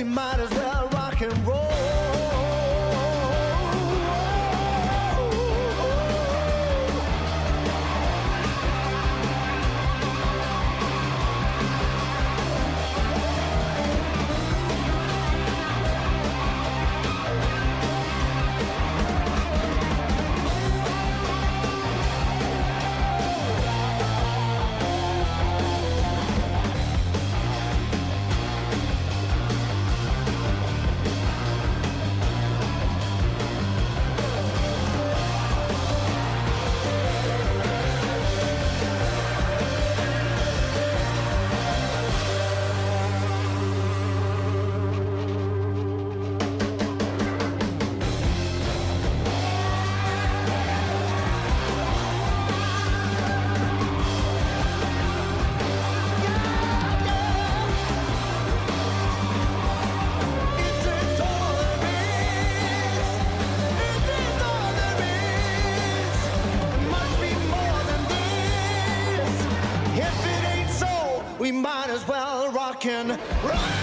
we might as well rock and roll. We might as well rock and roll.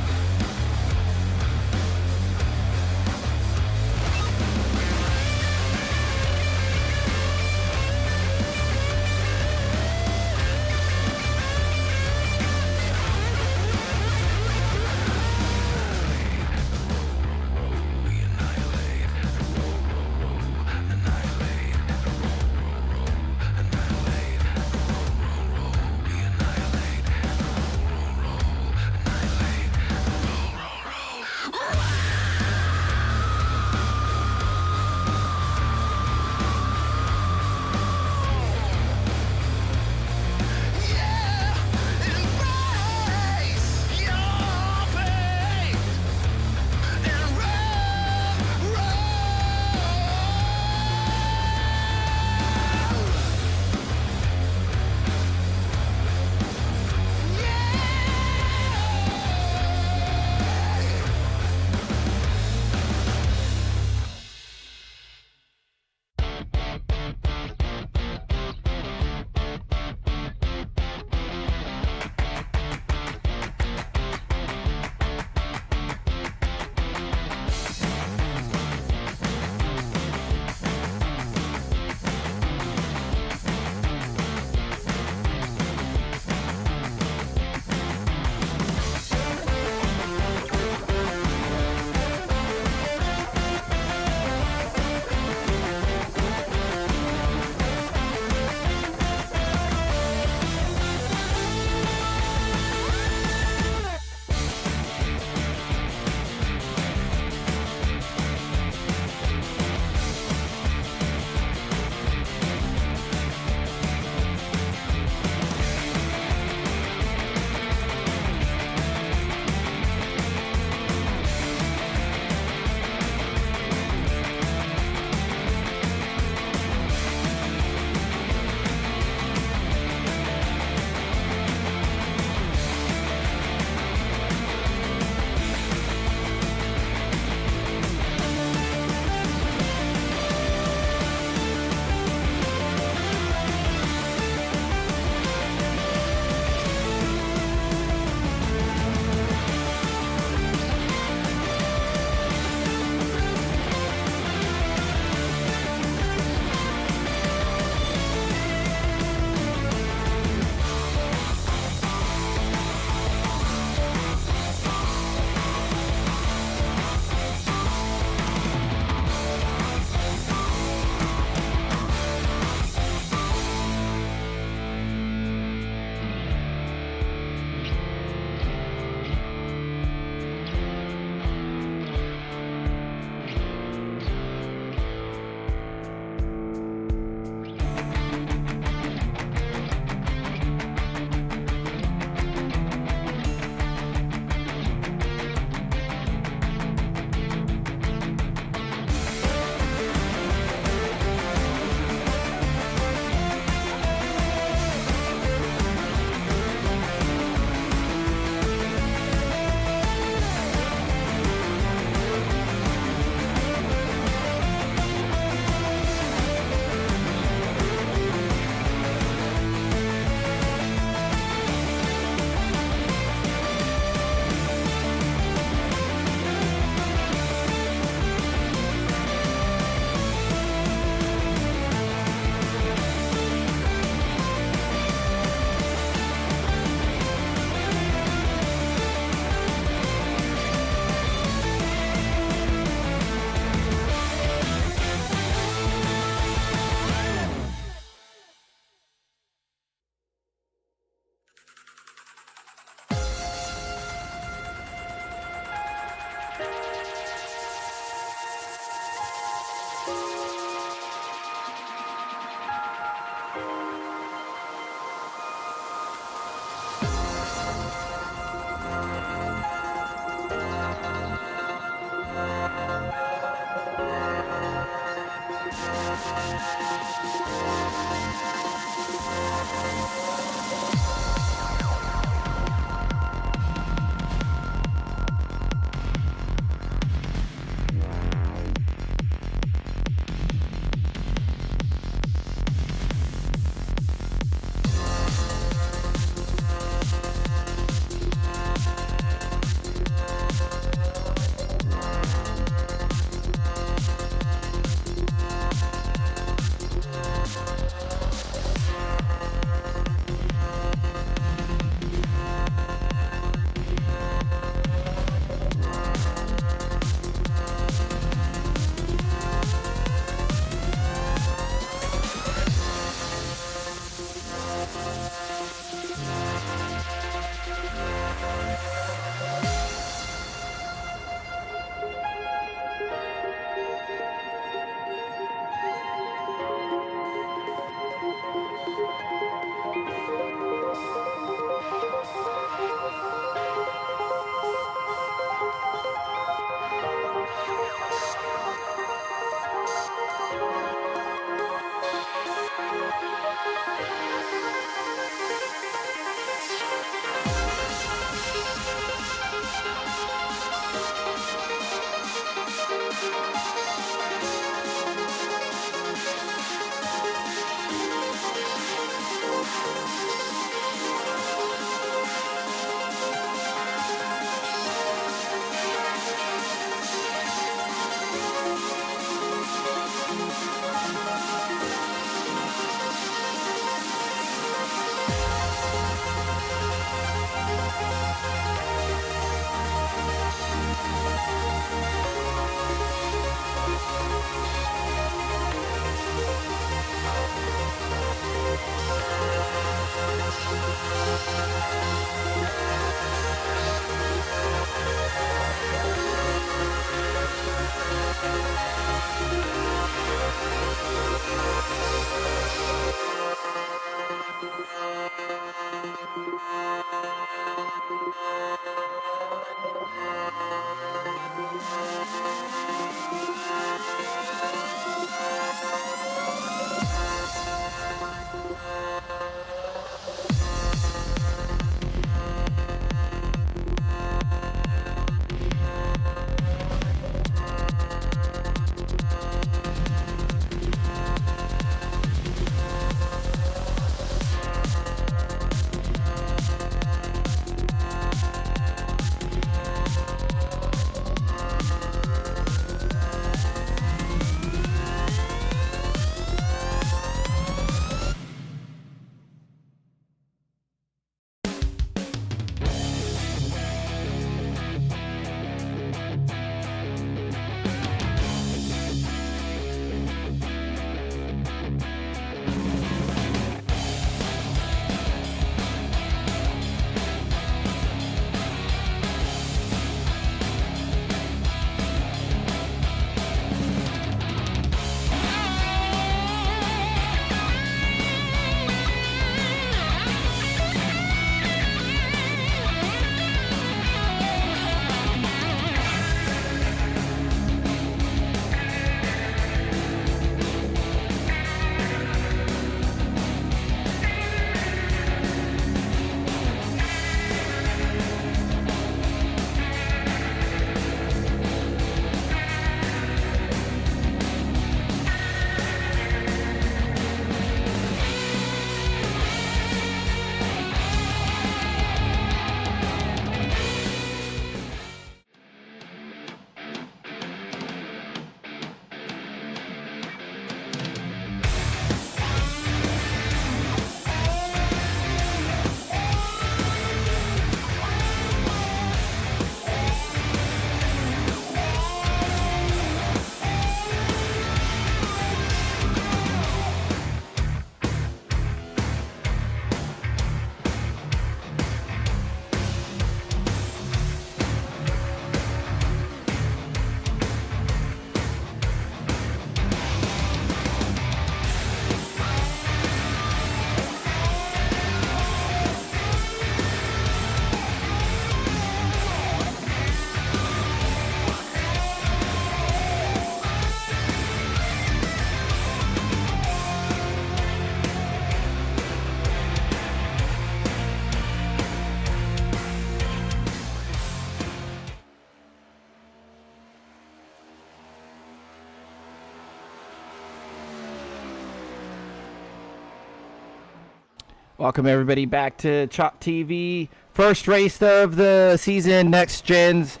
Welcome everybody back to Chop TV. First race of the season, NextGen's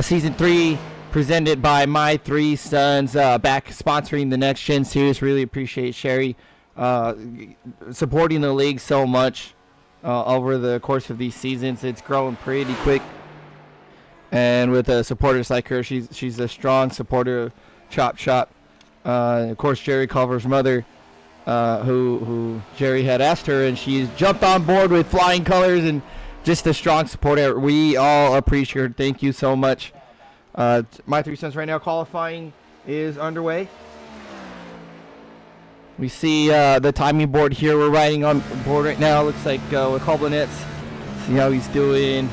Season 3, presented by MyThreeSons. Back sponsoring the NextGen series. Really appreciate Sherry supporting the league so much over the course of these seasons. It's growing pretty quick. And with supporters like her, she's a strong supporter of ChopShop. Of course, Jerry Culver's mother. who Jerry had asked her, and she's jumped on board with flying colors and just a strong supporter. We all appreciate her. Thank you so much. My3Sons right now qualifying is underway. We see the timing board here. We're riding on board right now. Looks like with Koblenitz. See how he's doing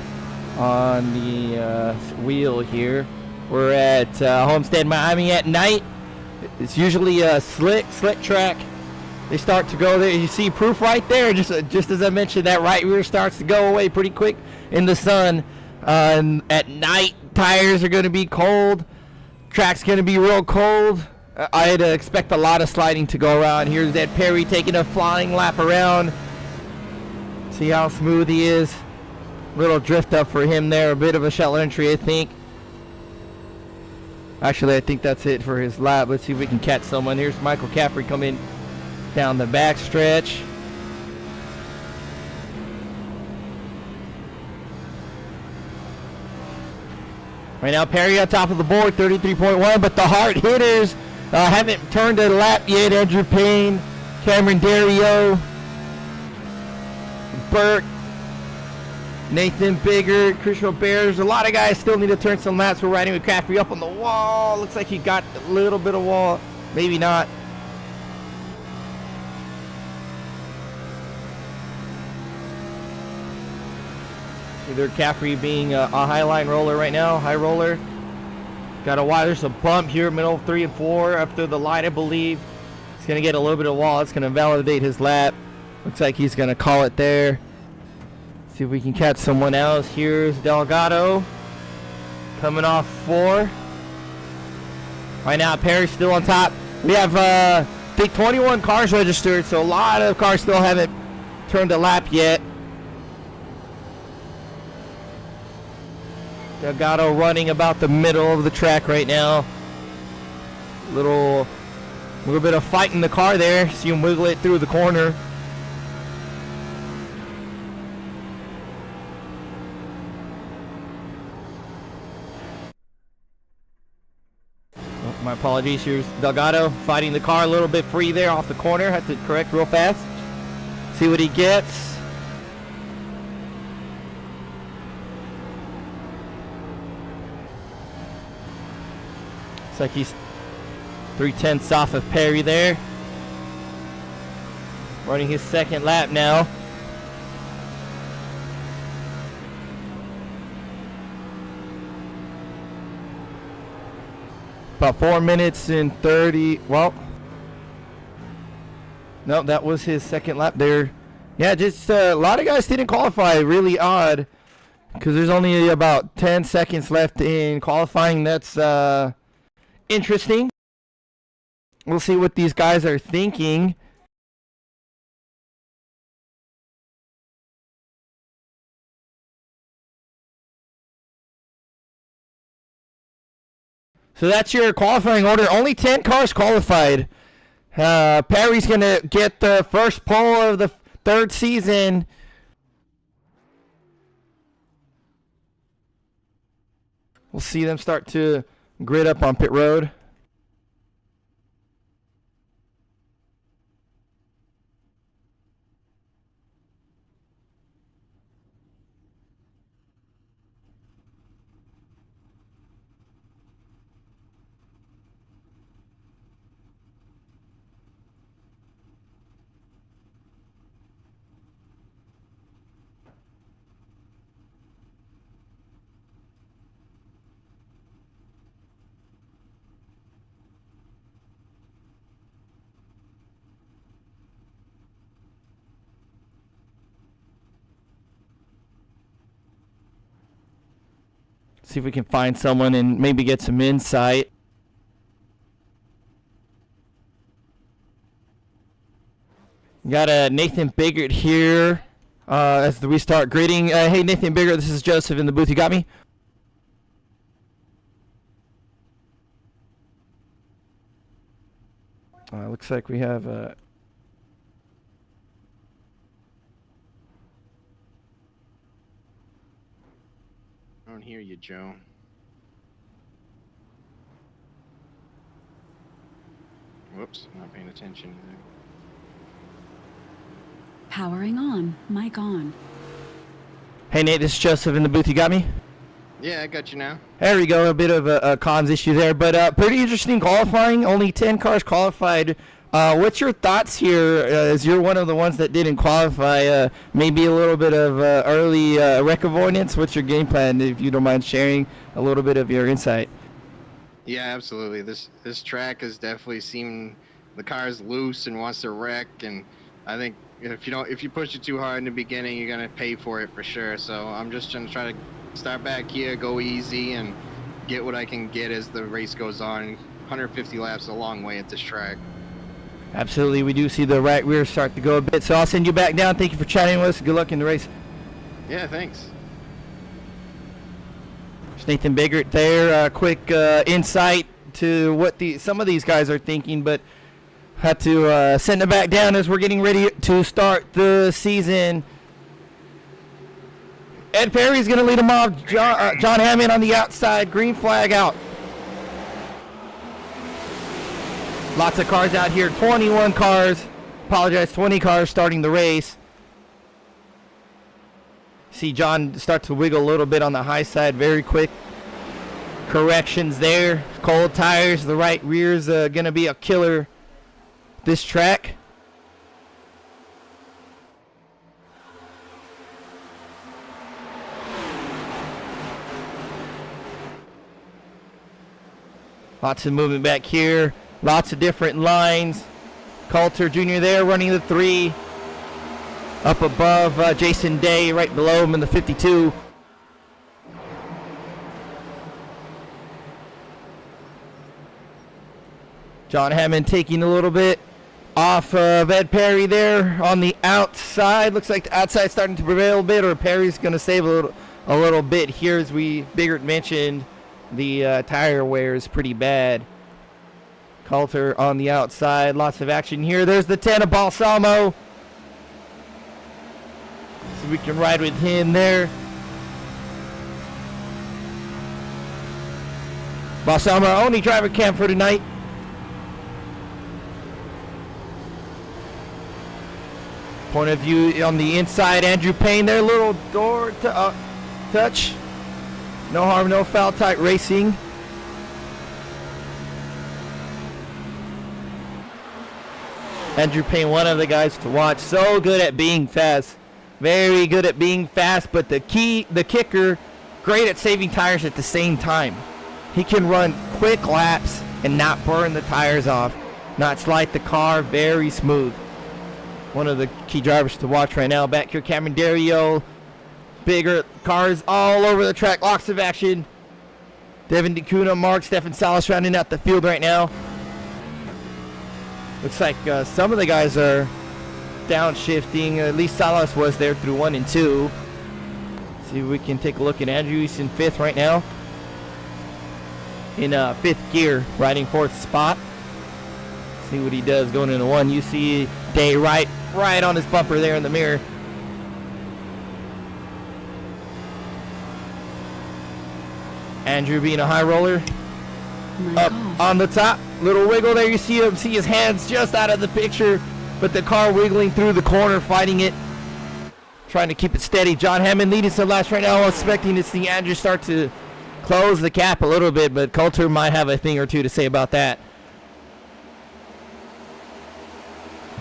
on the wheel here. We're at Homestead Miami at night. It's usually a slick track. They start to go there. You see proof right there. Just as I mentioned, that right rear starts to go away pretty quick in the sun. And at night, tires are going to be cold. Track's going to be real cold. I'd expect a lot of sliding to go around. Here's Ed Perry taking a flying lap around. See how smooth he is. Little drift up for him there. A bit of a shallow entry, I think. Actually, I think that's it for his lap. Let's see if we can catch someone. Here's Michael Caffrey coming down the back stretch. Right now, Perry on top of the board, 33.1, but the hard hitters haven't turned a lap yet. Andrew Payne, Cameron Dario, Burke, Nathan Biggert, Christian Bears. A lot of guys still need to turn some laps. We're riding with Caffrey up on the wall. Looks like he got a little bit of wall. Maybe not. Either Caffrey being a high line roller right now, high roller. Got a wide, there's a bump here, middle 3 and 4 after the line, I believe. He's going to get a little bit of wall. It's going to validate his lap. Looks like he's going to call it there. See if we can catch someone else. Here's Delgado coming off 4. Right now, Perry's still on top. We have, I think, 21 cars registered, so a lot of cars still haven't turned a lap yet. Delgado running about the middle of the track right now. Little bit of fight in the car there. See him wiggle it through the corner. Oh, my apologies. Here's Delgado fighting the car a little bit free there off the corner. Had to correct real fast. See what he gets. Looks like he's 3/10 off of Perry there. Running his second lap now. About 4 minutes and 30. Well, no, that was his second lap there. Yeah, just a lot of guys didn't qualify. Really odd, because there's only about 10 seconds left in qualifying. That's interesting. We'll see what these guys are thinking. So that's your qualifying order. Only 10 cars qualified. Perry's going to get the first pole of the third season. We'll see them start to grid up on pit road. See if we can find someone and maybe get some insight. Got a Nathan Biggert here as we start grading. Hey, Nathan Biggert, this is Joseph in the booth. You got me? Looks like we have I don't hear you, Joe. Whoops, not paying attention there. Powering on. Mic on. Hey Nate, this is Joseph in the booth. You got me? Yeah, I got you now. There we go. A bit of a comms issue there, but pretty interesting qualifying. Only 10 cars qualified. What's your thoughts here? As you're one of the ones that didn't qualify, maybe a little bit of early wreck avoidance. What's your game plan? If you don't mind sharing a little bit of your insight. Yeah, absolutely. This track has definitely seen the car's loose and wants to wreck, and I think if you push it too hard in the beginning, you're gonna pay for it for sure. So I'm just gonna try to start back here, go easy, and get what I can get as the race goes on. 150 laps is a long way at this track. Absolutely, we do see the right rear start to go a bit, so I'll send you back down. Thank you for chatting with us. Good luck in the race. Yeah, thanks. It's Nathan Biggert there. Quick insight to what some of these guys are thinking, but had to send it back down as we're getting ready to start the season. Ed Perry's going to lead him off. John Hammond on the outside. Green flag out. Lots of cars out here. 21 cars. 20 cars starting the race. See John start to wiggle a little bit on the high side. Very quick corrections there. Cold tires. The right rear's going to be a killer this track. Lots of movement back here. Lots of different lines. Coulter Jr. there running the 3. Up above Jason Day, right below him in the 52. John Hammond taking a little bit off of Ed Perry there on the outside. Looks like the outside starting to prevail a bit, or Perry's going to save a little bit here, as Biggert mentioned. The tire wear is pretty bad. Coulter on the outside. Lots of action here. There's the 10 of Balsamo. So we can ride with him there. Balsamo, only driver cam for tonight. Point of view on the inside. Andrew Payne there. Little door touch. No harm, no foul type racing. Andrew Payne, one of the guys to watch. So good at being fast. Very good at being fast, but the kicker, great at saving tires at the same time. He can run quick laps and not burn the tires off. Not slide the car, very smooth. One of the key drivers to watch right now. Back here, Cameron Dario. Bigger cars all over the track. Lots of action. Devin DeCuna, Mark, Stefan Salas rounding out the field right now. Looks like some of the guys are downshifting. At least Salas was there through 1 and 2. See if we can take a look at Andrew. He's in 5th right now. In 5th gear, riding 4th spot. See what he does going into 1. You see Day right on his bumper there in the mirror. Andrew being a high roller. Up on the top, little wiggle there. You see him, see his hands just out of the picture, but the car wiggling through the corner, fighting it, trying to keep it steady. John Hammond leading some laps right now, expecting to see Andrew start to close the gap a little bit, but Coulter might have a thing or two to say about that.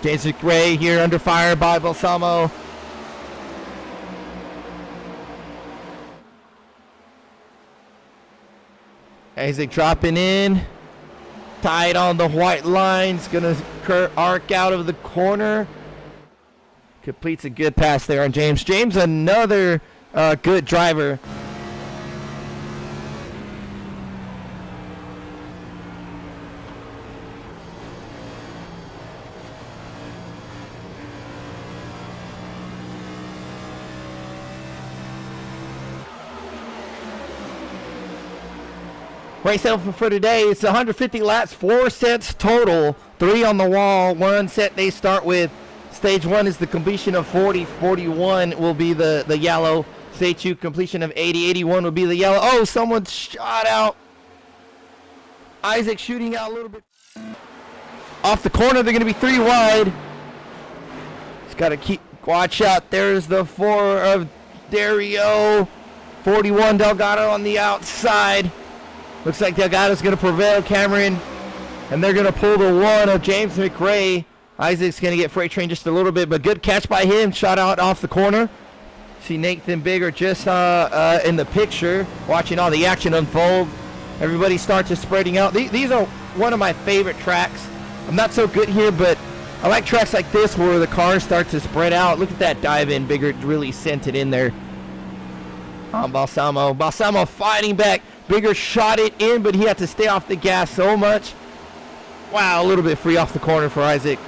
Jason Ray here under fire by Balsamo. Isaac dropping in. Tied on the white lines. Going to arc out of the corner. Completes a good pass there on James. James, another good driver. Race open for today. It's 150 laps, 4 sets total, 3 on the wall. 1 set they start with. Stage 1 is the completion of 40. 41 will be the yellow. Stage 2 completion of 80. 81 will be the yellow. Oh, someone shot out. Isaac shooting out a little bit. Off the corner, they're going to be 3 wide. He's got to keep Watch out. There's the 4 of Dario. 41 Delgado on the outside. Looks like Delgado's going to prevail, Cameron. And they're going to pull the 1 of James McRae. Isaac's going to get freight trained just a little bit, but good catch by him. Shot out off the corner. See Nathan Bigger just in the picture, watching all the action unfold. Everybody starts to spreading out. These are one of my favorite tracks. I'm not so good here, but I like tracks like this where the cars start to spread out. Look at that dive in. Bigger really sent it in there. Balsamo. Balsamo fighting back. Bigger shot it in, but he had to stay off the gas so much. Wow, a little bit free off the corner for Isaac.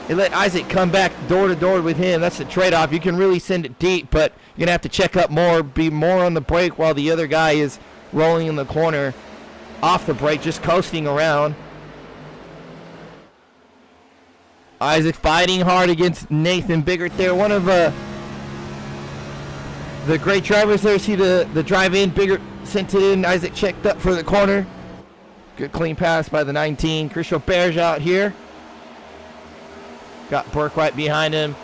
It let Isaac come back door to door with him. That's the trade-off. You can really send it deep, but you're going to have to check up more, be more on the brake while the other guy is rolling in the corner off the brake, just coasting around. Isaac fighting hard against Nathan Biggert there. One of the great drivers there. See the drive in. Biggert sent it in. Isaac checked up for the corner. Good clean pass by the 19. Christian Berge out here. Got Burke right behind him.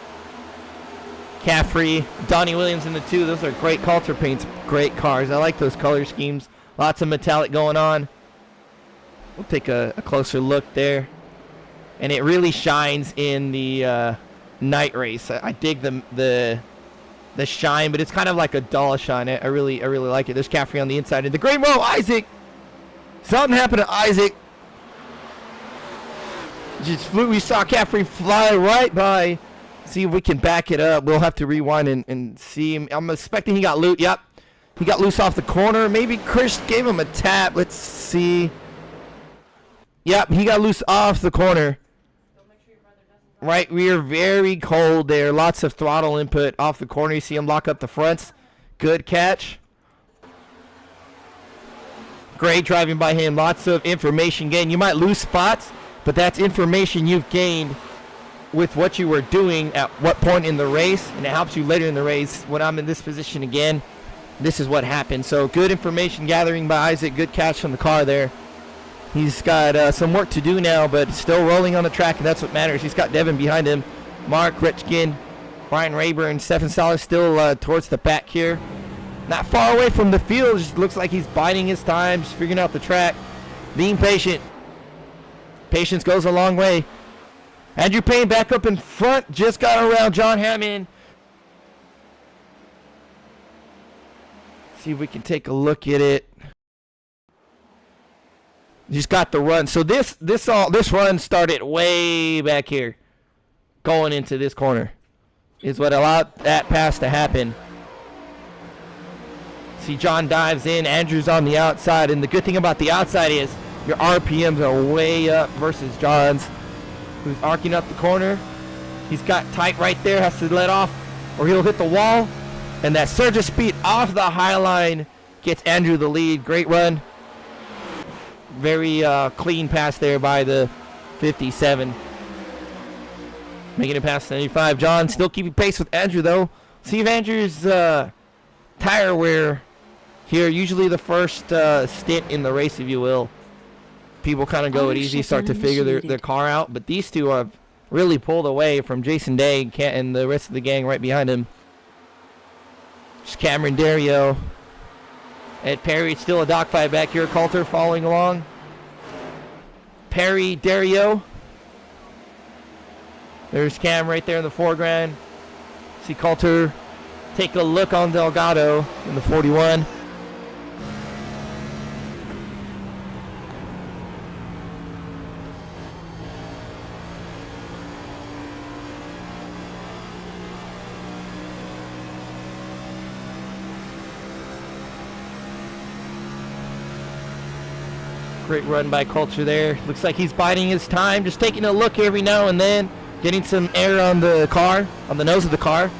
Caffrey, Donnie Williams in the 2. Those are great Coulter paints. Great cars. I like those color schemes. Lots of metallic going on. We'll take a closer look there. And it really shines in the night race. I dig the shine, but it's kind of like a dull shine. I really like it. There's Caffrey on the inside. And the great row, Isaac. Something happened to Isaac. Just flew. We saw Caffrey fly right by. See if we can back it up. We'll have to rewind and see him. I'm expecting he got loose. Yep. He got loose off the corner. Maybe Chris gave him a tap. Let's see. Yep, he got loose off the corner. Right, we are very cold there. Lots of throttle input off the corner. You see him lock up the fronts. Good catch. Great driving by him. Lots of information gained. You might lose spots, but that's information you've gained with what you were doing at what point in the race, and it helps you later in the race. When I'm in this position again, this is what happened. So good information gathering by Isaac. Good catch from the car there. He's got some work to do now, but still rolling on the track, and that's what matters. He's got Devin behind him. Mark Retchkin, Brian Rayburn, Stefan Salas still towards the back here. Not far away from the field. Just looks like he's biding his time, just figuring out the track. Being patient. Patience goes a long way. Andrew Payne back up in front. Just got around John Hammond. See if we can take a look at it. Just got the run. So this run started way back here, going into this corner, is what allowed that pass to happen. See, John dives in. Andrew's on the outside, and the good thing about the outside is your RPMs are way up versus John's, who's arcing up the corner. He's got tight right there. Has to let off, or he'll hit the wall. And that surge of speed off the high line gets Andrew the lead. Great run. Very clean pass there by the 57. Making it past 75. John still keeping pace with Andrew, though. See if Andrew's tire wear here. Usually the first stint in the race, if you will. People kind of go it easy, start to figure their car out. But these two have really pulled away from Jason Day and the rest of the gang right behind him. Just Cameron Dario. Ed Perry, it's still a dogfight back here. Coulter following along. Perry, Dario. There's Cam right there in the foreground. See Coulter take a look on Delgado in the 41. Great run by Coulter there. Looks like he's biding his time, just taking a look every now and then, getting some air on the car, on the nose of the car.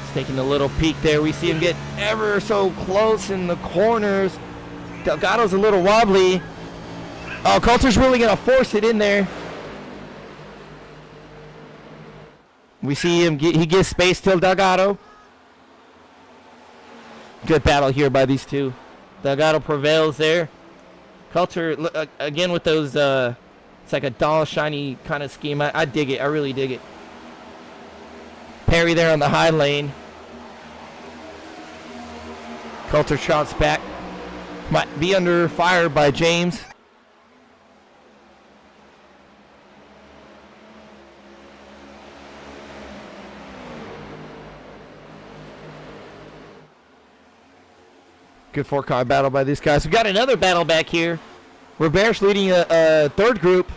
Just taking a little peek there. We see him get ever so close in the corners. Delgado's a little wobbly. Oh, Coulter's really going to force it in there. We see him, he gives space to Delgado. Good battle here by these two. Delgado prevails there. Coulter, again with those, it's like a doll shiny kind of scheme. I dig it. I really dig it. Perry there on the high lane. Coulter shots back. Might be under fire by James. Good four-car battle by these guys. We got another battle back here. Robert's leading a third group.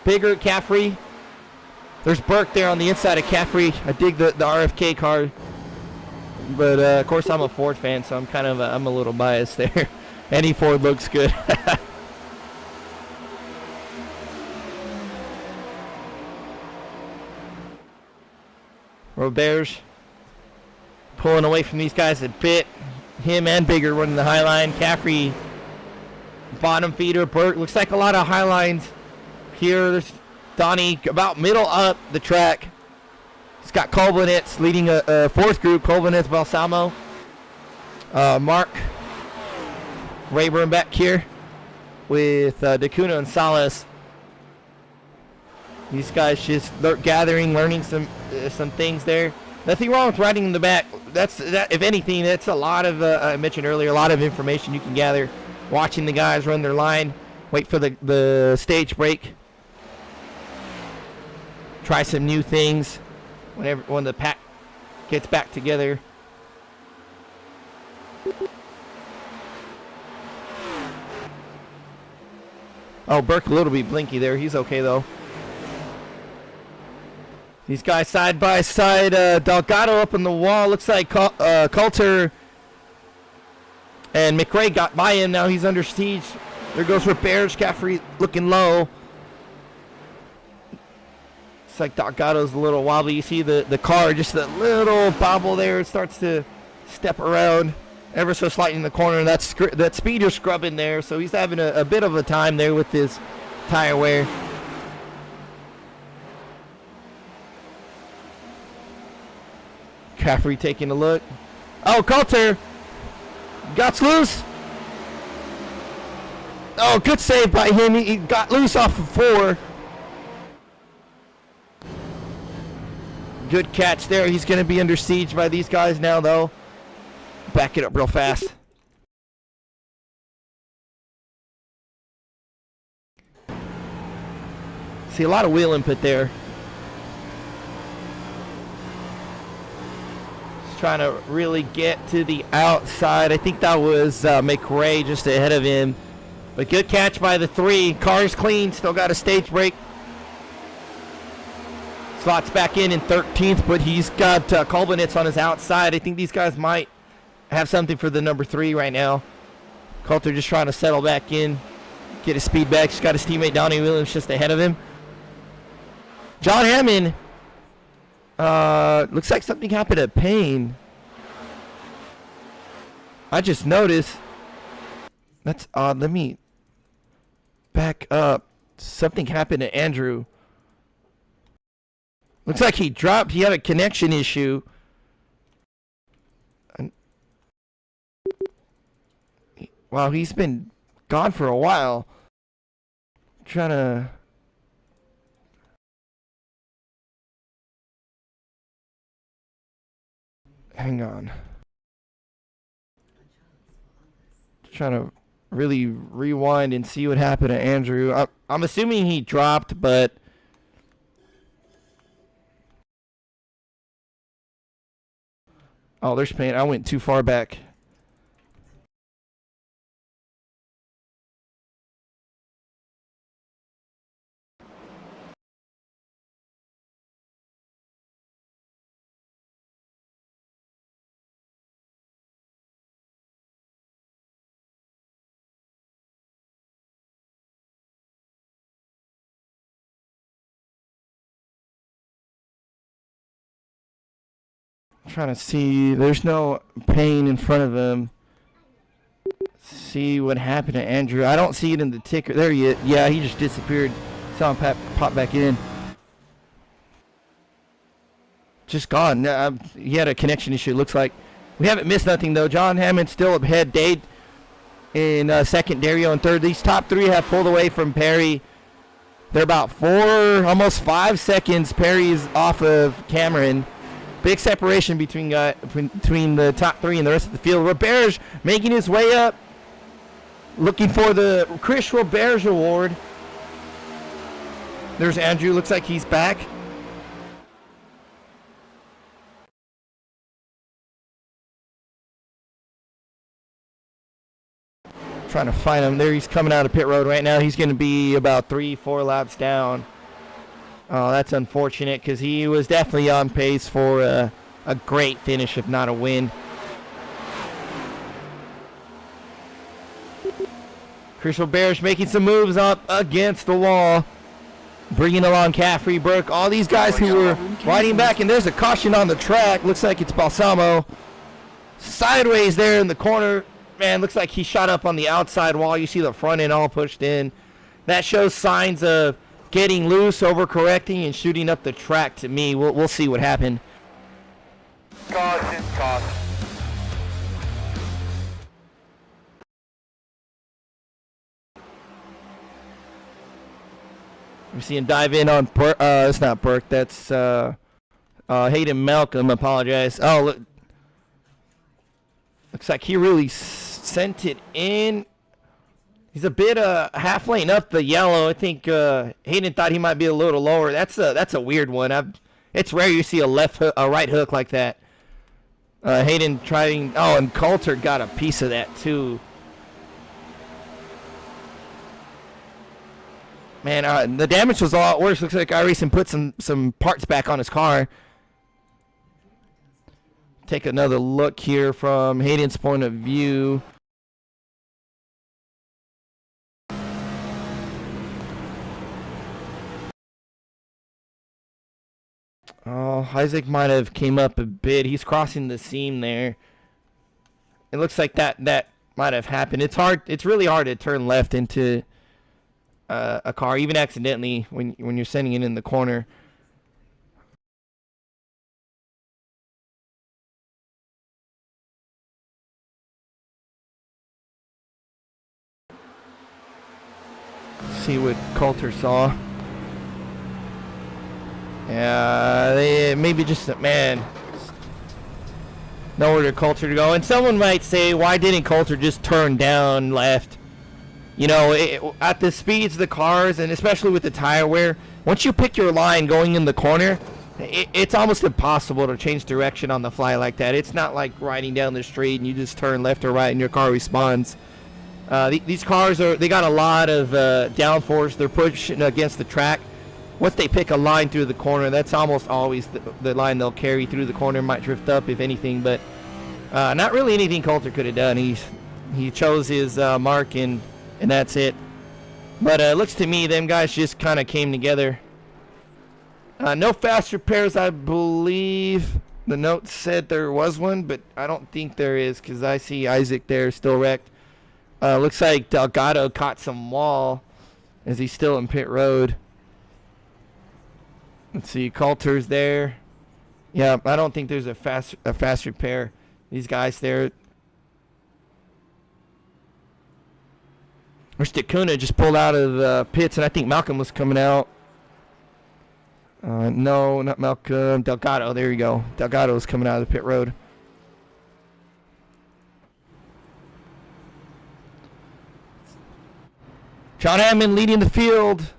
Bigger, Caffrey. There's Burke there on the inside of Caffrey. I dig the RFK car. But, of course, I'm a Ford fan, so I'm a little biased there. Any Ford looks good. Robert's pulling away from these guys a bit. Him and Bigger running the high line. Caffrey, bottom feeder. Burke, looks like a lot of high lines here. There's Donnie about middle up the track. He's got Colbinetz leading a fourth group. Colbinetz, Balsamo. Mark Rayburn back here with DeCuna and Salas. These guys just gathering, learning some things there. Nothing wrong with riding in the back. If anything, that's a lot of, I mentioned earlier, a lot of information you can gather watching the guys run their line, wait for the stage break, try some new things when the pack gets back together. Oh, Burke a little bit blinky there. He's okay, though. These guys side by side. Delgado up on the wall. Looks like Coulter and McRae got by him. Now he's under siege. There goes Roberts. Caffrey looking low. It's like Delgado's a little wobbly. You see the car, just a little bobble there. It starts to step around ever so slightly in the corner. That speeder scrubbing there. So he's having a bit of a time there with his tire wear. Caffrey taking a look. Oh, Coulter got loose. Oh, good save by him. He got loose off of 4. Good catch there. He's going to be under siege by these guys now, though. Back it up real fast. See, a lot of wheel input there. Trying to really get to the outside. I think that was McRae just ahead of him. But good catch by the 3. Car's clean. Still got a stage break. Slots back in 13th, but he's got Colbinetz on his outside. I think these guys might have something for the number 3 right now. Coulter just trying to settle back in, get his speed back. He's got his teammate Donnie Williams just ahead of him. John Hammond. Looks like something happened at Payne. I just noticed. That's odd. Let me back up. Something happened to Andrew. Looks like he dropped. He had a connection issue. Wow, he's been gone for a while. Trying to... Hang on. Trying to really rewind and see what happened to Andrew. I'm assuming he dropped, but... Oh, there's Payne. I went too far back. Trying to see. There's no Payne in front of him. See what happened to Andrew. I don't see it in the ticker. There he is. Yeah, he just disappeared. Saw him pop back in. Just gone. He had a connection issue, looks like. We haven't missed nothing, though. John Hammond still ahead. Dade in second, Dario in third. These top three have pulled away from Perry. They're about 4, almost 5 seconds. Perry's off of Cameron. Big separation between the top three and the rest of the field. Roberge making his way up, looking for the Chris Roberge Award. There's Andrew. Looks like he's back. Trying to find him. There he's coming out of pit road right now. He's going to be about 3-4 laps down. Oh, that's unfortunate because he was definitely on pace for a great finish, if not a win. Chris Roberge making some moves up against the wall. Bringing along Caffrey, Burke, all these guys who were riding back. And there's a caution on the track. Looks like it's Balsamo. Sideways there in the corner. Man, looks like he shot up on the outside wall. You see the front end all pushed in. That shows signs of getting loose, overcorrecting, and shooting up the track to me. We'll see what happened. Caution, caution. We're seeing dive in on Burke. It's not Burke. That's Hayden Malcolm. Apologize. Oh, look. Looks like he really sent it in. He's a bit half lane up the yellow. I think Hayden thought he might be a little lower. That's a weird one. It's rare you see a right hook like that. Hayden trying. Oh, and Coulter got a piece of that too. Man, the damage was a lot worse. Looks like iRacing put some parts back on his car. Take another look here from Hayden's point of view. Oh, Isaac might have came up a bit. He's crossing the seam there. It looks like that might have happened. It's hard. It's really hard to turn left into a car, even accidentally, when you're sending it in the corner. See what Coulter saw. Yeah, they maybe just nowhere to Coulter to go. And someone might say, why didn't Coulter just turn down left? You know, at the speeds of the cars, and especially with the tire wear, once you pick your line going in the corner, it's almost impossible to change direction on the fly like that. It's not like riding down the street and you just turn left or right and your car responds. These cars they got a lot of downforce. They're pushing against the track. Once they pick a line through the corner, that's almost always the line they'll carry through the corner. Might drift up if anything, but not really anything Coulter could have done. He chose his mark and that's it. But it looks to me them guys just kind of came together. No fast repairs, I believe. The note said there was one, but I don't think there is because I see Isaac there still wrecked. Looks like Delgado caught some wall as he's still in pit road. Let's see, Coulter's there. Yeah, I don't think there's a fast repair. These guys there. Kuna just pulled out of the pits, and I think Malcolm was coming out. No, not Malcolm. Delgado, there you go. Delgado is coming out of the pit road. John Hammond leading the field.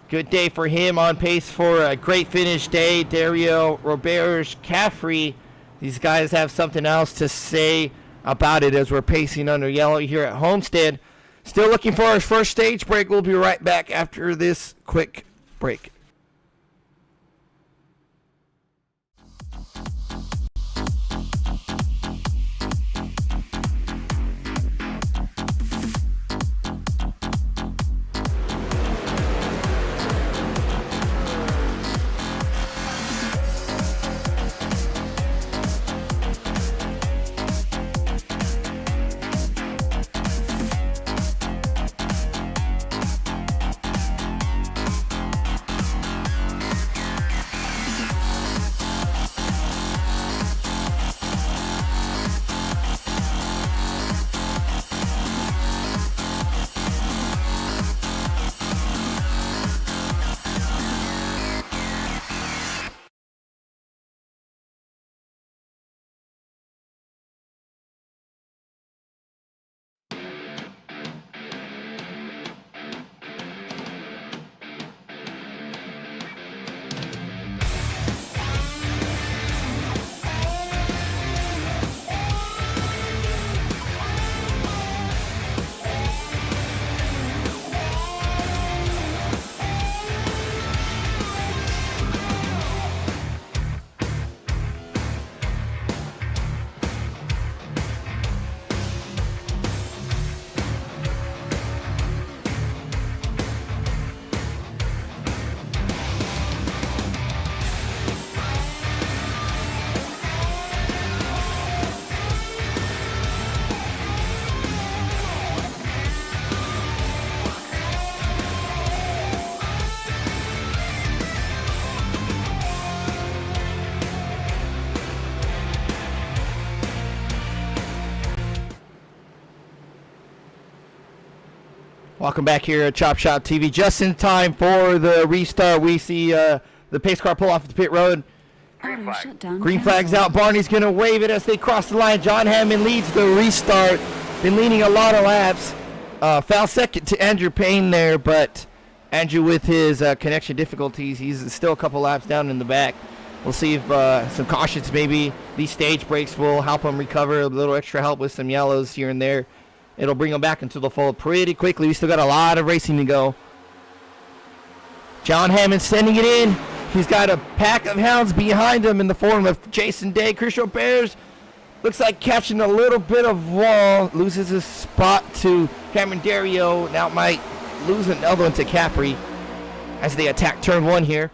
Good day for him, on pace for a great finish day. Dario, Roberge, Caffrey. These guys have something else to say about it as we're pacing under yellow here at Homestead. Still looking for our first stage break. We'll be right back after this quick break. Welcome back here at ChopShop TV. Just in time for the restart. We see the pace car pull off the pit road. Auto shutdown Green flag's canceled. out. Barney's going to wave it as they cross the line. John Hammond leads the restart. Been leading a lot of laps. Foul second to Andrew Payne there, but Andrew with his connection difficulties, he's still a couple laps down in the back. We'll see if some cautions, maybe these stage brakes will help him recover. A little extra help with some yellows here and there. It'll bring him back into the fold pretty quickly. We still got a lot of racing to go. John Hammond sending it in. He's got a pack of hounds behind him in the form of Jason Day. Crucial Bears looks like catching a little bit of wall. Loses his spot to Cameron Dario. Now might lose another one to Capri as they attack turn one here.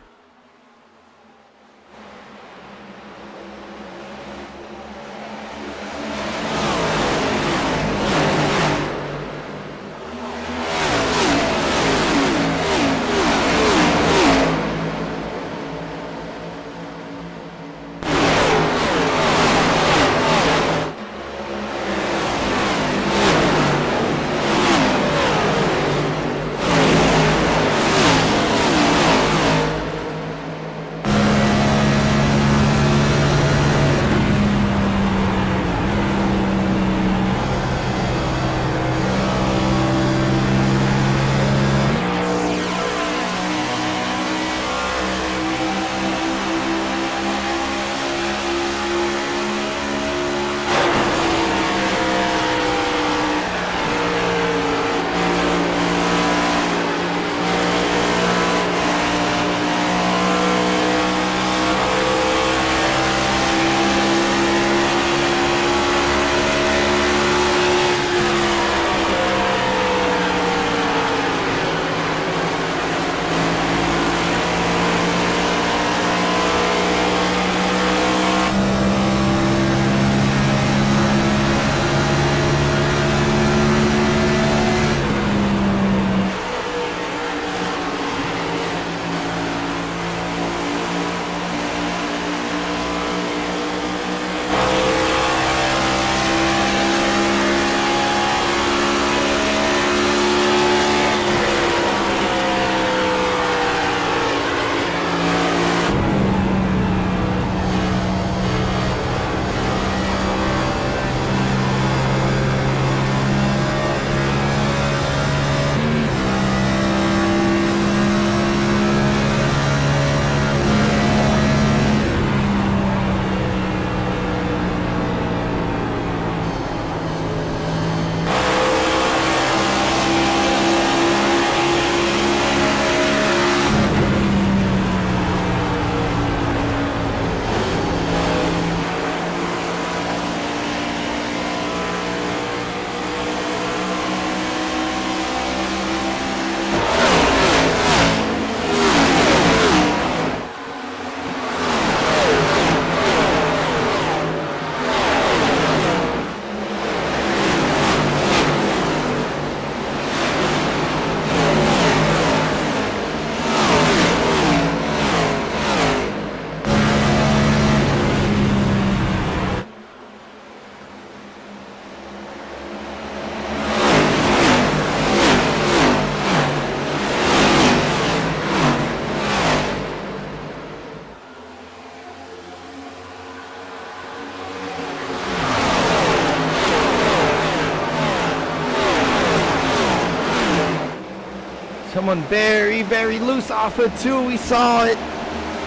Someone very, very loose off of two. We saw it.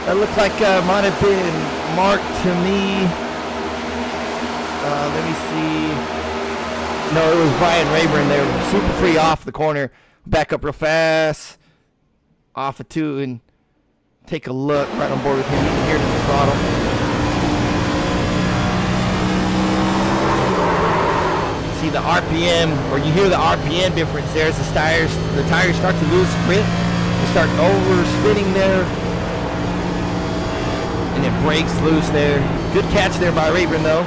That looked like might have been Mark to me. Let me see. No, it was Brian Rayburn there. Super free off the corner. Back up real fast. Off of two and take a look. Right on board with him. You can hear it in the throttle. See the RPM, or you hear the RPM difference there as the tires start to lose grip. They start over spinning there, and it breaks loose there. Good catch there by Rayburn though.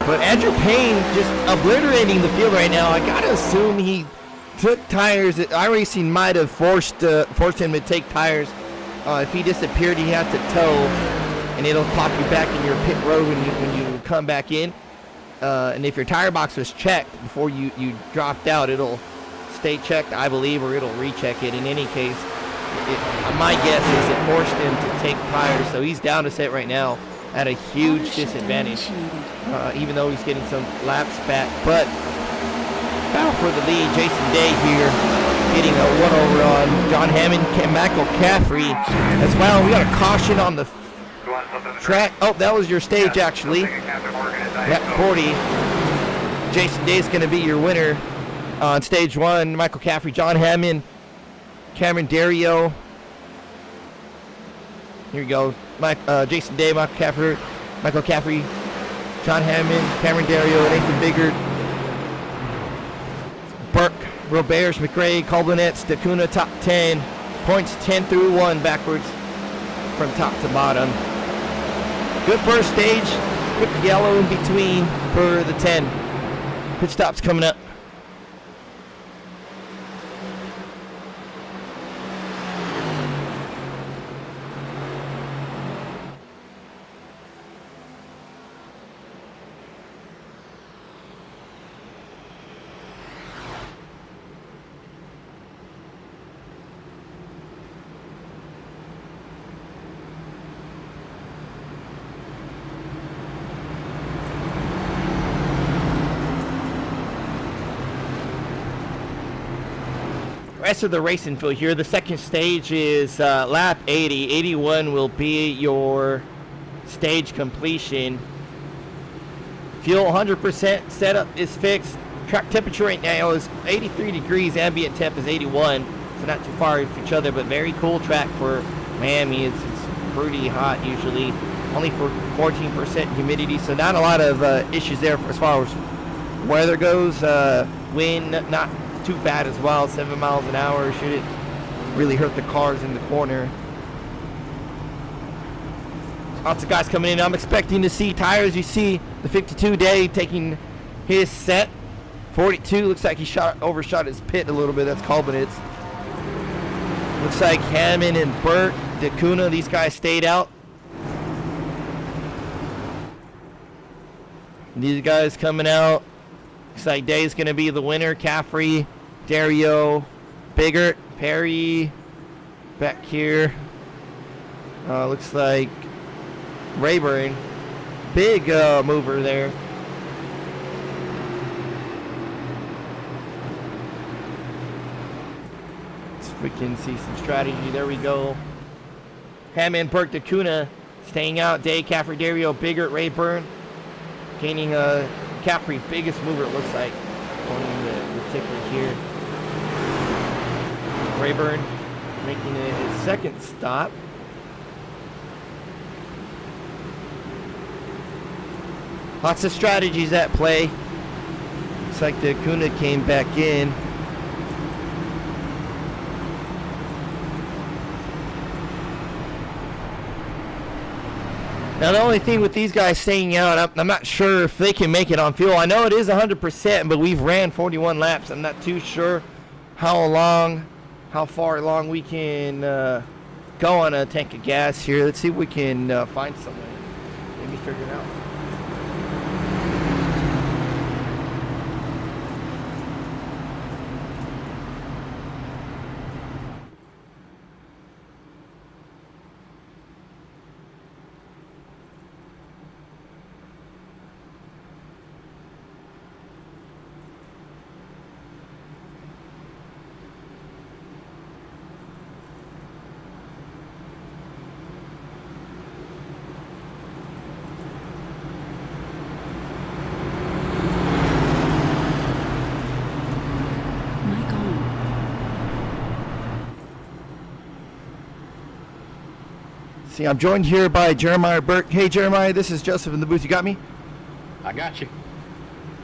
But Andrew Payne just obliterating the field right now. I gotta assume he took tires. iRacing might have forced him to take tires. If he disappeared, he had to tow, and it'll pop you back in your pit road when you come back in. And if your tire box was checked before you dropped out, it'll stay checked, I believe, or it'll recheck it. In any case, my guess is it forced him to take tires, so he's down to set right now at a huge disadvantage, even though he's getting some laps back. But battle for the lead, Jason Day here getting a one-over on John Hammond, Michael Caffrey as well. We got a caution on the track. Oh, that was your stage, actually. Lap 40. Jason Day is going to be your winner on stage 1. Michael Caffrey, John Hammond, Cameron Dario. Here we go. Jason Day, Michael Caffrey, John Hammond, Cameron Dario, Nathan Biggert, Burke, Roberts, McRae, Colbinetz, Dacuna, top 10. Points 10 through 1 backwards from top to bottom. Good first stage. Quick yellow in between for the 10. Pit stops coming up. Rest of the racing field here. The second stage is lap 80. 81 will be your stage completion. Fuel 100%. Setup is fixed. Track temperature right now is 83 degrees. Ambient temp is 81. So not too far from each other, but very cool track for Miami. It's pretty hot usually. Only for 14% humidity, so not a lot of issues there as far as weather goes. Wind not too bad as well. 7 miles an hour. Should it really hurt the cars in the corner? Lots of guys coming in. I'm expecting to see tires. You see the 52 Day taking his set. 42 looks like he overshot his pit a little bit. That's Colbinetz. Looks like Hammond and Burt, Dacuna, these guys stayed out. These guys coming out. Looks like Day's going to be the winner. Caffrey, Dario, Biggert, Perry, back here. Looks like Rayburn. Big mover there. Let's freaking see some strategy. There we go. Hammond, Burke, Dacuna staying out. Day, Caffrey, Dario, Biggert, Rayburn. Gaining Caffrey, biggest mover it looks like. Pointing the ticker here. Rayburn making it his second stop. Lots of strategies at play. Looks like the Kuna came back in. Now the only thing with these guys staying out, I'm not sure if they can make it on fuel. I know it is 100%, but we've ran 41 laps. I'm not too sure how far along we can go on a tank of gas here. Let's see if we can find someone. Maybe figure it out. See, I'm joined here by Jeremiah Burke. Hey, Jeremiah, this is Joseph in the booth. You got me? I got you.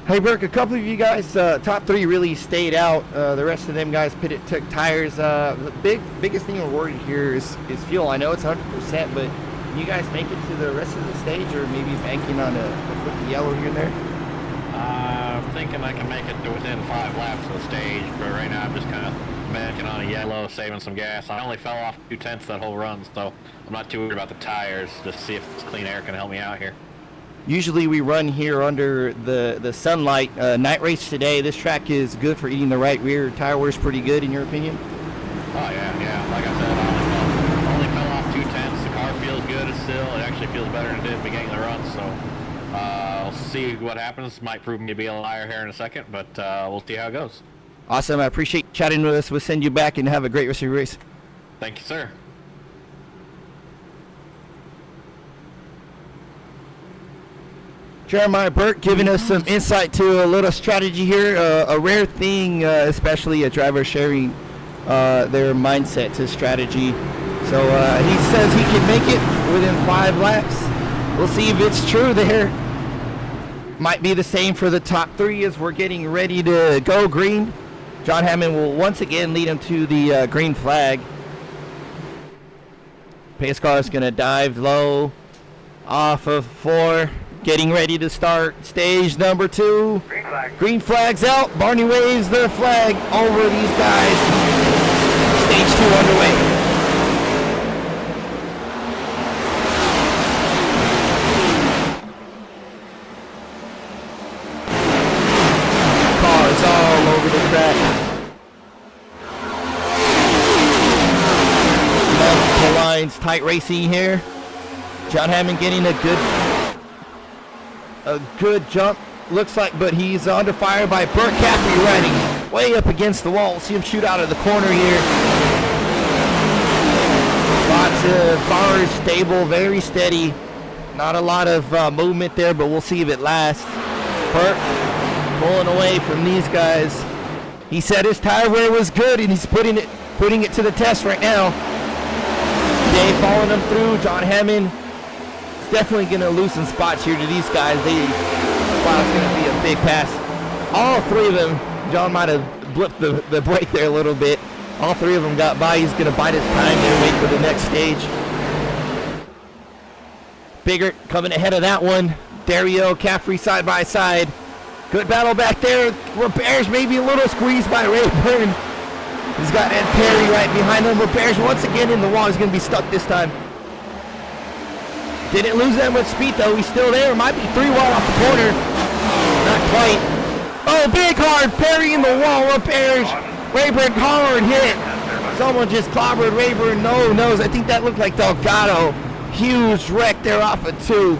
Hey, Burke, a couple of you guys, top three really stayed out. The rest of them guys took tires. The biggest thing we're worried here is fuel. I know it's 100%, but can you guys make it to the rest of the stage or maybe banking on a quick yellow here and there? I'm thinking I can make it to within 5 laps of the stage, but right now I'm just kind of banking on a yellow, saving some gas. I only fell off 2/10 that whole run, so I'm not too worried about the tires. Just see if this clean air can help me out here. Usually we run here under the sunlight. Night race today. This track is good for eating the right rear. Tire wear's pretty good in your opinion? Oh yeah. Like I said, I only fell off 2/10. The car feels good still. It actually feels better than it did at the beginning of the run. So we'll see what happens. Might prove me to be a liar here in a second, but we'll see how it goes. Awesome. I appreciate chatting with us. We'll send you back and have a great rest of your race. Thank you, sir. Jeremiah Burke giving us some insight to a little strategy here, a rare thing, especially a driver sharing their mindset to strategy. So he says he can make it within 5 laps. We'll see if it's true there. Might be the same for the top 3 as we're getting ready to go green. John Hammond will once again lead him to the green flag. Pace car is going to dive low off of 4. Getting ready to start stage number 2. Green flag. Green flag's out. Barney waves their flag over these guys. Stage 2 underway. Cars all over the track. Multiple lines, tight racing here. John Hammond getting a good jump, looks like, but he's under fire by Burt Caffrey riding way up against the wall. See him shoot out of the corner here. Lots of cars, stable, very steady. Not a lot of movement there, but we'll see if it lasts. Burt pulling away from these guys. He said his tire wear was good, and he's putting it to the test right now. Dave following him through. John Hammond definitely going to lose some spots here to these guys. It's going to be a big pass. All 3 of them, John might have blipped the brake there a little bit. All 3 of them got by. He's going to bide his time there, wait for the next stage. Biggert coming ahead of that one. Dario, Caffrey side by side. Good battle back there. Roberts maybe a little squeezed by Rayburn. He's got Ed Perry right behind him. Roberts once again in the wall. He's going to be stuck this time. Didn't lose that much speed though. He's still there. Might be 3 wide off the corner. Not quite. Oh, big hard. Perry in the wall. Repairs. Rayburn hard hit. Someone just clobbered Rayburn. No nose. I think that looked like Delgado. Huge wreck there off of 2.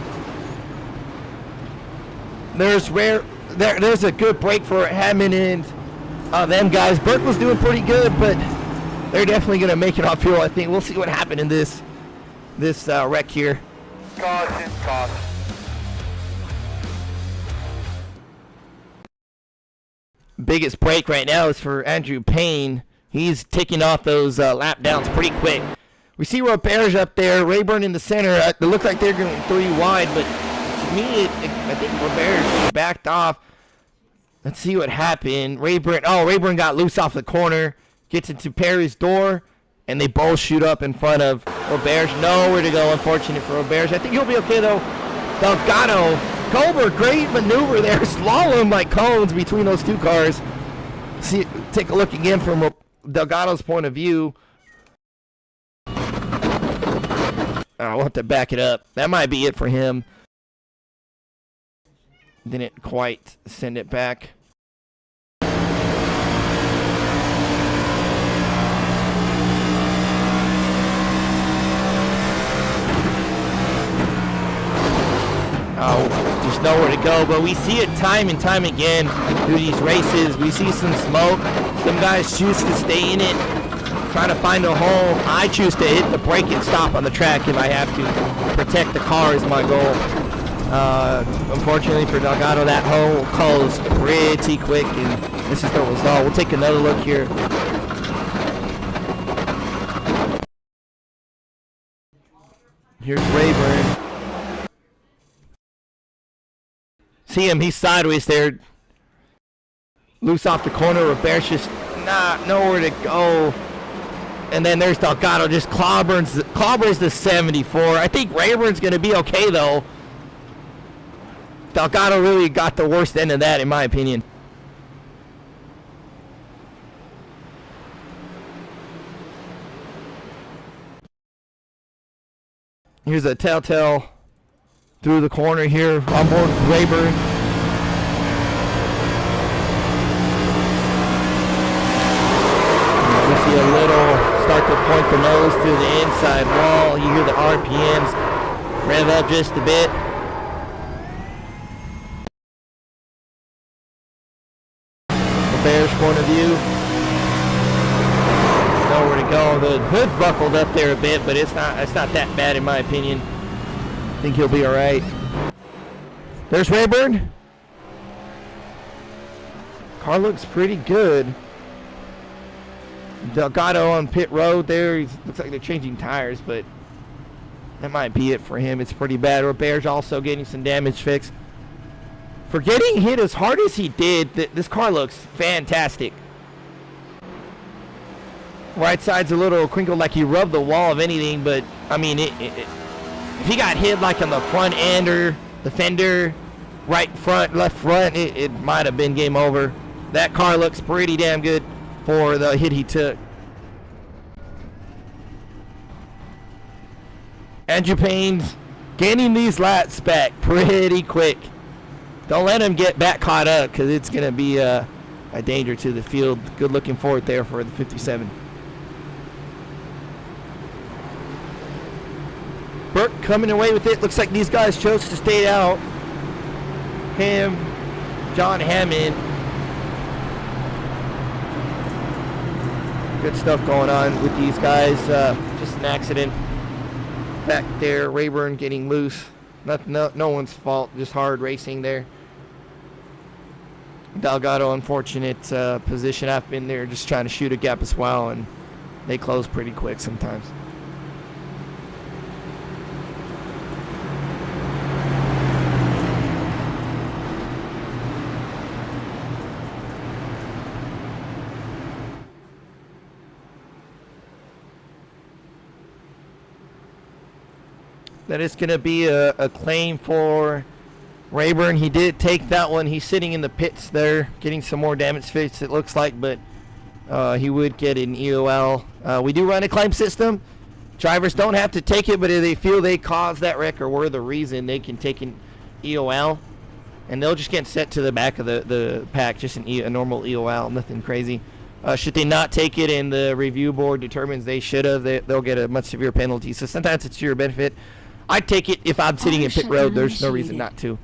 There's a good break for Hammond and them guys. Burke was doing pretty good, but they're definitely going to make it off here, I think. We'll see what happened in this wreck here. Caution, caution. Biggest break right now is for Andrew Payne. He's ticking off those lap downs pretty quick. We see Roberts up there, Rayburn in the center. It looked like they're going 3 wide, but to me, I think Roberts backed off. Let's see what happened. Rayburn got loose off the corner, gets into Perry's door, and they both shoot up in front of Roberts. Nowhere to go, unfortunate for Roberts. I think he'll be okay, though. Delgado, Colbert, great maneuver there. Slalom like cones between those 2 cars. Take a look again from Delgado's point of view. I'll have to back it up. That might be it for him. Didn't quite send it back. Oh, there's nowhere to go, but we see it time and time again through these races. We see some smoke. Some guys choose to stay in it, trying to find a hole. I choose to hit the brake and stop on the track if I have to. Protect the car is my goal. Unfortunately for Delgado, that hole closed pretty quick, and this is the result. We'll take another look here. Here's Rayburn. See him, he's sideways there. Loose off the corner. Roberts just nowhere to go. And then there's Delgado, just clobbers the 74. I think Rayburn's going to be okay, though. Delgado really got the worst end of that, in my opinion. Here's a telltale through the corner here on board with Rayburn. We see a little start to point the nose to the inside wall. You hear the RPMs rev up just a bit. The Bears' point of view. Nowhere to go. The hood buckled up there a bit, but it's not that bad in my opinion. I think he'll be all right. There's Rayburn. Car looks pretty good. Delgado on pit road there. Looks like they're changing tires, but that might be it for him. It's pretty bad. Robert's also getting some damage fixed. For getting hit as hard as he did, this car looks fantastic. Right side's a little crinkled like he rubbed the wall of anything, but I mean, if he got hit like on the front end or the fender, right front, left front, it might have been game over. That car looks pretty damn good for the hit he took. Andrew Payne's gaining these laps back pretty quick. Don't let him get back caught up because it's going to be a danger to the field. Good looking forward there for the 57. Burke coming away with it. Looks like these guys chose to stay out. Him, John Hammond. Good stuff going on with these guys. Just an accident back there. Rayburn getting loose. No one's fault. Just hard racing there. Delgado, unfortunate position. I've been there just trying to shoot a gap as well, and they close pretty quick sometimes. That is going to be a claim for Rayburn. He did take that one. He's sitting in the pits there, getting some more damage fixed, it looks like, but he would get an EOL. We do run a claim system. Drivers don't have to take it, but if they feel they caused that wreck or were the reason, they can take an EOL, and they'll just get sent to the back of the pack, just a normal EOL, nothing crazy. Should they not take it and the review board determines they should have, they'll get a much severe penalty. So sometimes it's to your benefit. I'd take it if I'm sitting in pit road. There's no reason not to.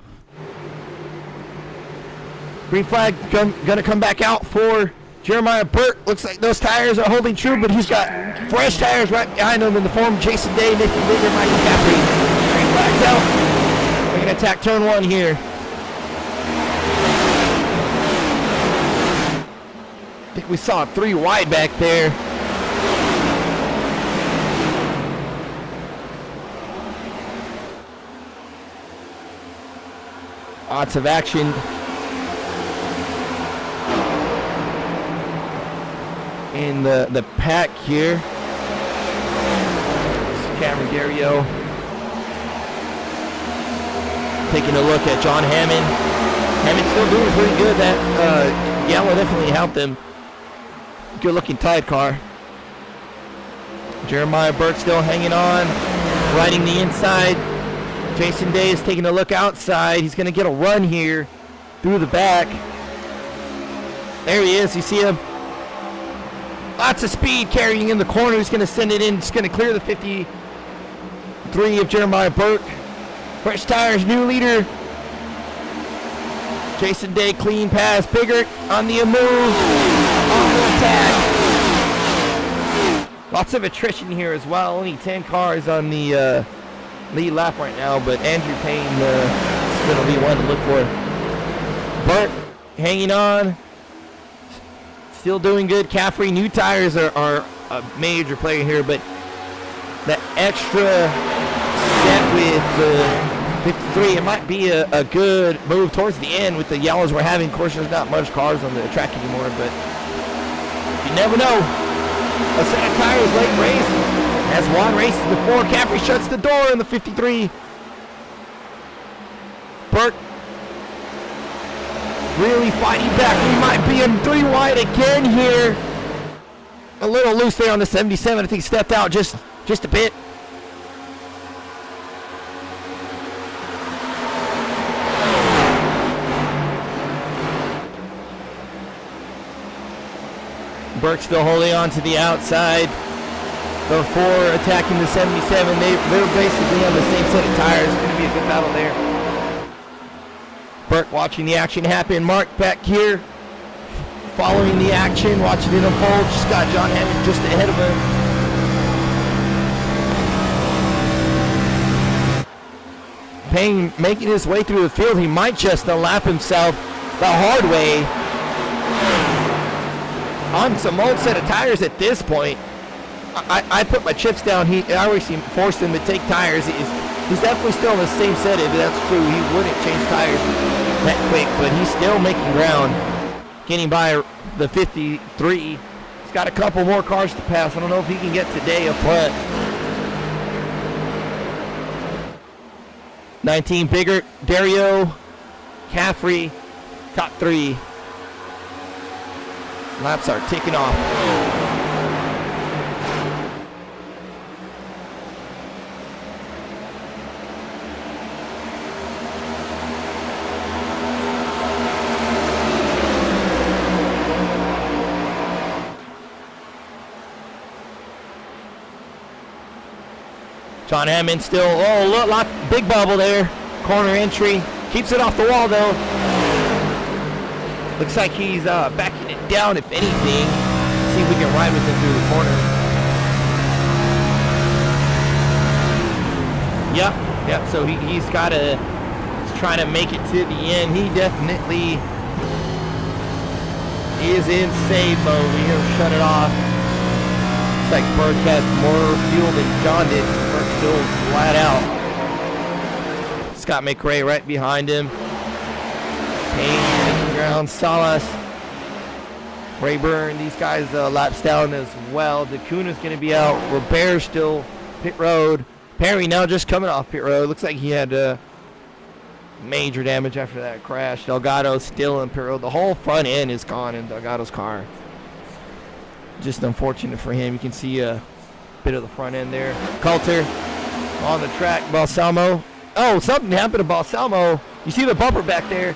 Green flag gonna come back out for Jeremiah Burt. Looks like those tires are holding true, but he's got fresh tires right behind him in the form of Jason Day, Nicky Bigger, Michael Caffrey. Green flag's out. We're gonna attack turn one here. I think we saw 3 wide back there. Lots of action. In the pack here. Cameron Dario taking a look at John Hammond. Hammond's still doing pretty good. That yellow definitely helped him. Good looking tight car. Jeremiah Burke still hanging on, riding the inside. Jason Day is taking a look outside. He's going to get a run here through the back. There he is. You see him. Lots of speed carrying in the corner. He's going to send it in. He's going to clear the 53 of Jeremiah Burke. Fresh tires, new leader. Jason Day, clean pass. Biggert on the move. On the attack. Lots of attrition here as well. Only 10 cars on the lead lap right now, but Andrew Payne is going to be one to look for. Burt hanging on. Still doing good. Caffrey, new tires are a major player here, but the extra set with the 53, it might be a good move towards the end with the yellows we're having. Of course, there's not much cars on the track anymore, but you never know. A set of tires late race. As Juan races before, Caffrey shuts the door in the 53. Burke really fighting back. We might be in 3 wide again here. A little loose there on the 77. I think stepped out just a bit. Burke still holding on to the outside. The 4 attacking the 77. They're basically on the same set of tires. It's going to be a good battle there. Burke watching the action happen. Mark back here following the action, watching it unfold. Just got John Hammond just ahead of him. Payne making his way through the field. He might just unlap himself the hard way on some old set of tires at this point. I put my chips down. I obviously forced him to take tires. He's definitely still in the same set. If that's true, he wouldn't change tires that quick, but he's still making ground, getting by the 53. He's got a couple more cars to pass. I don't know if he can get today up front. 19 Bigger, Dario, Caffrey, top 3. Laps are ticking off. John Hammond still, look, big bubble there. Corner entry. Keeps it off the wall, though. Looks like he's backing it down, if anything. See if we can ride with him through the corner. Yep, so he's got to, he's trying to make it to the end. He definitely is in save mode. We hear him shut it off. Looks like Burke has more fuel than John did. Burke's still flat out. Scott McRae right behind him. Payne making ground. Salas. Rayburn. These guys laps down as well. DeCuna's going to be out. Robert still pit road. Perry now just coming off pit road. Looks like he had major damage after that crash. Delgado still in pit road. The whole front end is gone in Delgado's car. Just unfortunate for him. You can see a bit of the front end there. Coulter on the track. Balsamo. Oh, something happened to Balsamo. You see the bumper back there.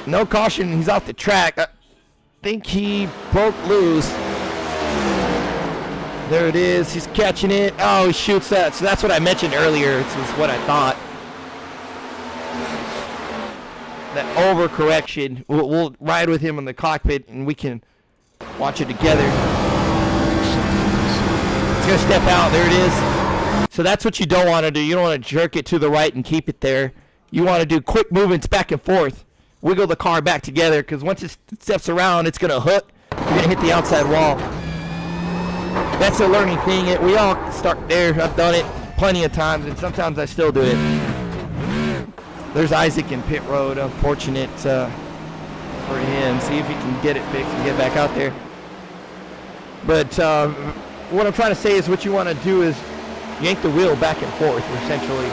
No caution. He's off the track. I think he broke loose. There it is. He's catching it. Oh, he shoots that. So that's what I mentioned earlier. It's what I thought. That overcorrection. We'll ride with him in the cockpit and we can watch it together. It's going to step out. There it is. So that's what you don't want to do. You don't want to jerk it to the right and keep it there. You want to do quick movements back and forth. Wiggle the car back together because once it steps around, it's going to hook. You're going to hit the outside wall. That's a learning thing. We all start there. I've done it plenty of times, and sometimes I still do it. There's Isaac in pit road. Unfortunate for him. See if he can get it fixed and get back out there. But what I'm trying to say is what you want to do is yank the wheel back and forth, essentially.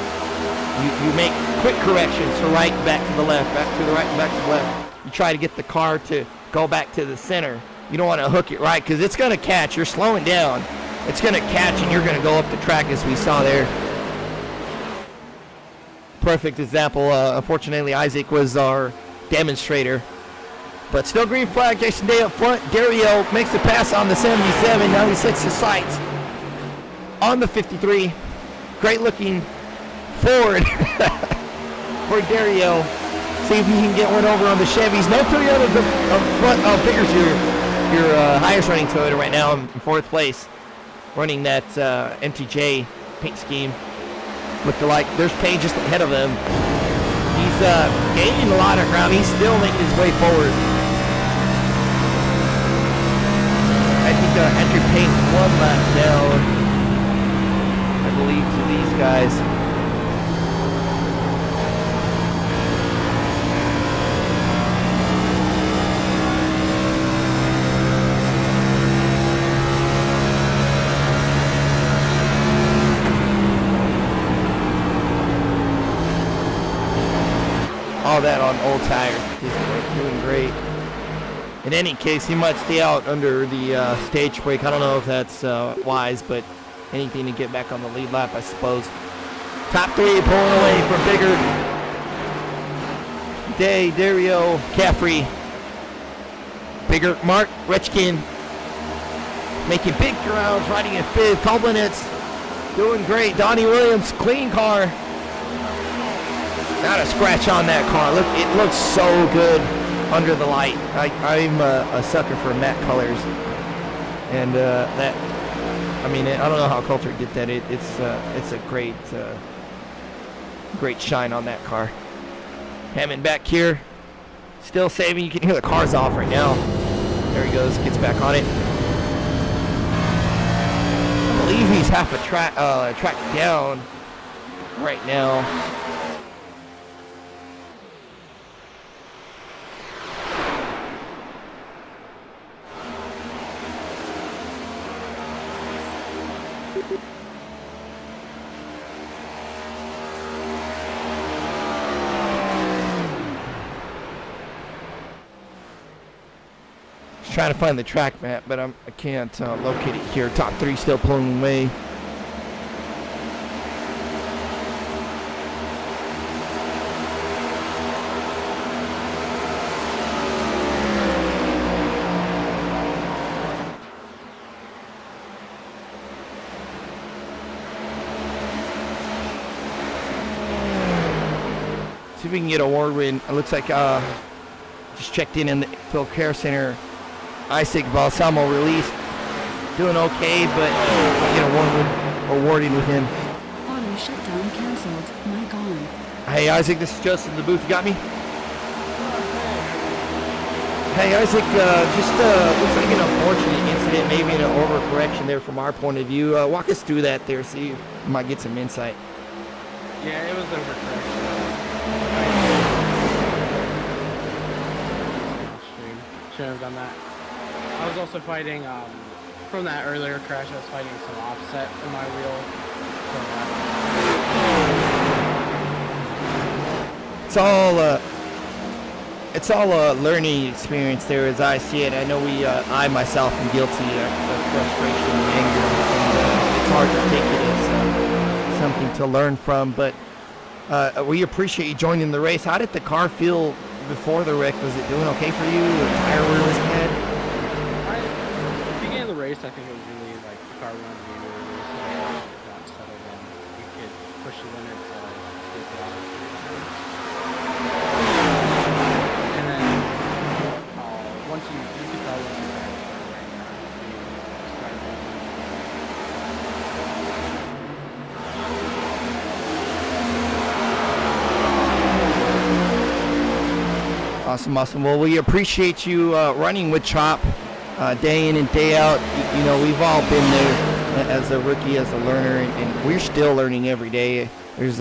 You make quick corrections to right, back to the left, back to the right, back to the left. You try to get the car to go back to the center. You don't want to hook it right because it's going to catch. You're slowing down. It's going to catch and you're going to go up the track as we saw there. Perfect example. Unfortunately, Isaac was our demonstrator. But still green flag. Jason Day up front. Dario makes the pass on the 77. Now he sets his sights on the 53. Great looking forward for Dario. See if he can get one over on the Chevys. No Toyotas up front. Oh, Bigger's your highest running Toyota right now in 4th place. Running that MTJ paint scheme. Looked like there's Payne just ahead of him. He's gaining a lot of ground. He's still making his way forward. I think Andrew Payne's 1 lap down, I believe, to these guys. All that on old tires. He's doing great. In any case, he might stay out under the stage brake. I don't know if that's wise, but anything to get back on the lead lap, I suppose. Top 3 pulling away from Bigger. Day, Dario, Caffrey. bigger. Mark Retchkin making big grounds, riding in 5th. Koblenitz doing great. Donnie Williams, clean car. Not a scratch on that car. Look, it looks so good under the light. I'm a sucker for matte colors, and that. I mean, I don't know how Coulter did that. It's a great shine on that car. Hammond back here, still saving. You can hear the car's off right now. There he goes, gets back on it. I believe he's half a track down right now. Trying to find the track map, but I can't locate it here. Top 3 still pulling away. See if we can get a award win. It looks like just checked in the Phil Care Center. Isaac Balsamo released, doing okay, but get awarded with him. Auto shutdown canceled. Mic on. Hey Isaac, this is Justin in the booth. You got me? Hey Isaac, just looks like an unfortunate incident, maybe an overcorrection there from our point of view. Walk us through that there, see if we might get some insight. Yeah, it was overcorrection. Should have done that. I was also fighting, from that earlier crash, I was fighting some offset in my wheel. It's all a learning experience there as I see it. I know I myself am guilty of frustration and anger, and it's hard to take it as something to learn from, but we appreciate you joining the race. How did the car feel before the wreck? Was it doing okay for you? The tire wear was bad? Beginning of the race, I think it was really like the car wanted to be really got settled in. You could push the limits, get it out. And then once you could tell once you Awesome. Well, we appreciate you running with Chop day in and day out. You know, we've all been there as a rookie, as a learner, and we're still learning every day. There's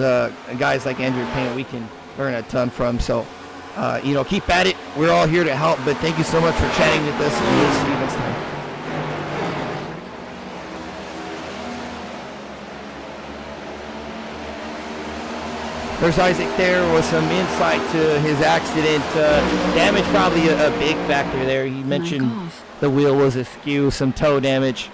guys like Andrew Payne we can learn a ton from. So, you know, keep at it. We're all here to help, but thank you so much for chatting with us, and we'll see you next time. There's Isaac there with some insight to his accident. Damage probably a big factor there. He mentioned the wheel was askew, some toe damage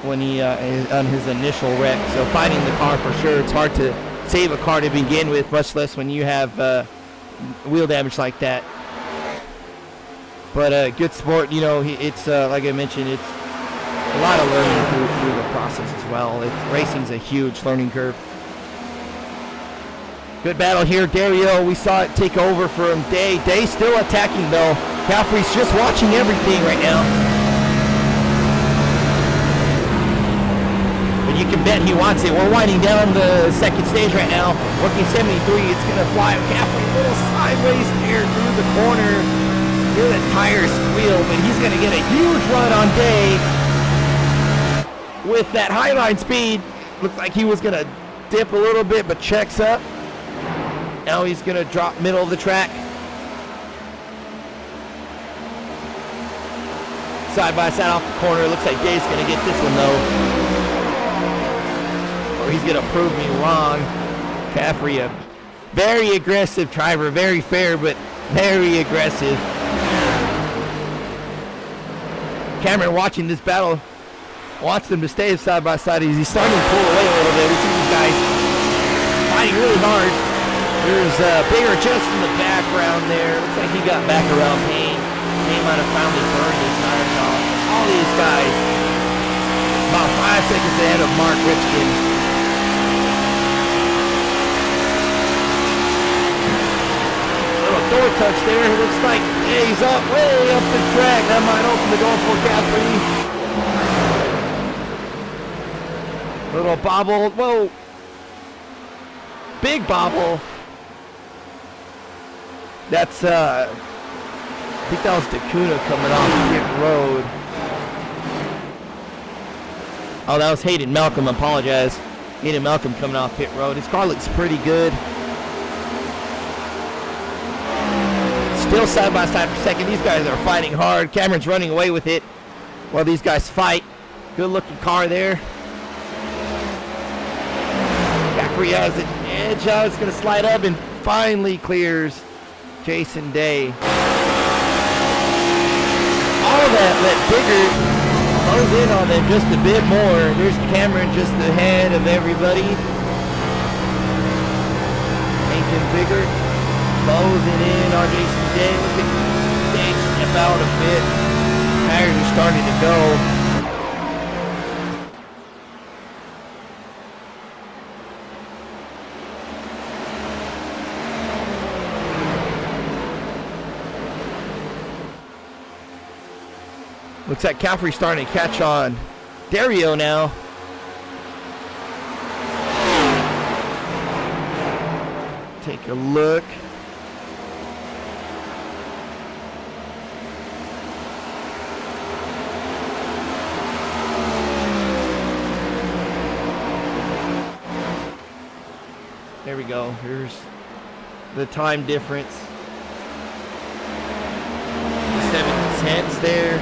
when he on his initial wreck. So fighting the car for sure. It's hard to save a car to begin with, much less when you have wheel damage like that. But good sport. You know, it's like I mentioned, it's a lot of learning through the process as well. Racing's a huge learning curve. Good battle here, Dario. We saw it take over from Day. Day still attacking though. Caffrey's just watching everything right now. But you can bet he wants it. We're winding down the second stage right now. Working 73, it's gonna fly. Caffrey a little sideways there through the corner. Hear the tires squeal, but he's gonna get a huge run on Day. With that highline speed, looked like he was gonna dip a little bit, but checks up. Now he's going to drop middle of the track. Side by side off the corner. Looks like Day's going to get this one though. Or he's going to prove me wrong. Caffrey, a very aggressive driver. Very fair, but very aggressive. Cameron watching this battle wants them to stay side by side. He's starting to pull away a little bit. We see these guys fighting really hard. There's Bigger just in the background there. Looks like he got back around Payne. Payne might have ahead of Mark Richkin. Little door touch there. Looks like he's up, way up the track. That might open the door for Caffrey. Little bobble. Whoa. Big bobble. That's, I think that was Dakuna coming off pit road. Oh, that was Hayden Malcolm. I apologize. Hayden Malcolm coming off pit road. His car looks pretty good. Still side by side for second. These guys are fighting hard. Cameron's running away with it while these guys fight. Good looking car there. Caffrey has an edge out. It's going to slide up and finally clears Jason Day. All that let Bigger close in on them just a bit more. There's Cameron just ahead of everybody. Making Bigger. Closing in on Jason Day. Look at Day step out a bit. Tires are starting to go. Looks like Caffrey's starting to catch on Dario now. Take a look. There we go. Here's the time difference. 7/10 there.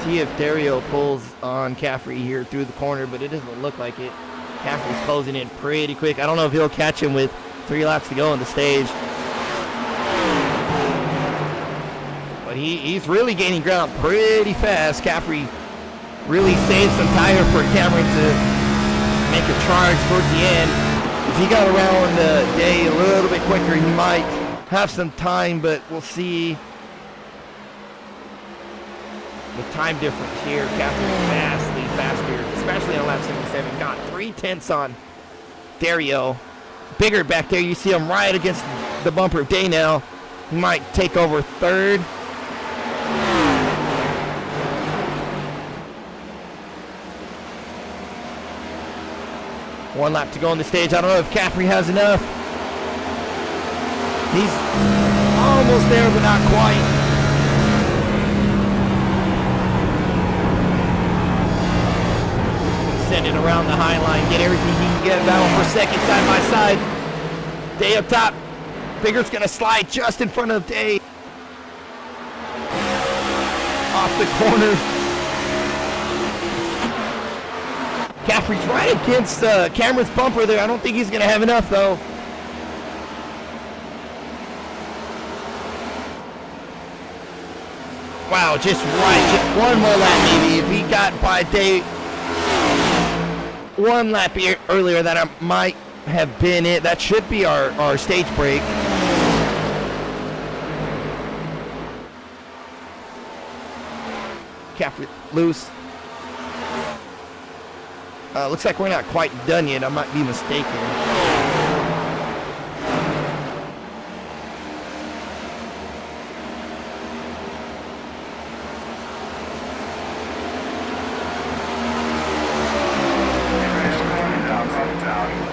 See if Dario pulls on Caffrey here through the corner, but it doesn't look like it. Caffrey's closing in pretty quick. I don't know if he'll catch him with 3 laps to go on the stage. But he's really gaining ground pretty fast. Caffrey really saved some tire for Cameron to make a charge towards the end. If he got around the Day a little bit quicker, he might have some time, but we'll see. The time difference here, Caffrey vastly faster, especially on lap 77. Got 3/10 on Dario. Bigger back there, you see him right against the bumper of Day now. He might take over third. One lap to go on the stage. I don't know if Caffrey has enough. He's almost there, but not quite. Send it around the high line, get everything he can get. Battle for second, side by side. Day up top. Bigger's gonna slide just in front of Day. Off the corner. Caffrey's right against Cameron's bumper there. I don't think he's gonna have enough though. Wow, just right. Just one more lap maybe. If he got by Day one lap earlier, that might have been it. That should be our stage break. Caffrey loose. Looks like we're not quite done yet. I might be mistaken.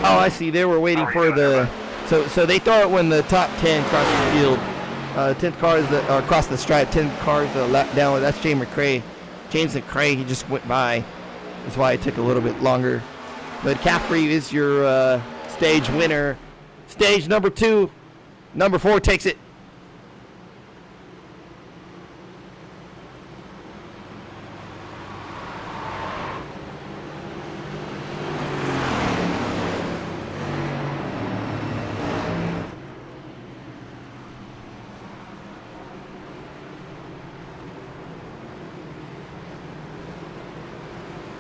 Oh, I see. They were waiting for the. So they throw it when the top 10 cross the field. 10 cars that are across the stripe. 10 cars lap down. That's James McCrae. James McCrae. He just went by. That's why it took a little bit longer. But Caffrey is your stage winner. Stage number 2. Number 4 takes it.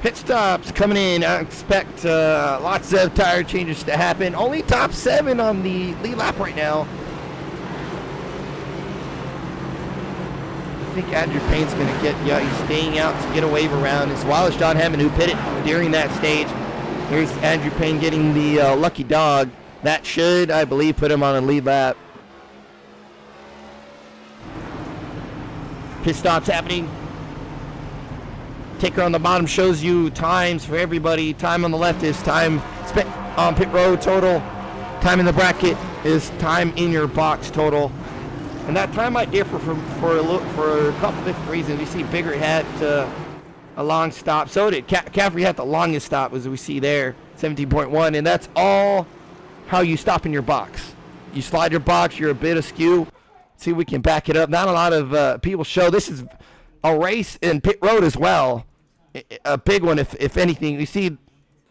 Pit stops coming in. I expect lots of tire changes to happen. Only top 7 on the lead lap right now. I think Andrew Payne's going to get, yeah, he's staying out to get a wave around, as well as John Hammond, who pitted during that stage. Here's Andrew Payne getting the lucky dog. That should, I believe, put him on a lead lap. Pit stops happening. Ticker on the bottom shows you times for everybody. Time on the left is time spent on pit road total. Time in the bracket is time in your box total. And that time might differ for a couple different reasons. You see Bigger had a long stop. So did Caffrey had the longest stop, as we see there, 17.1. And that's all how you stop in your box. You slide your box, you're a bit askew. See if we can back it up. Not a lot of people show. This is a race in pit road as well. A big one, if anything. You see,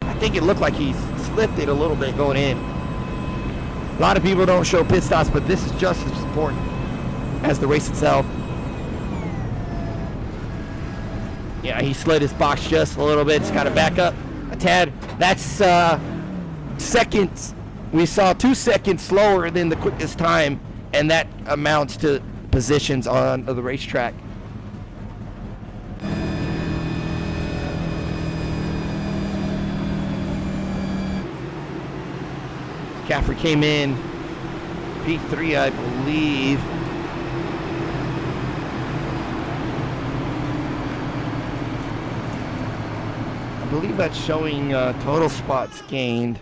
I think it looked like he slipped it a little bit going in. A lot of people don't show pit stops, but this is just as important as the race itself. Yeah, he slid his box just a little bit. Just got to back up a tad. That's seconds. We saw 2 seconds slower than the quickest time, and that amounts to positions on the racetrack. Caffrey came in P3, I believe. I believe that's showing total spots gained.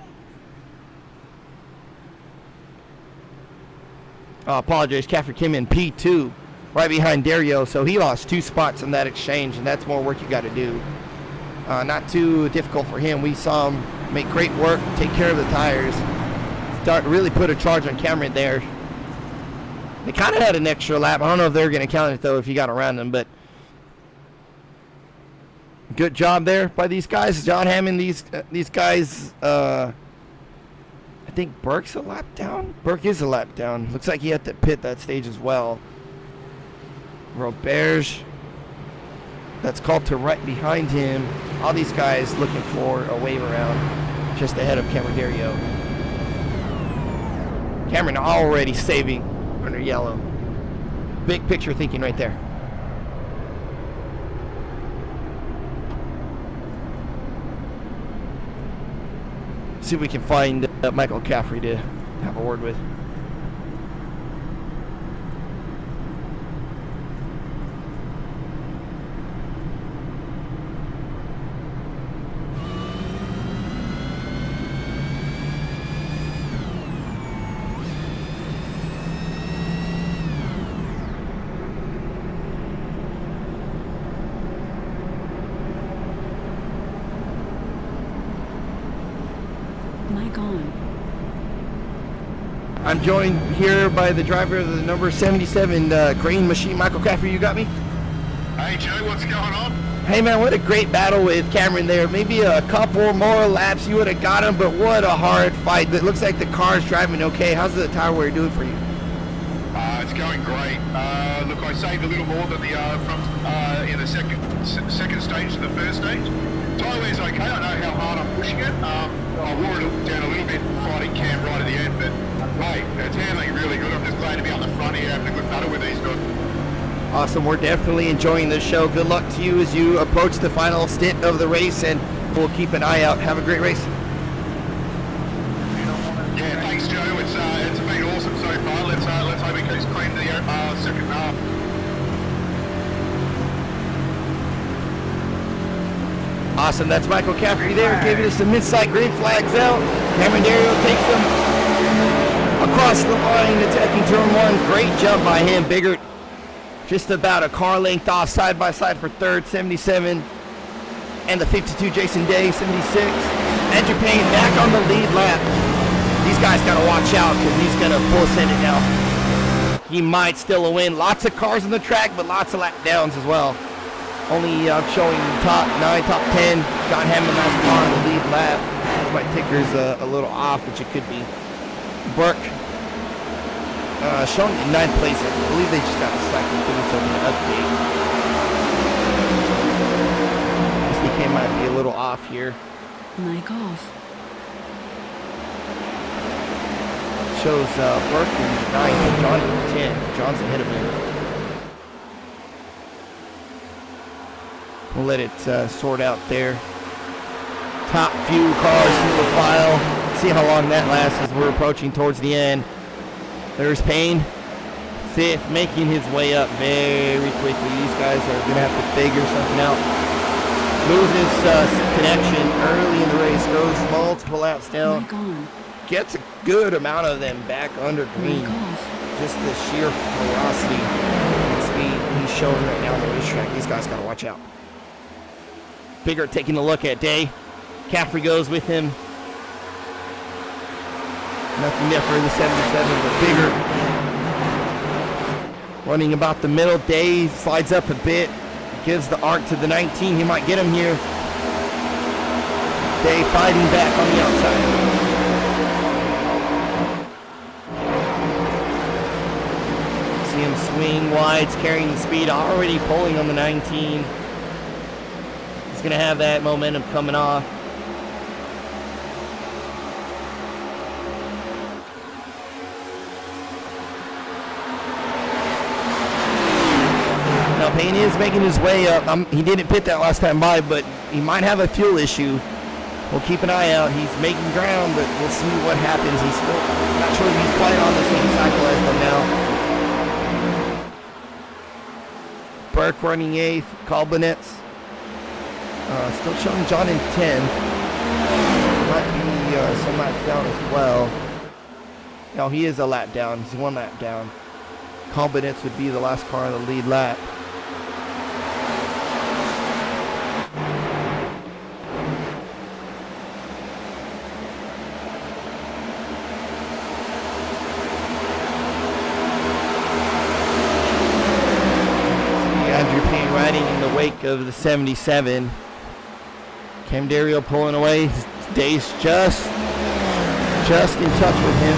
Apologize, Caffrey came in P2, right behind Dario, so he lost 2 spots in that exchange, and that's more work you got to do. Not too difficult for him. We saw him make great work, take care of the tires. Really put a charge on Cameron there. They kind of had an extra lap. I don't know if they're going to count it, though, if you got around them, but good job there by these guys. John Hammond, these guys, I think Burke's a lap down. Burke is a lap down. Looks like he had to pit that stage as well. Roberge, that's called to right behind him. All these guys looking for a wave around just ahead of Cameron Dario. Cameron already saving under yellow. Big picture thinking right there. See if we can find Michael Caffrey to have a word with. I'm joined here by the driver of the number 77 Green Machine, Michael Caffrey. You got me? Hey Joe, what's going on? Hey man, what a great battle with Cameron there. Maybe a couple more laps you would have got him, but what a hard fight. It looks like the car's driving okay. How's the tire wear doing for you? It's going great. Look, I saved a little more than the in the second stage to the first stage. Tire wear's okay. I know how hard I'm pushing it. I wore it down a little bit fighting Cam right at the end, but hey, it's handling really good. I'm just glad to be on the front here having a good battle with these guys. Awesome. We're definitely enjoying this show. Good luck to you as you approach the final stint of the race, and we'll keep an eye out. Have a great race. Yeah, thanks Joe. It's been awesome so far. Let's hope it goes clean to the second half. Awesome. That's Michael Caffrey there, giving us some insight. Green flags out. Cameron Dario takes them across the line, attacking turn 1. Great jump by him. Biggert just about a car length off, side by side for third, 77. And the 52, Jason Day, 76. Andrew Payne back on the lead lap. These guys got to watch out because he's going to full send it now. He might still win. Lots of cars on the track, but lots of lap downs as well. Only showing top 9, top 10. John Hammond last car on the lead lap. As my ticker's a little off, which it could be. Burke showing in 9th place. I believe they just got a second through so an update. SDK might be a little off here. Mic off. Shows Burke in 9th and John in 10th. John's ahead of him. We'll let it sort out there. top few cars through the file. See how long that lasts as we're approaching towards the end. There's Payne, 5th, making his way up very quickly. These guys are going to have to figure something out. Loses connection early in the race, goes multiple laps down. Mic on. Gets a good amount of them back under green. Mic off. Just the sheer velocity and speed he's showing right now on the racetrack. These guys got to watch out. Biggert taking a look at Day. Caffrey goes with him. Nothing there for the 77, but Biggert running about the middle. Day slides up a bit. Gives the arc to the 19. He might get him here. Day fighting back on the outside. See him swing wides, carrying the speed, already pulling on the 19. He's going to have that momentum coming off. Now Payne is making his way up. He didn't pit that last time by, but he might have a fuel issue. We'll keep an eye out. He's making ground, but we'll see what happens. He's still not sure if he's playing on the same cycle as them now. Burke running 8th. Colbinetz still showing John in 10th. Might be some laps down as well. No, he is a lap down. He's 1 lap down. Colbinetz would be the last car on the lead lap. Riding in the wake of the 77. Cam Dario pulling away. Day's just in touch with him.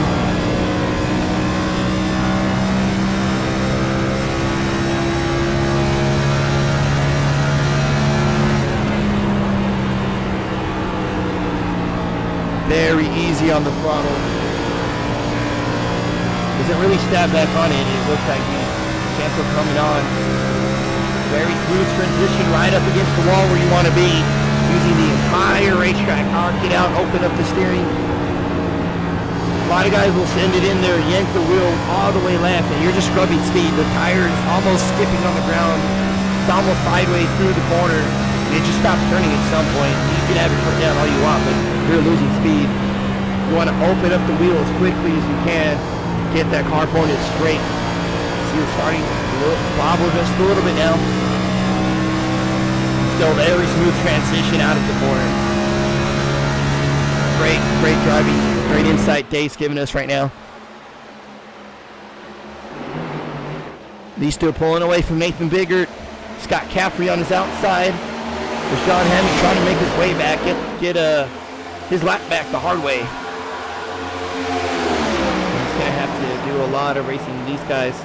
Very easy on the throttle. Doesn't really stab back on it. It looks like he's cancel coming on. Very smooth transition right up against the wall where you want to be. Using the entire racetrack. Arc it out, open up the steering. A lot of guys will send it in there, yank the wheel all the way left, and you're just scrubbing speed. The tire is almost skipping on the ground. It's almost sideways through the corner. It just stops turning at some point. You can have it put down all you want, but you're losing speed. You want to open up the wheel as quickly as you can. Get that car pointed straight. See, it's starting to bobble just a little bit now. Still very smooth transition out of the corner. Great driving, great insight Dave's giving us right now. These two are pulling away from Nathan Biggert. Scott Caffrey on his outside. There's John Hammond trying to make his way back, get his lap back the hard way. He's going to have to do a lot of racing with these guys.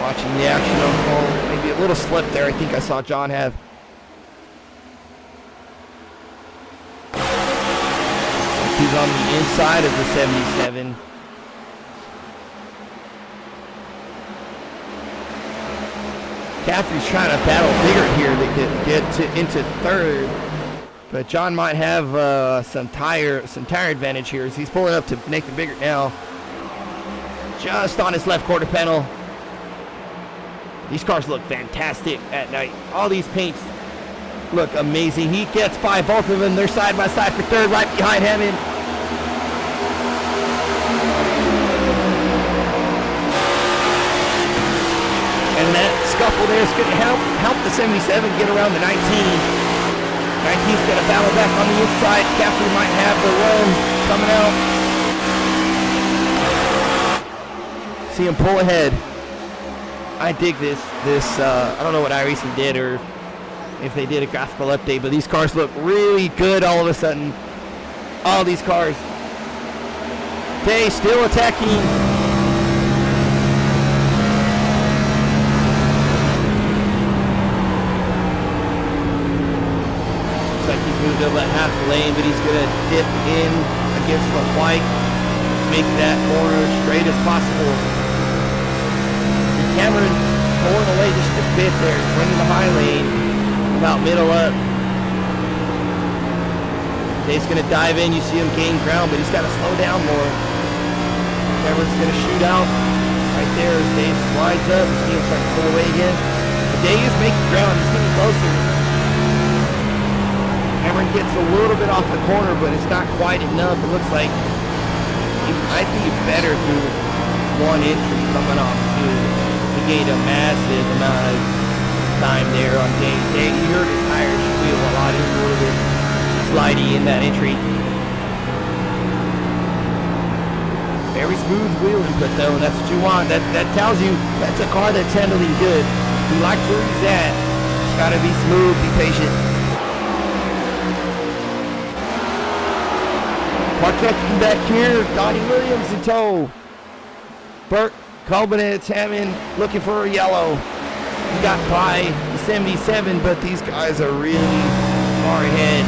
Watching the action unfold. Maybe a little slip there. I think I saw John have. He's on the inside of the 77. Caffrey's trying to battle Biggert here to get into 3rd. But John might have some tire advantage here as he's pulling up to Nathan Biggert now. Just on his left quarter panel. These cars look fantastic at night. All these paints look amazing. He gets by both of them. They're side by side for 3rd, right behind Hammond. And that scuffle there is going to help the 77 get around the 19. 19's going to battle back on the inside. Caffrey might have the run coming out. See him pull ahead. I dig this. I don't know what iRacing did or if they did a graphical update, but these cars look really good all of a sudden. All these cars. Day still attacking. Looks like he's moved up about half the lane, but he's going to dip in against the white. Make that corner as straight as possible. Cameron pulling away just a bit there, running the high lane. about middle up. Dave's going to dive in. You see him gain ground, but he's got to slow down more. Cameron's going to shoot out right there as Dave slides up. You see him start to pull away again. But Dave is making ground. He's getting closer. Cameron gets a little bit off the corner, but it's not quite enough. It looks like he might be better through one entry coming off two. He gained a massive amount of time there on Dave. Dave, you heard his tires squeal a lot. He was a little bit slidey in that entry. Very smooth wheel input though, and that's what you want. That tells you that's a car that's handling good. He likes where he's at. It's gotta be smooth, be patient. Marquette back here, Donnie Williams in tow. Burt, Colbinette, Hammond looking for a yellow. He got by the 77, but these guys are really far ahead.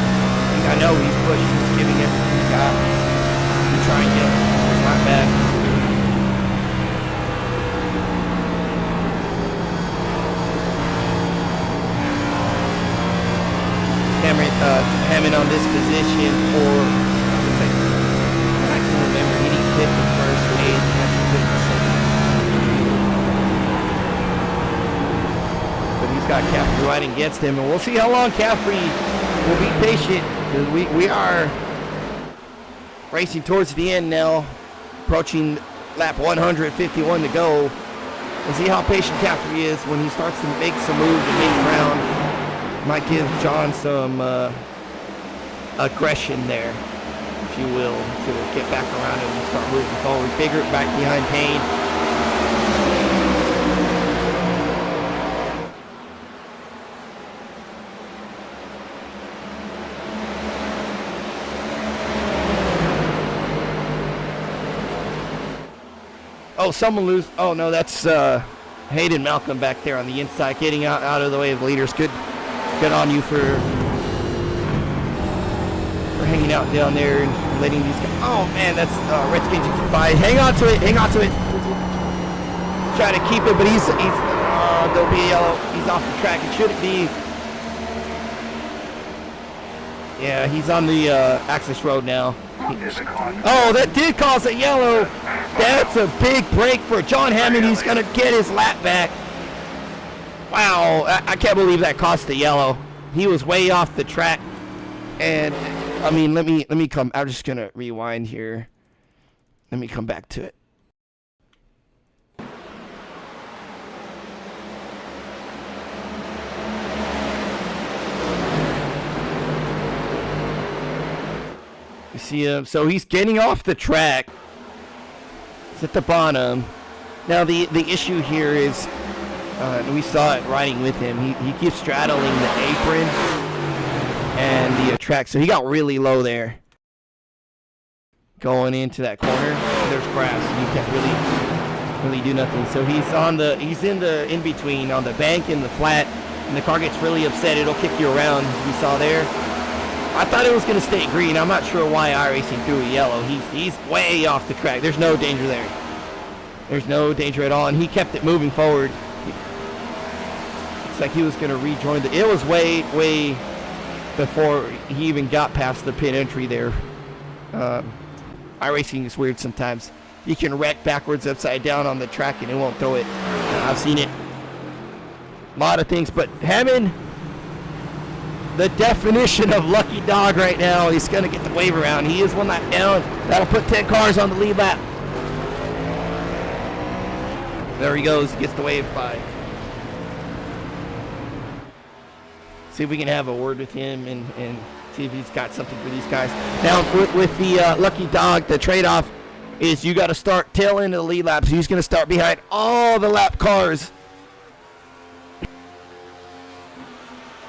I know he's pushing, he's giving everything he's got to try and get his lap back. Hammond on this position for, I can remember, he didn't hit the first stage, but he's got Caffrey riding against him, and we'll see how long Caffrey will be patient. We are racing towards the end now, approaching lap 151 to go. We'll see how patient Caffrey is when he starts to make some moves and make ground. Might give John some aggression there, if you will, to get back around him and start moving forward. Bigger back behind Payne. Oh, someone lose. Oh, no, that's Hayden Malcolm back there on the inside, getting out of the way of the leaders. Good on you for hanging out down there and letting these guys. Oh, man, that's Redskins by. Hang on to it. Try to keep it, but he's there'll be a yellow. He's off the track. It shouldn't be. Yeah, he's on the access road now. Oh, that did cause a yellow. That's a big break for John Hammond. He's going to get his lap back. Wow, I can't believe that cost a yellow. He was way off the track. And, I mean, let me come. I'm just going to rewind here. Let me come back to it. You see him, so he's getting off the track. He's at the bottom. Now the issue here is, we saw it riding with him. He keeps straddling the apron and the track, so he got really low there. Going into that corner, there's grass, and you can't really do nothing. So he's in the in between on the bank and the flat, and the car gets really upset. It'll kick you around, as we saw there. I thought it was going to stay green. I'm not sure why iRacing threw a yellow. He's way off the track. There's no danger there. There's no danger at all, and he kept it moving forward. Looks like he was going to rejoin it was way before he even got past the pit entry there. iRacing is weird sometimes. You can wreck backwards, upside down on the track, and it won't throw it. I've seen it. A lot of things, but Hammond, the definition of lucky dog right now. He's going to get the wave around. He is one lap down. That'll put 10 cars on the lead lap. There he goes. Gets the wave by. See if we can have a word with him and see if he's got something for these guys. Now, with the lucky dog, the trade-off is you got to start tail into the lead lap. So he's going to start behind all the lap cars.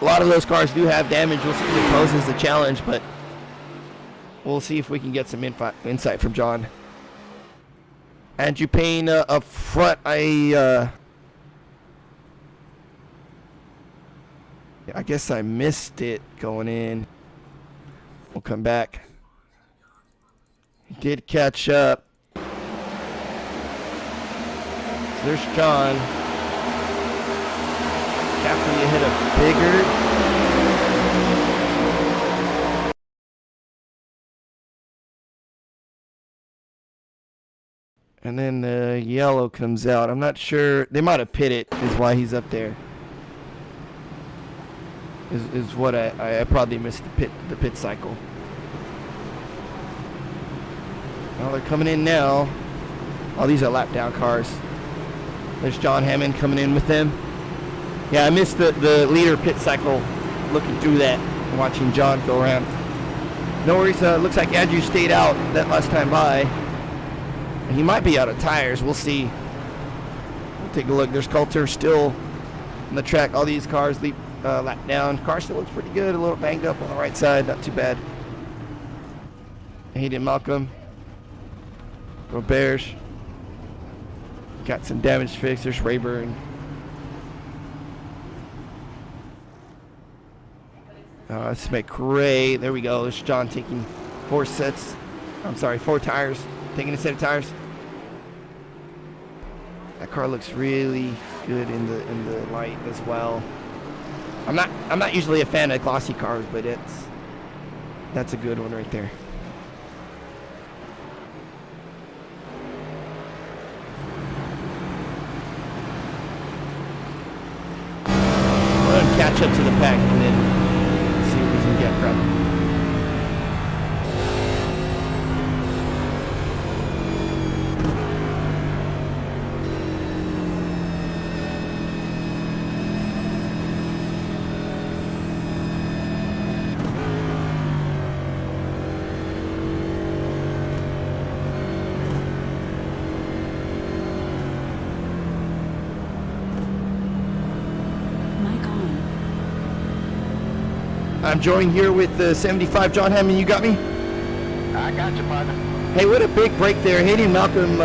A lot of those cars do have damage. We'll see if it poses the challenge, but we'll see if we can get some insight from John. Andrew Payne up front. I guess I missed it going in. We'll come back. He did catch up. So there's John. After you hit a bigger And then the yellow comes out. I'm not sure. They might have pit it, is why he's up there. Is what I probably missed the pit cycle. Well, they're coming in now. Oh, these are lap down cars. There's John Hammond coming in with them. Yeah, I missed the leader pit cycle looking through that and watching John go around. No worries. Looks like Andrew stayed out that last time by. He might be out of tires. We'll see. We'll take a look. There's Coulter still on the track. All these cars lap down. Car still looks pretty good. A little banged up on the right side. Not too bad. Hayden Malcolm. Roberge. Got some damage fixed. There's Rayburn. Let's make Ray. There we go. There's John taking 4 tires. Taking a set of tires. That car looks really good in the light as well. I'm not usually a fan of glossy cars, but that's a good one right there. We'll catch up to the pack and then see what we can get from it. I'm joined here with the 75 John Hammond. You got me? I got you, partner. Hey, what a big break there. Hayden Malcolm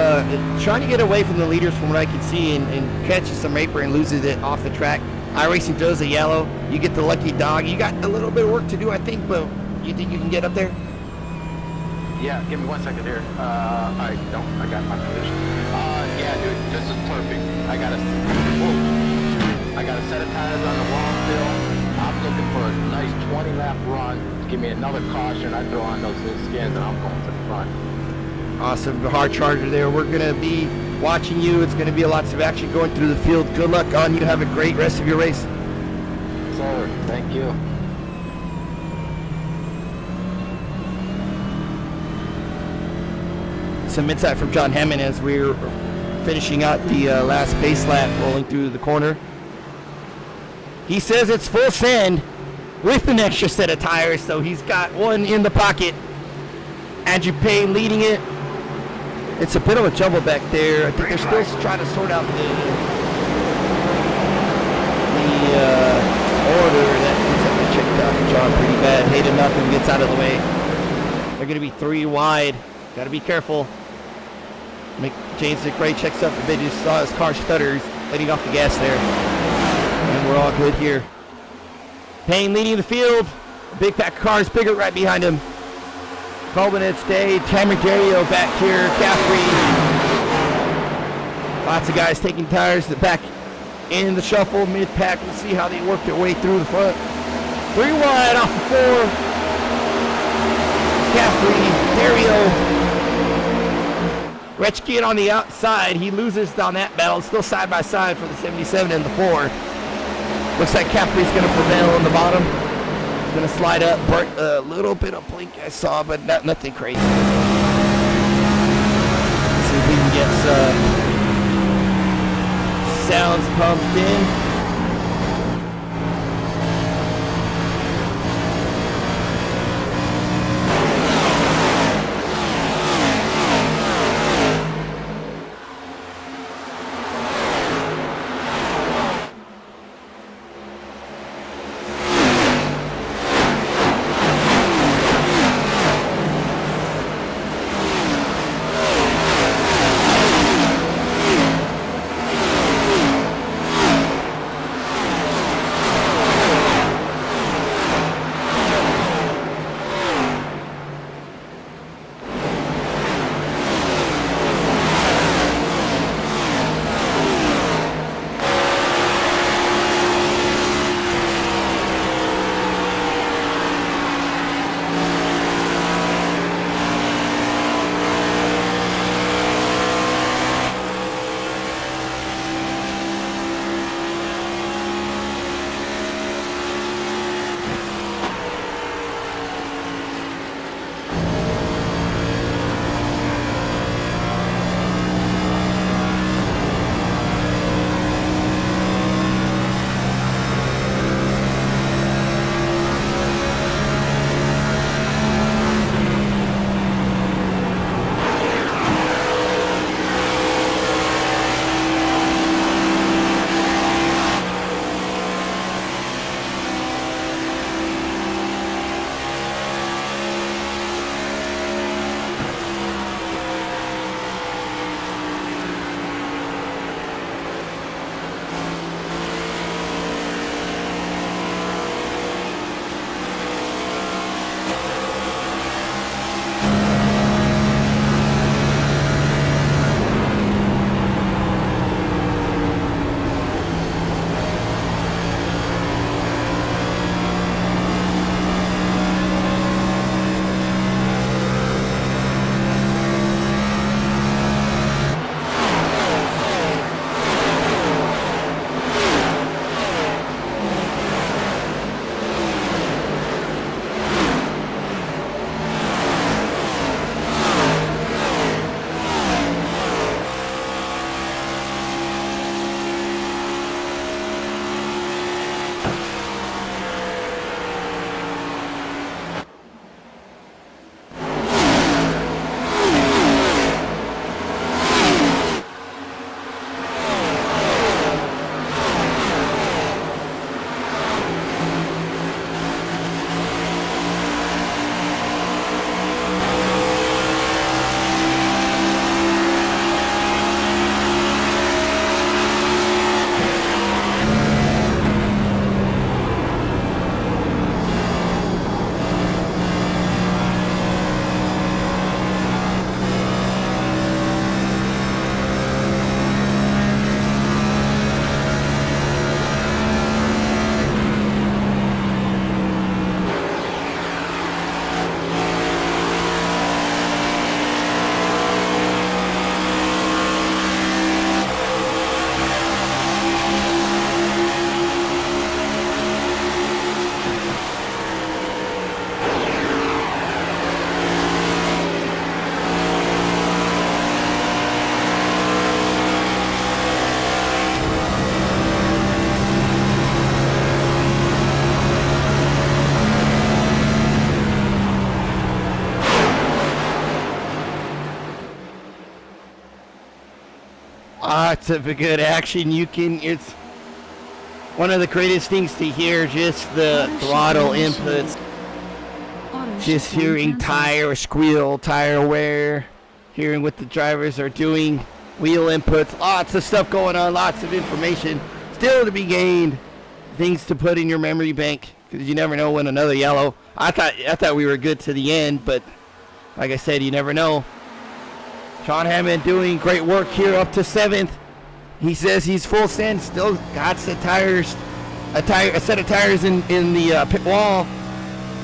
trying to get away from the leaders from what I can see and catches some raper and loses it off the track. iRacing throws a yellow. You get the lucky dog. You got a little bit of work to do, I think, but you think you can get up there? Yeah, give me 1 second here. I got my position. Yeah, dude, this is perfect. I got a set of tires on the wall still. I'm looking for a nice 20-lap run. Give me another caution. I throw on those skins, and I'm going to the front. Awesome. The hard charger there. We're going to be watching you. It's going to be lots of action going through the field. Good luck on you. Have a great rest of your race. Sir, thank you. Some insight from John Hammond as we're finishing out the last base lap, rolling through the corner. He says it's full send with an extra set of tires, so he's got one in the pocket. Andrew Payne leading it. It's a bit of a jumble back there. I think they're still trying to sort out the order. That checked out John pretty bad. Hayden Malcolm gets out of the way. They're going to be 3 wide. Got to be careful. James McRae checks up a bit. Just saw his car stutters, letting off the gas there. And we're all good here. Payne leading the field. Big pack of cars, bigger right behind him. Colbin stayed. Cameron Dario back here. Caffrey. Lots of guys taking tires back in the shuffle. Mid-pack. We'll see how they work their way through the front. 3 wide off the 4. Caffrey, Dario. Retchkin on the outside. He loses on that battle. Still side by side for the 77 and the 4. Looks like Caffrey's going to prevail on the bottom. He's going to slide up. A little bit of blink I saw, but nothing crazy. Let's see if we can get some sounds pumped in. lots of good action. It's one of the greatest things to hear, just the throttle inputs. Just hearing tire squeal, tire wear, hearing what the drivers are doing, wheel inputs, lots of stuff going on, lots of information still to be gained, things to put in your memory bank, because you never know when another yellow. I thought we were good to the end, but like I said, you never know. John Hammond doing great work here up to 7th. He says he's full send, still got a set of tires in the pit wall.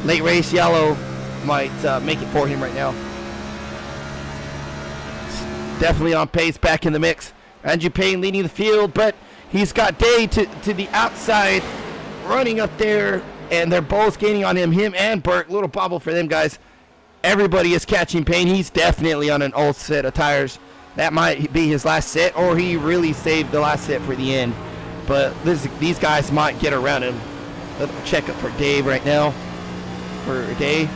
Late race yellow might make it for him right now. Definitely on pace, back in the mix. Andrew Payne leading the field, but he's got Day to the outside, running up there, and they're both gaining on him and Burke. Little bobble for them guys. Everybody is catching Payne. He's definitely on an old set of tires. That might be his last set, or he really saved the last set for the end. But these guys might get around him. Little checkup for Dave right now. For Day.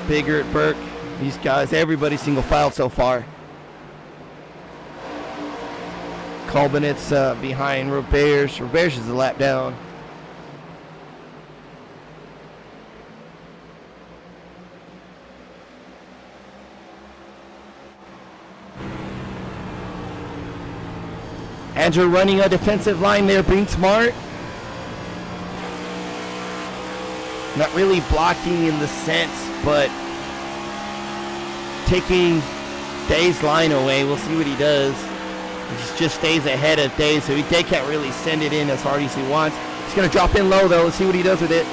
Biggert, Burke, these guys, everybody single file so far. Colbinet's behind Roberts. Roberts is a lap down. Andrew running a defensive line there, being smart. Not really blocking in the sense, but taking Day's line away. We'll see what he does. He just stays ahead of Day, so Day can't really send it in as hard as he wants. He's going to drop in low, though. Let's see what he does with it.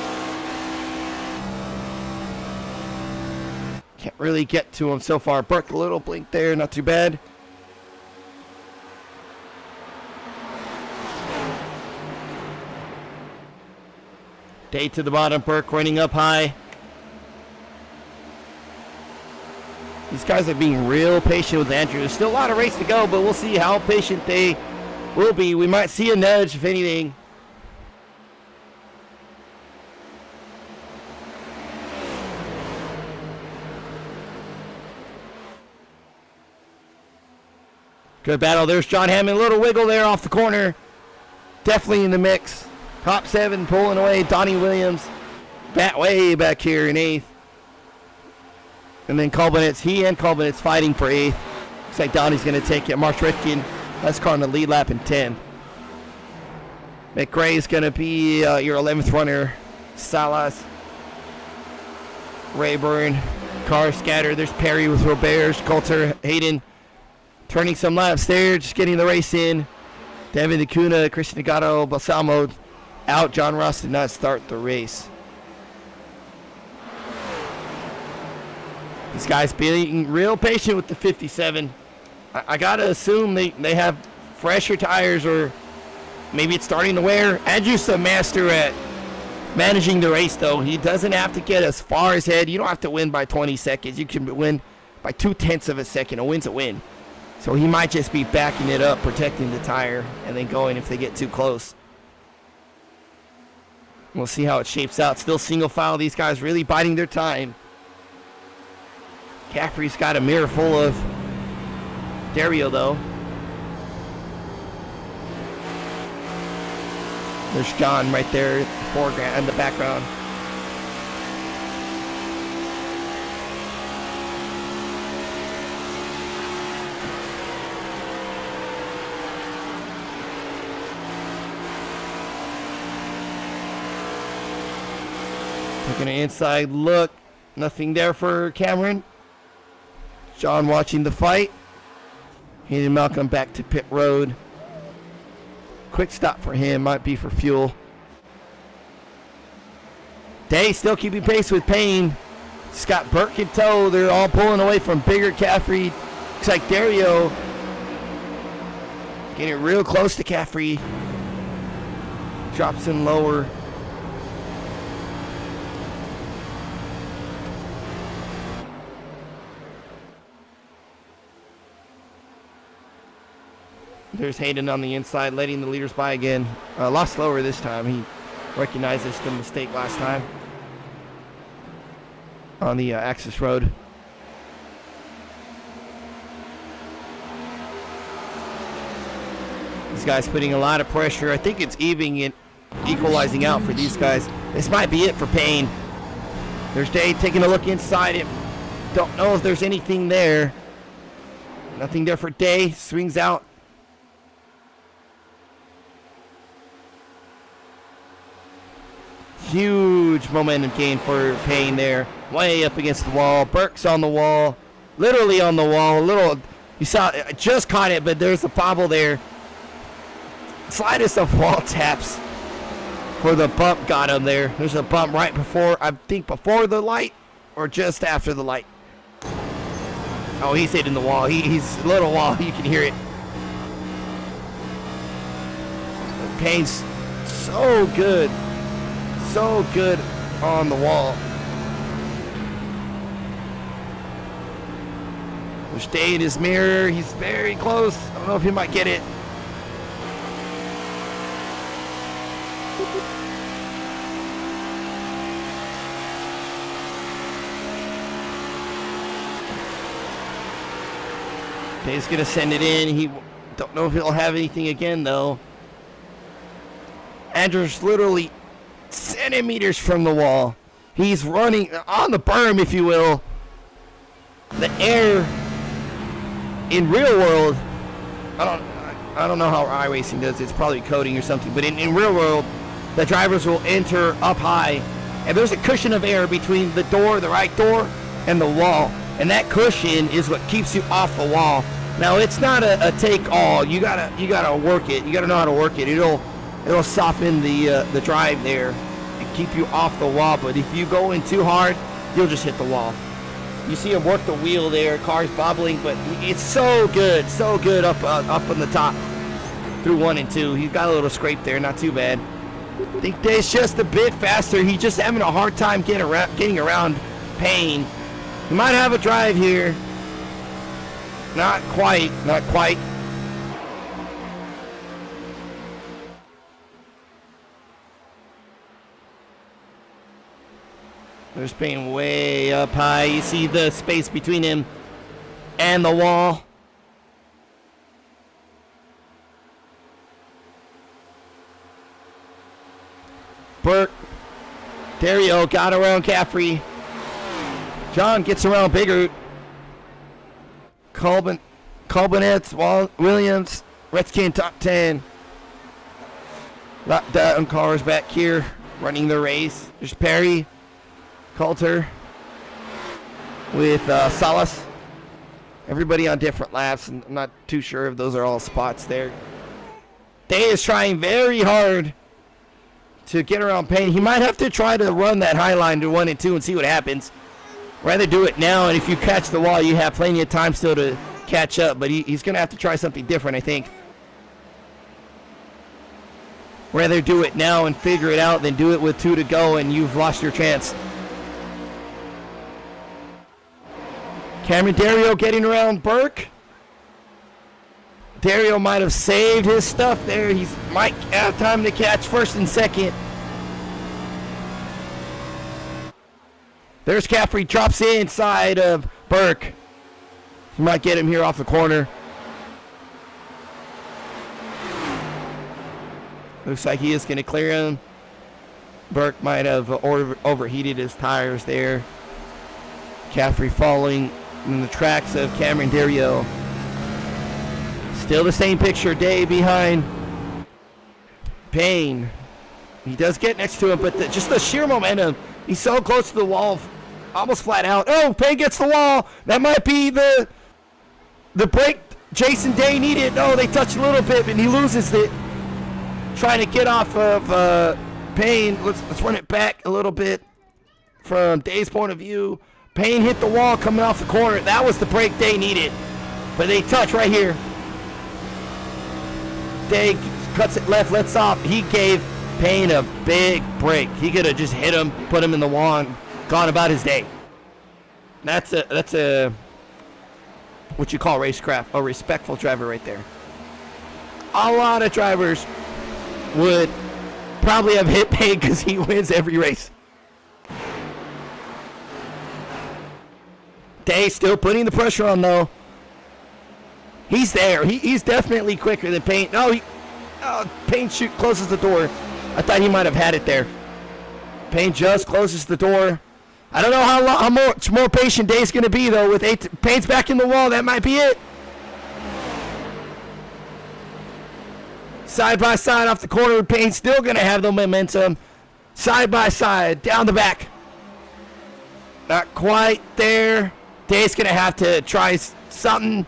Can't really get to him so far. Burke, a little blink there, not too bad. Day to the bottom, Burke running up high. These guys are being real patient with Andrew. There's still a lot of race to go, but we'll see how patient they will be. We might see a nudge, if anything. Good battle. There's John Hammond. A little wiggle there off the corner. Definitely in the mix. Top 7 pulling away. Donnie Williams way back here in 8th. And then Colbinet's fighting for 8th. Looks like Donnie's going to take it. Mark Rifkin, last car on the lead lap in 10. McRae's going to be your 11th runner. Salas. Rayburn. Car scattered. There's Perry with Roberts. Coulter. Hayden turning some laps there. Just getting the race in. Devin Acuna. Christian Gatto. Balsamo out. John Ross did not start the race. These guys being real patient with the 57. I gotta assume they have fresher tires, or maybe it's starting to wear. Andrew's a master at managing the race, though. He doesn't have to get as far ahead. You don't have to win by 20 seconds. You can win by 0.2 of a second. A win's a win. So he might just be backing it up, protecting the tire, and then going if they get too close. We'll see how it shapes out. Still single file. These guys really biding their time. Caffrey's got a mirror full of Dario, though. There's John right there in the foreground, in the background. Taking an inside look. Nothing there for Cameron. John watching the fight. Hayden Malcolm back to pit road. Quick stop for him. Might be for fuel. Day still keeping pace with Payne. Scott Burke in tow. They're all pulling away from Bigger Caffrey. Looks like Dario getting real close to Caffrey. Drops in lower. There's Hayden on the inside, letting the leaders by again. A lot slower this time. He recognizes the mistake last time. on the access road. These guys putting a lot of pressure. I think it's equalizing out for these guys. This might be it for Payne. There's Day taking a look inside him. Don't know if there's anything there. Nothing there for Day. Swings out. Huge momentum gain for Payne there. Way up against the wall. Burke's on the wall. Literally on the wall. You saw, I just caught it, but there's a bobble there. Slightest of wall taps where the bump got him there. There's a bump right before, I think before the light or just after the light. Oh, he's hitting the wall. He's a little wall. You can hear it. Payne's so good. So good on the wall. There's Day in his mirror. He's very close. I don't know if he might get it. Day's gonna send it in. He don't know if he'll have anything again though. Andrew's literally centimeters from the wall. He's running on the berm, if you will. The air in real world, I don't know how iRacing does it. It's probably coding or something, but in real world, the drivers will enter up high, and there's a cushion of air between the right door, and the wall. And that cushion is what keeps you off the wall. Now it's not a take all. You gotta work it. You gotta know how to work it. It'll soften the drive there and keep you off the wall. But if you go in too hard, you'll just hit the wall. You see him work the wheel there. Car's bobbling, but it's so good up on the top through 1 and 2. He's got a little scrape there, not too bad. I think Day's just a bit faster. He's just having a hard time getting around Payne. He might have a drive here. Not quite. There's Payne way up high. You see the space between him and the wall. Burke. Dario got around Caffrey. John gets around Bigger. Colbinets, Williams, Redskin top 10. Lockdown cars back here running the race. There's Perry, Coulter with Salas. Everybody on different laps, and I'm not too sure if those are all spots there. Day is trying very hard to get around Payne. He might have to try to run that high line to 1 and 2 and see what happens. Rather do it now, and if you catch the wall, you have plenty of time still to catch up, but he's going to have to try something different, I think. Rather do it now and figure it out than do it with 2 to go and you've lost your chance. Cameron Dario getting around Burke. Dario might have saved his stuff there. He might have time to catch first and second. There's Caffrey, drops inside of Burke. He might get him here off the corner. Looks like he is going to clear him. Burke might have overheated his tires there. Caffrey following in the tracks of Cameron Dario. Still the same picture, Day behind Payne. He does get next to him, but just the sheer momentum. He's so close to the wall, almost flat out. Oh, Payne gets the wall. That might be the break Jason Day needed. Oh, they touch a little bit, and he loses it. Trying to get off of Payne. Let's run it back a little bit from Day's point of view. Payne hit the wall coming off the corner. That was the break Day needed. But they touch right here. Day cuts it left, lets off. He gave Payne a big break. He could have just hit him, put him in the wall, and gone about his day. That's a what you call racecraft, a respectful driver right there. A lot of drivers would probably have hit Payne because he wins every race. Day still putting the pressure on, though. He's there. He's definitely quicker than Payne. No, Payne closes the door. I thought he might have had it there. Payne just closes the door. I don't know how much more patient Day's going to be, though. With Payne's back in the wall, that might be it. Side by side off the corner, Payne's still going to have the momentum. Side by side, down the back. Not quite there. Day's going to have to try something.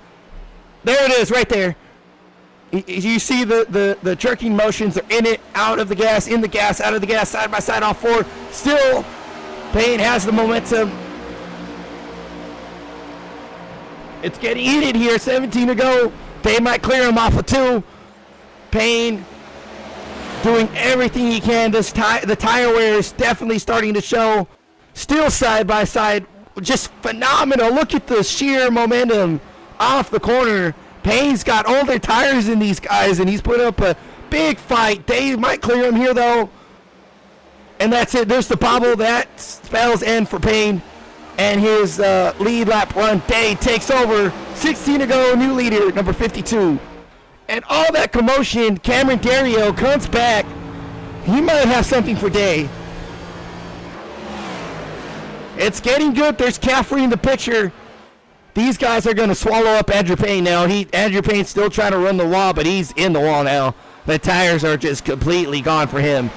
There it is, right there. You see the jerking motions are in it, out of the gas, in the gas, out of the gas, side by side, off 4. Still, Payne has the momentum. It's getting heated here, 17 to go. They might clear him off of 2. Payne doing everything he can. The tire wear is definitely starting to show. Still side by side, just phenomenal. Look at the sheer momentum off the corner. Payne's got older tires than these guys, and he's put up a big fight. Dave might clear him here, though. And that's it. There's the bobble. That spells end for Payne. And his lead lap run. Day takes over. 16 to go. New leader, number 52. And all that commotion, Cameron Dario comes back. He might have something for Day. It's getting good. There's Caffrey in the picture. These guys are going to swallow up Andrew Payne now. Andrew Payne's still trying to run the wall, but he's in the wall now. The tires are just completely gone for him.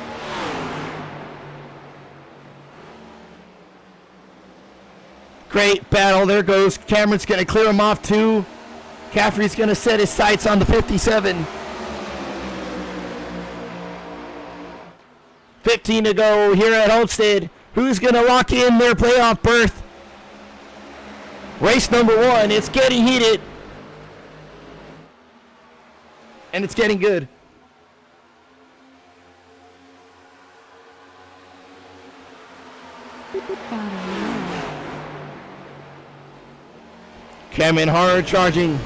Great battle. There goes. Cameron's going to clear him off too. Caffrey's going to set his sights on the 57. 15 to go here at Homestead. Who's going to lock in their playoff berth? Race number 1. It's getting heated. And it's getting good. Cameron hard charging.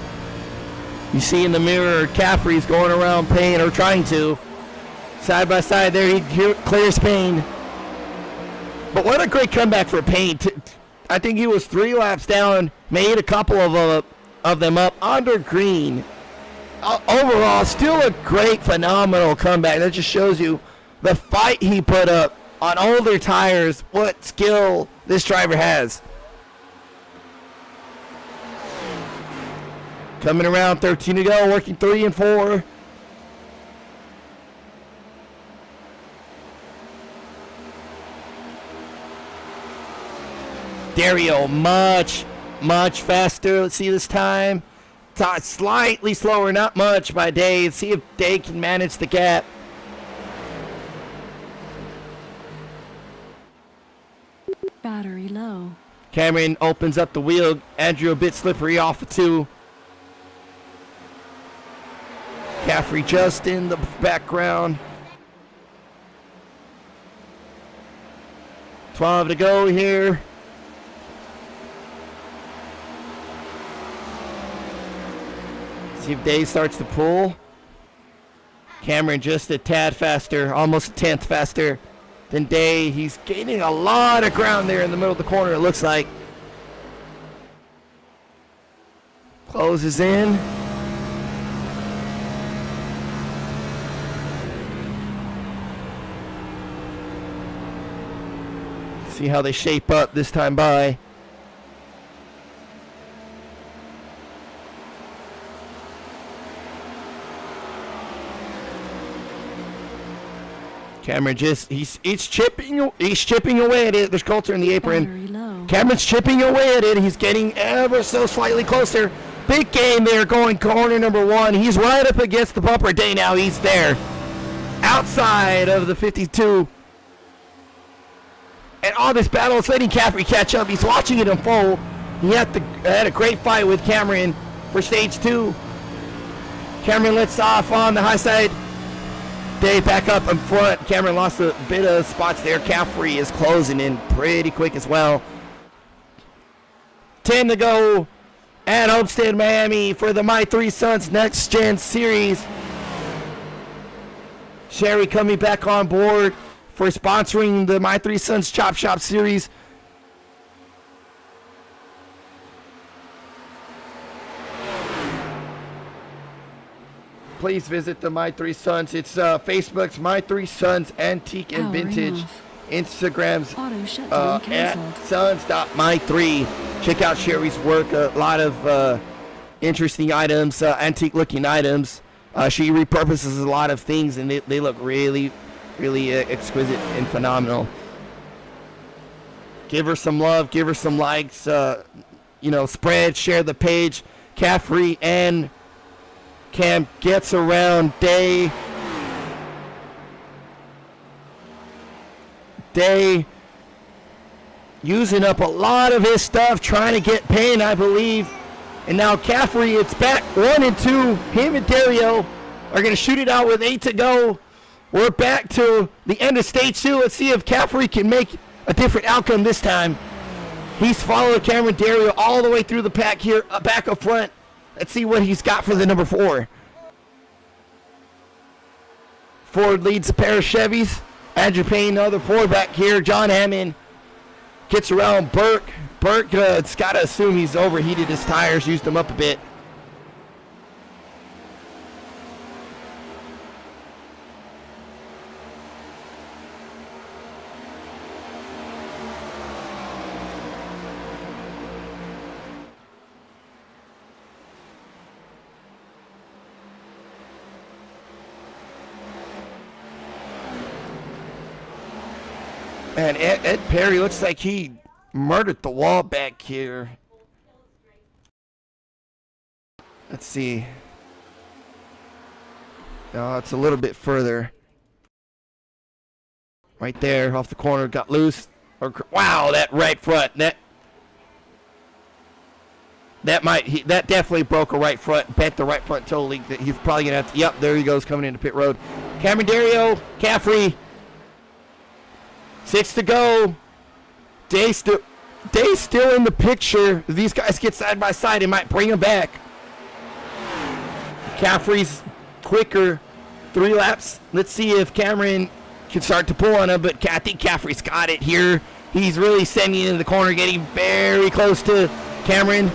You see in the mirror, Caffrey's going around Payne, or trying to. Side by side there, he clears Payne. But what a great comeback for Payne. I think he was 3 laps down, made a couple of them up under green. Overall, still a great, phenomenal comeback. That just shows you the fight he put up on older tires, what skill this driver has. Coming around, 13 to go, working 3 and 4. Dario much faster. Let's see this time. Slightly slower, not much by Day. Let's see if Day can manage the gap. Battery low. Cameron opens up the wheel. Andrew a bit slippery off of 2. Caffrey just in the background. 12 to go here. See if Day starts to pull. Cameron just a tad faster, almost a tenth faster than Day. He's gaining a lot of ground there in the middle of the corner, it looks like. Closes in. See how they shape up this time by. Cameron he's chipping away at it. There's Coulter in the apron. Cameron's chipping away at it. He's getting ever so slightly closer. Big game there going corner number 1. He's right up against the bumper. Day now. He's there. Outside of the 52. And all this battle is letting Caffrey catch up. He's watching it unfold. He had a great fight with Cameron for stage 2. Cameron lets off on the high side. Day back up in front. Cameron lost a bit of spots there. Caffrey is closing in pretty quick as well. 10 to go at Homestead Miami for the MyThreeSons NextGen Series. Sherry coming back on board for sponsoring the MyThreeSons ChopShop Series. please visit the My3Sons. It's Facebook's My3Sons Antique and Powering Vintage. off. Instagram's Auto shutdown at canceled. sons.my3. Check out Sherry's work. A lot of interesting items, antique looking items. She repurposes a lot of things, and they look really, really exquisite and phenomenal. Give her some love, give her some likes, spread, share the page. Caffrey and Cam gets around day using up a lot of his stuff, trying to get Payne, I believe. And now Caffrey, it's back 1 and 2. Him and Dario are going to shoot it out with 8 to go. We're back to the end of stage 2. Let's see if Caffrey can make a different outcome this time. He's followed Cameron Dario all the way through the pack here, back up front. Let's see what he's got for the number 4. Ford leads a pair of Chevys. Andrew Payne, another Ford back here. John Hammond gets around Burke. Burke, it's got to assume he's overheated his tires, used them up a bit. And Ed Perry looks like he murdered the wall back here. Let's see. No, it's a little bit further. Right there, off the corner, got loose. Wow, that right front. That definitely broke a right front, bent the right front totally. He's probably gonna have to. Yep, there he goes, coming into pit road. Cameron Dario, Caffrey. 6 to go. Day's still in the picture. If these guys get side by side, it might bring him back. Caffrey's quicker. 3 laps. Let's see if Cameron can start to pull on him, but I think Caffrey's got it here. He's really sending it into the corner, getting very close to Cameron.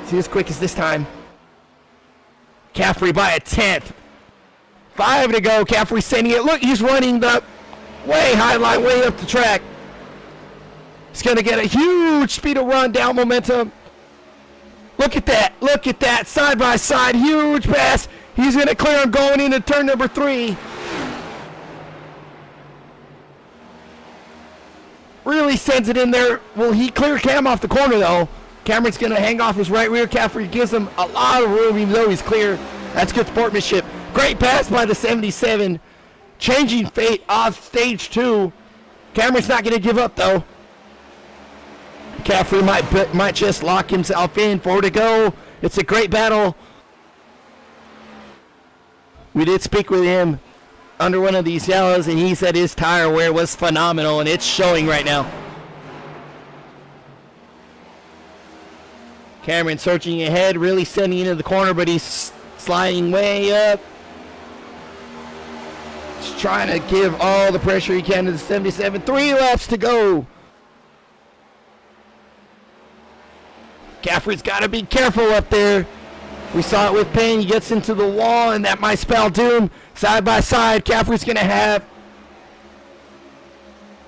See as quick as this time. Caffrey by a 10th. 5 to go. Caffrey sending it. Look, he's running the way high line, way up the track. He's going to get a huge speed of run, down momentum. Look at that. Look at that. Side by side. Huge pass. He's going to clear him going into turn number 3. Really sends it in there. Will he clear Cam off the corner, though? Cameron's going to hang off his right rear. Caffrey gives him a lot of room, even though he's clear. That's good sportsmanship. Great pass by the 77. Changing fate off stage 2. Cameron's not going to give up, though. Caffrey might just lock himself in. 4 to go. It's a great battle. We did speak with him under one of these yellows, and he said his tire wear was phenomenal, and it's showing right now. Cameron searching ahead, really sending into the corner, but he's sliding way up. Just trying to give all the pressure he can to the 77. 3 laps to go. Caffrey's got to be careful up there. We saw it with Payne. He gets into the wall, and that might spell doom. Side by side, Caffrey's going to have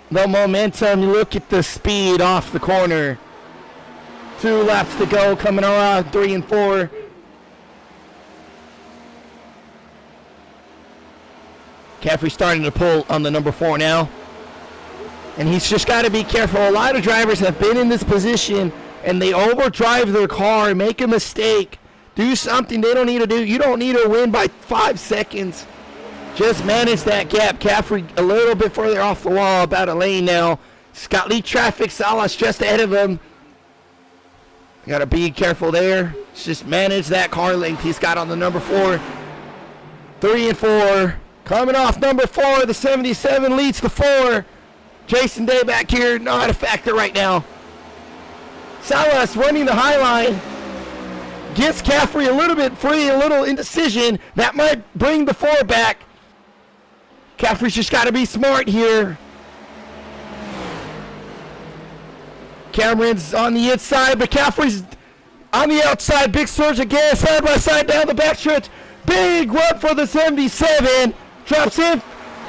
the momentum. Look at the speed off the corner. 2 laps to go, coming around 3 and 4. Caffrey's starting to pull on the number 4 now. And he's just got to be careful. A lot of drivers have been in this position, and they overdrive their car, make a mistake, do something they don't need to do. You don't need to win by 5 seconds. Just manage that gap. Caffrey a little bit further off the wall, about a lane now. Scott Lee traffic, Salas just ahead of him. Got to be careful there. Just manage that car length he's got on the number 4. 3 and 4. Coming off number 4, the 77 leads the 4. Jason Day back here, not a factor right now. Salas running the high line. Gets Caffrey a little bit free, a little indecision. That might bring the 4 back. Caffrey's just got to be smart here. Cameron's on the inside, but Caffrey's on the outside. Big surge again, side by side down the backstretch. Big run for the 77. Drops in,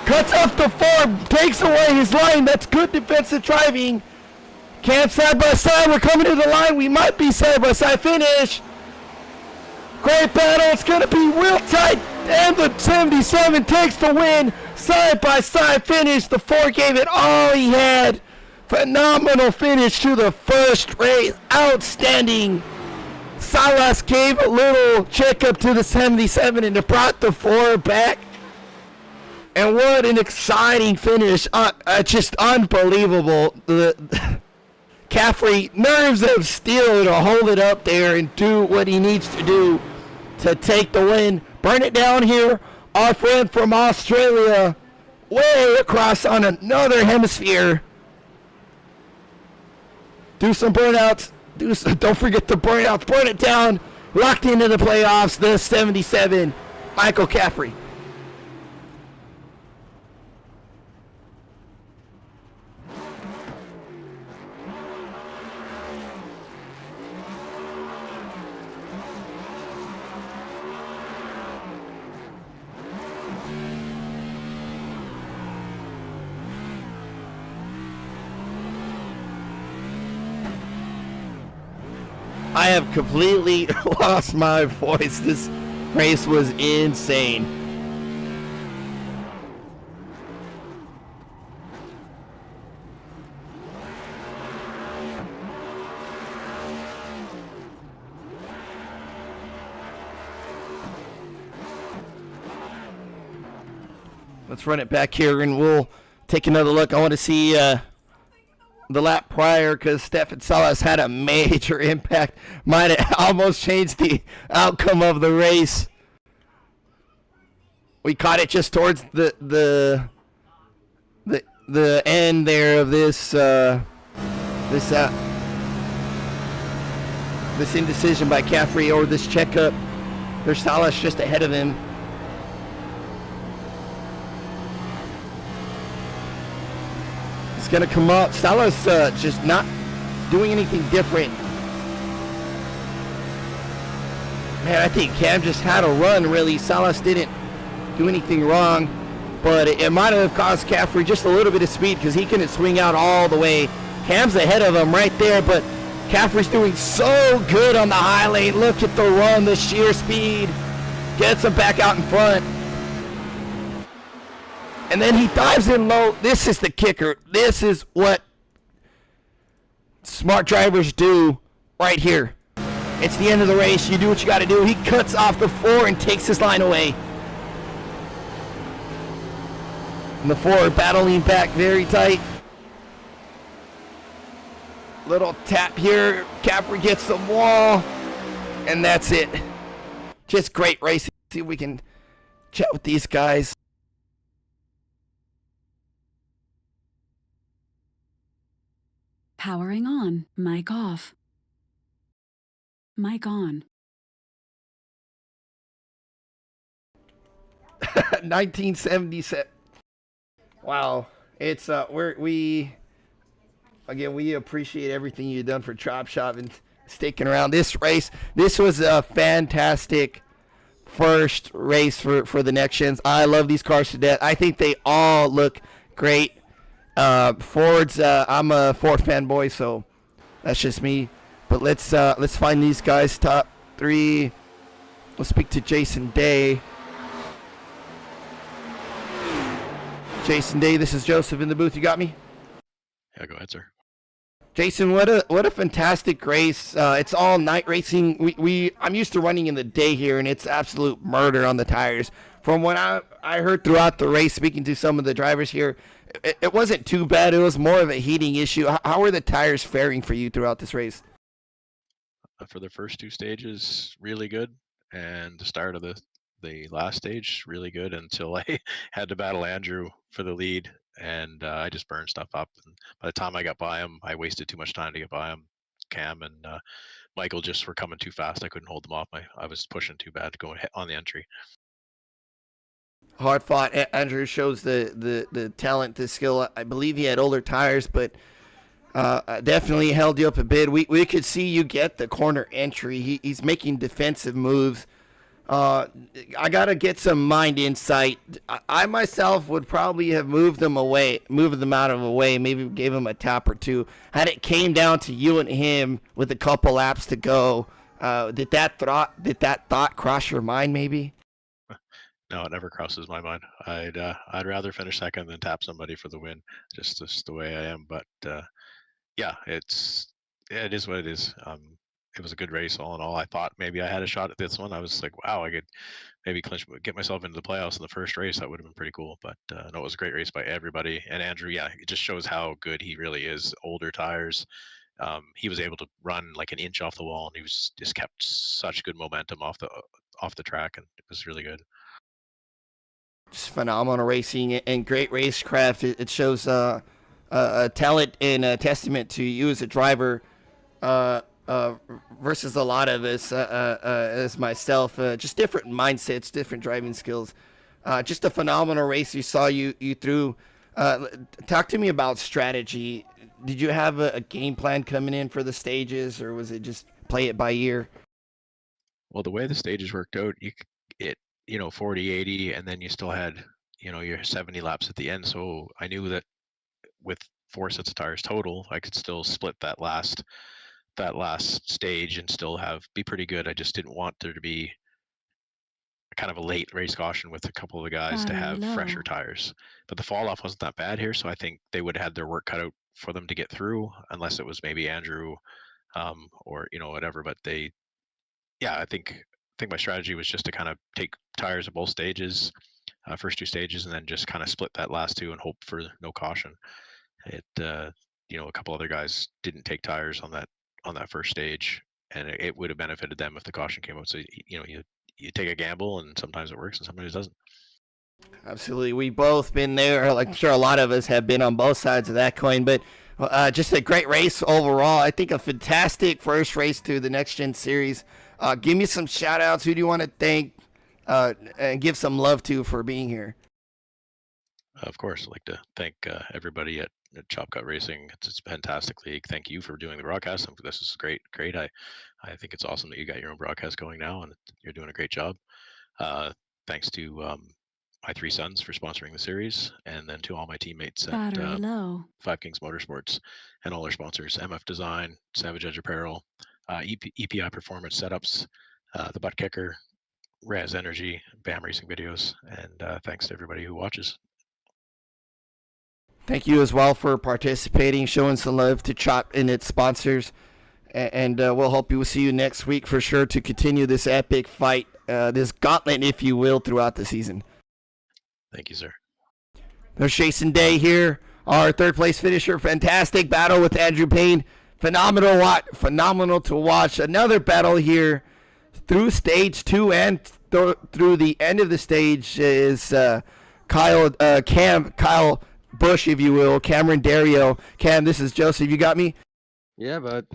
cuts off the 4, takes away his line. That's good defensive driving. Cam side by side. We're coming to the line. We might be side by side finish. Great battle. It's going to be real tight. And the 77 takes the win. Side by side finish. The 4 gave it all he had. Phenomenal finish to the first race. Outstanding. Salas gave a little checkup to the 77 and it brought the 4 back. And what an exciting finish. Just unbelievable. Caffrey, nerves of steel to hold it up there and do what he needs to do to take the win. Burn it down here. Our friend from Australia, way across on another hemisphere. Do some burnouts. Don't forget the burnouts. Burn it down. Locked into the playoffs. The 77, Michael Caffrey. I have completely lost my voice. This race was insane. Let's run it back here and we'll take another look. I want to see the lap prior because Stefan Salas had a major impact. Might have almost changed the outcome of the race. We caught it just towards the end there of this indecision by Caffrey, or this checkup. There's Salas just ahead of him. Gonna come up. Salas just not doing anything different. Man, I think Cam just had a run, really. Salas didn't do anything wrong, but it might have cost Caffrey just a little bit of speed because he couldn't swing out all the way. Cam's ahead of him right there, but Caffrey's doing so good on the high lane. Look at the run, the sheer speed. Gets him back out in front. And then he dives in low. This is the kicker. This is what smart drivers do right here. It's the end of the race. You do what you got to do. He cuts off the 4 and takes his line away. And the 4 battling back very tight. Little tap here. Caffrey gets the wall. And that's it. Just great racing. See if we can chat with these guys. Powering on. Mic off. Mic on. 1977. Wow. It's we appreciate everything you've done for ChopShop and sticking around this race. This was a fantastic first race for the NextGens. I love these cars to death. I think they all look great. Ford's I'm a Ford fanboy, so that's just me. But let's find these guys top 3. We'll speak to Jason Day. Jason Day, this is Joseph in the booth. You got me? Yeah, go ahead, sir. Jason, what a fantastic race. It's all night racing. I'm used to running in the day here, and it's absolute murder on the tires. From what I heard throughout the race, speaking to some of the drivers here, it wasn't too bad. It was more of a heating issue. How were the tires faring for you throughout this race? For the first 2 stages, really good, and the start of the last stage, really good until I had to battle Andrew for the lead, and I just burned stuff up. And by the time I got by him, I wasted too much time to get by him. Cam and Michael just were coming too fast. I couldn't hold them off. I was pushing too bad to go on the entry. Hard fought. Andrew shows the talent, the skill. I believe he had older tires, but definitely held you up a bit. We could see you get the corner entry. He's making defensive moves. I gotta get some mind insight. I myself would probably have moved them out of the way, maybe gave him a tap or two. Had it came down to you and him with a couple laps to go, did that thought cross your mind? Maybe. No, it never crosses my mind. I'd rather finish second than tap somebody for the win. Just the way I am. But yeah, it is what it is. It was a good race all in all. I thought maybe I had a shot at this one. I was like, wow, I could maybe get myself into the playoffs in the first race. That would have been pretty cool. But no, it was a great race by everybody. And Andrew, yeah, it just shows how good he really is. Older tires. He was able to run like an inch off the wall, and he was just kept such good momentum off the track, and it was really good. Just phenomenal racing and great racecraft. It shows a talent and a testament to you as a driver. Versus a lot of us, as myself, just different mindsets, different driving skills. Just a phenomenal race you saw you through. Talk to me about strategy. Did you have a game plan coming in for the stages, or was it just play it by ear? Well, the way the stages worked out, 40, 80, and then you still had, your 70 laps at the end. So I knew that with 4 sets of tires total, I could still split that last stage and still be pretty good. I just didn't want there to be kind of a late race caution with a couple of the guys to have fresher tires. But the fall off wasn't that bad here, so I think they would have had their work cut out for them to get through, unless it was maybe Andrew or whatever. But I think my strategy was just to kind of take tires at both stages, first 2 stages, and then just kind of split that last 2 and hope for no caution. A couple other guys didn't take tires on that first stage, and it would have benefited them if the caution came out. So you take a gamble, and sometimes it works and sometimes it doesn't. Absolutely, we both been there. Like, I'm sure a lot of us have been on both sides of that coin. But just a great race overall. I think a fantastic first race to the Next Gen series. Give me some shout outs. Who do you want to thank and give some love to for being here? Of course, I'd like to thank everybody at Chop Cut Racing. It's a fantastic league. Thank you for doing the broadcast. This is great. I think it's awesome that you got your own broadcast going now, and you're doing a great job. Thanks to MyThreeSons for sponsoring the series, and then to all my teammates at Five Kings Motorsports and all our sponsors: MF Design, Savage Edge Apparel, EPI Performance Setups, the Butt Kicker, Raz Energy, BAM Racing Videos, and thanks to everybody who watches. Thank you as well for participating, showing some love to Chop and its sponsors. And we'll hope you will see you next week for sure to continue this epic fight, this gauntlet, if you will, throughout the season. Thank you, sir. There's Jason Day here, our third place finisher. Fantastic battle with Andrew Payne. Phenomenal to watch. Another battle here through stage 2 and through the end of the stage is Kyle Bush, if you will, Cameron Dario. Cam, this is Joseph. You got me? Yeah, bud.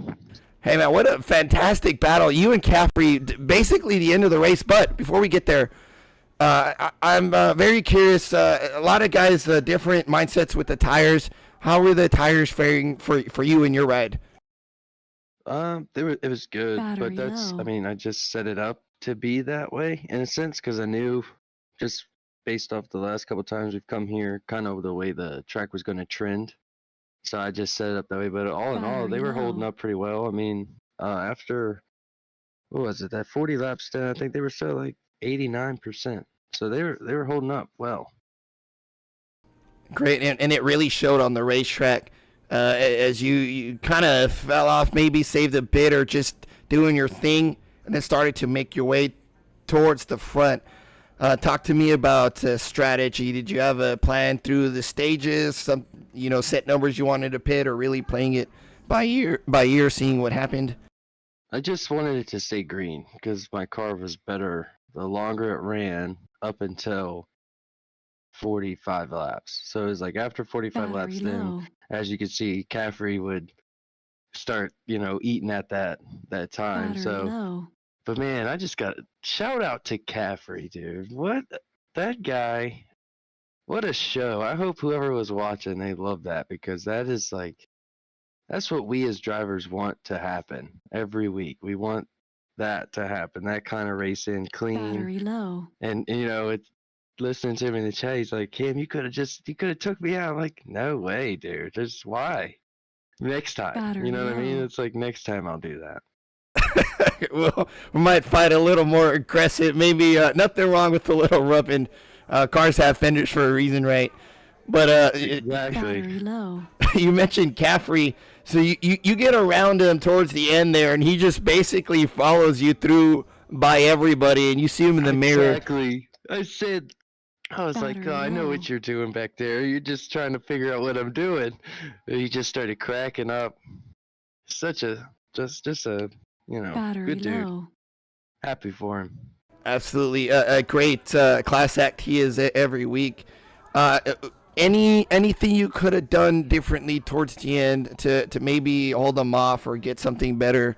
Hey, man, what a fantastic battle. You and Caffrey, basically the end of the race. But before we get there, I'm very curious. A lot of guys, different mindsets with the tires. How were the tires faring for you in your ride? It was good, but I just set it up to be that way in a sense, because I knew, just based off the last couple times we've come here, kind of the way the track was going to trend. So I just set it up that way. But all in all, they were holding up pretty well. I mean, after, what was it, that 40 laps down, I think they were still like 89%. So they were holding up well. Great, and it really showed on the racetrack. As you kind of fell off, maybe saved a bit or just doing your thing, and then started to make your way towards the front. Talk to me about strategy. Did you have a plan through the stages, some set numbers you wanted to pit, or really playing it by ear, seeing what happened? I just wanted it to stay green because my car was better the longer it ran up until 45 laps. So it was like after 45 laps, then as you could see, Caffrey would start, eating at that time. But man, I just got shout out to Caffrey, dude. That guy, what a show. I hope whoever was watching, they loved that, because that's what we as drivers want to happen every week. We want that to happen. That kind of racing, clean, Battery low. and it's listening to him in the chat. He's like, Cam, you could have took me out. I'm like, no way, dude. Just why? Next time, Battery you know what I mean? low. It's like next time I'll do that. Well, we might fight a little more aggressive. Maybe nothing wrong with a little rubbing. Cars have fenders for a reason, right? But Exactly. Battery low. you mentioned Caffrey. So you get around him towards the end there, and he just basically follows you through by everybody, and you see him in the mirror. Exactly. I was like, Battery oh, I know low. what you're doing back there. You're just trying to figure out what I'm doing. And he just started cracking up. Such a just a Battery good dude. low. Happy for him. Absolutely, a great class act he is every week. Anything you could have done differently towards the end to maybe hold him off or get something better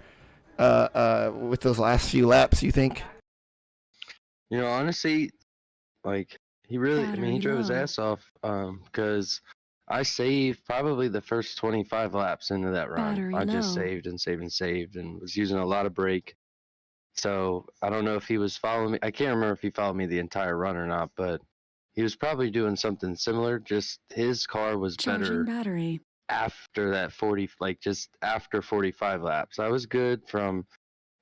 with those last few laps, you think? Honestly, like he really, I mean, he Battery drove his low. ass off because I saved probably the first 25 laps into that run. Battery I just low. saved and saved and saved and was using a lot of brake. So I don't know if he was following me. I can't remember if he followed me the entire run or not, but he was probably doing something similar. Just his car was Charging better battery. after that 40, like just after 45 laps. I was good from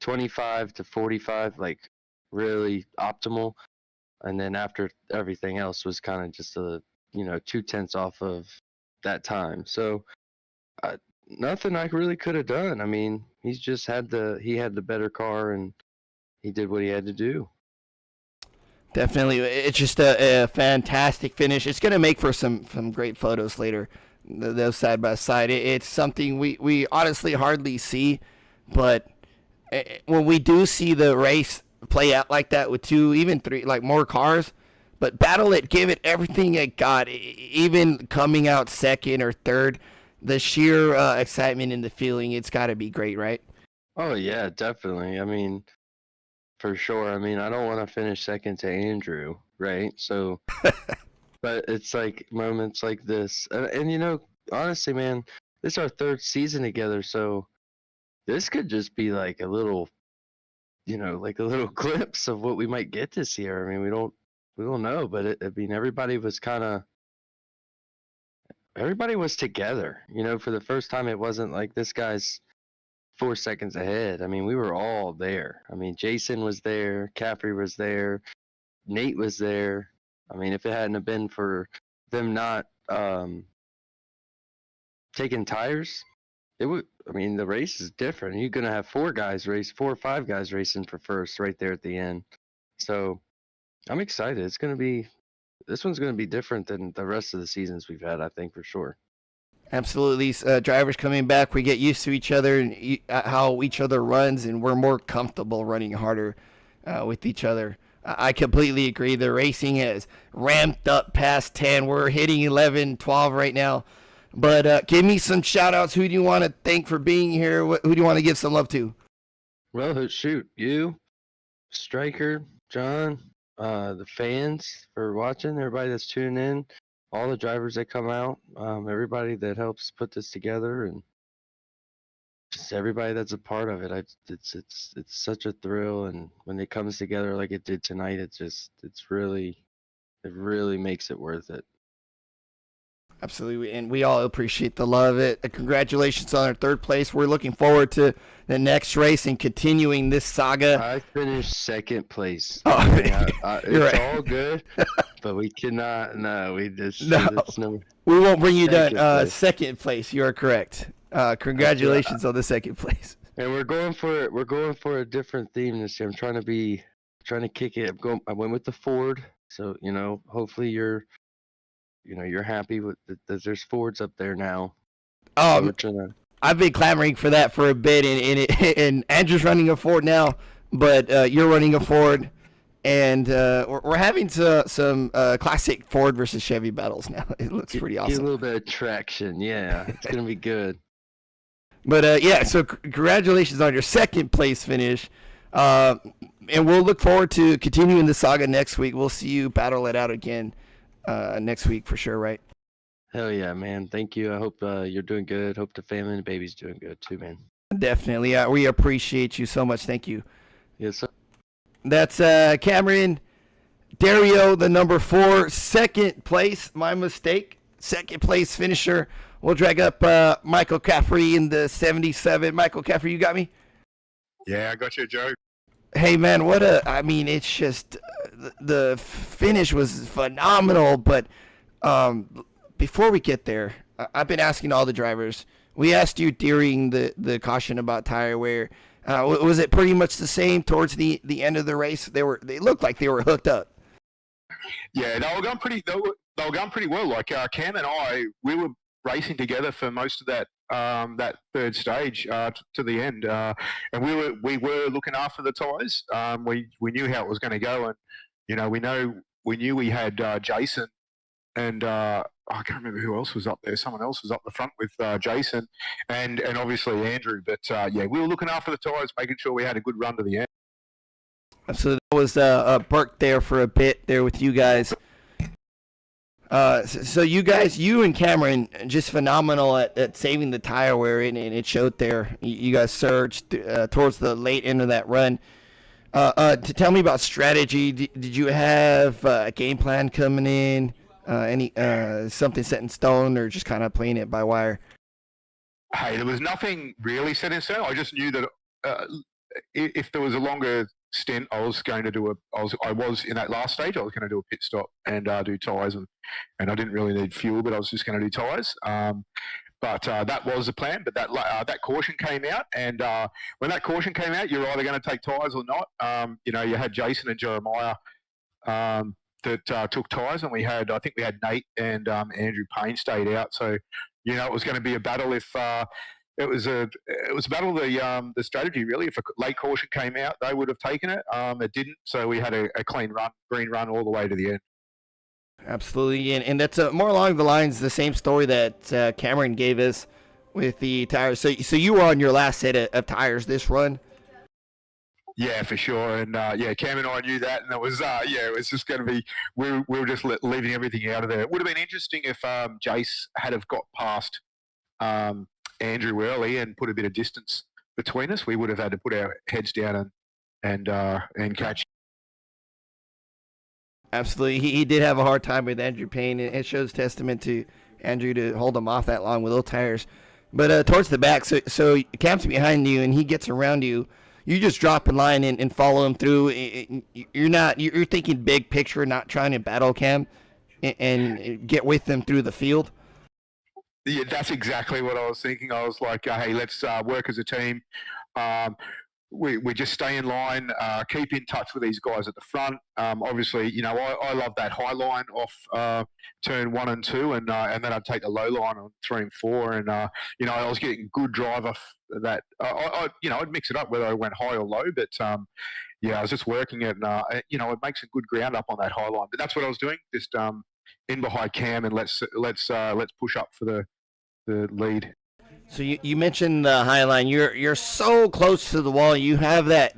25 to 45, like really optimal. And then after everything else was kind of just 2/10 off of that time. So nothing I really could have done. I mean, he had the better car and he did what he had to do. Definitely, it's just a fantastic finish. It's gonna make for some great photos later. Those side by side, it's something we honestly hardly see, but when we do see the race play out like that with 2, even 3, like more cars, but battle it, give it everything it got, even coming out second or third, the sheer excitement and the feeling, it's got to be great, right? Oh yeah, definitely. I mean, for sure. I mean, I don't want to finish second to Andrew, right? So, but it's like moments like this, and honestly, man, this is our 3rd season together, so this could just be like a little, like a little glimpse of what we might get this year. I mean, we don't know, but I mean, everybody was together. For the first time, it wasn't like this guy's 4 seconds ahead. I mean, we were all there. I mean, Jason was there, Caffrey was there, Nate was there. I mean, if it hadn't have been for them not taking tires, I mean, the race is different. You're gonna have 4 or 5 guys racing for first right there at the end. So I'm excited. This one's gonna be different than the rest of the seasons we've had, I think, for sure. Absolutely. Drivers coming back, we get used to each other and how each other runs, and we're more comfortable running harder with each other. I completely agree. The racing has ramped up past 10. We're hitting 11, 12 right now. But give me some shout-outs. Who do you want to thank for being here? Who do you want to give some love to? Well, shoot, you, Striker, John, the fans for watching, everybody that's tuning in, all the drivers that come out, everybody that helps put this together, and just everybody that's a part of it. It's such a thrill, and when it comes together like it did tonight, it really makes it worth it. Absolutely, and we all appreciate the love. Congratulations on our 3rd place. We're looking forward to the next race and continuing this saga. I finished 2nd place. Oh, I mean, you're it's right. all good, but we cannot. No, we just No. We won't bring you down. 2nd place. 2nd place. You are correct. Congratulations on the 2nd place. And we're going for a different theme this year. I'm trying to kick it. I went with the Ford, so hopefully you're happy with that. There's Fords up there now. So I've been clamoring for that for a bit, and Andrew's running a Ford now, but you're running a Ford, and we're having some classic Ford versus Chevy battles now. It looks pretty awesome. Get a little bit of traction, yeah. It's gonna be good. But yeah, so congratulations on your 2nd place finish, and we'll look forward to continuing the saga next week. We'll see you battle it out again next week for sure, right? Hell yeah, man. Thank you. I hope you're doing good. Hope the family and the baby's doing good too, man. Definitely. We appreciate you so much. Thank you. Yes, sir. That's Cameron Dario, the number 4, second place. My mistake. Second place finisher. We'll drag up Michael Caffrey in the 77. Michael Caffrey, you got me? Yeah, I got you, Joe. Hey, man, I mean, it's just, the finish was phenomenal. But before we get there, I've been asking all the drivers. We asked you during the caution about tire wear. Was it pretty much the same towards the end of the race? They looked like they were hooked up. Yeah, they were going pretty. They were going pretty well. Like Cam and I, we were racing together for most of that third stage to the end, and we were looking after the tyres. We knew how it was going to go, and we knew we had Jason and I can't remember who else was up there. Someone else was up the front with Jason and obviously Andrew. But yeah, we were looking after the tyres, making sure we had a good run to the end. So that was Burke there for a bit there with you guys. So you and Cameron, just phenomenal at saving the tire wear, and it showed there. You guys surged towards the late end of that run. To tell me about strategy, did you have a game plan coming in? Any something set in stone, or just kind of playing it by wire? Hey, there was nothing really set in stone. I just knew that if there was a longer stint, I was in that last stage. I was going to do a pit stop and do tyres, and I didn't really need fuel, but I was just going to do tyres. But that was the plan. But that caution came out, and when that caution came out, you're either going to take tyres or not. You had Jason and Jeremiah that took tyres, and I think we had Nate and Andrew Payne stayed out. So it was going to be a battle. If it was a battle of the strategy really. If a late caution came out, they would have taken it. It didn't, so we had a clean run, green run all the way to the end. Absolutely, and that's more along the lines the same story that Cameron gave us with the tires. So you were on your last set of tires this run. Yeah, for sure. And Cam and I knew that, and it was it was just going to be we were just leaving everything out of there. It would have been interesting if Jace had have got past Andrew early and put a bit of distance between us. We would have had to put our heads down and catch. Absolutely, he did have a hard time with Andrew Payne, and it shows testament to Andrew to hold him off that long with little tires. But towards the back, so Cam's behind you, and he gets around you. You just drop in line and follow him through. You're thinking big picture, not trying to battle Cam and get with them through the field. Yeah, that's exactly what I was thinking. I was like, hey, let's work as a team. We just stay in line, keep in touch with these guys at the front. Obviously, I love that high line off turn 1 and 2, and then I'd take the low line on 3 and 4, and I was getting good drive off that. I'd mix it up whether I went high or low, but I was just working it, and it makes a good ground up on that high line. But that's what I was doing, just in behind Cam, and let's push up for the lead. So you mentioned the high line. You're so close to the wall. You have that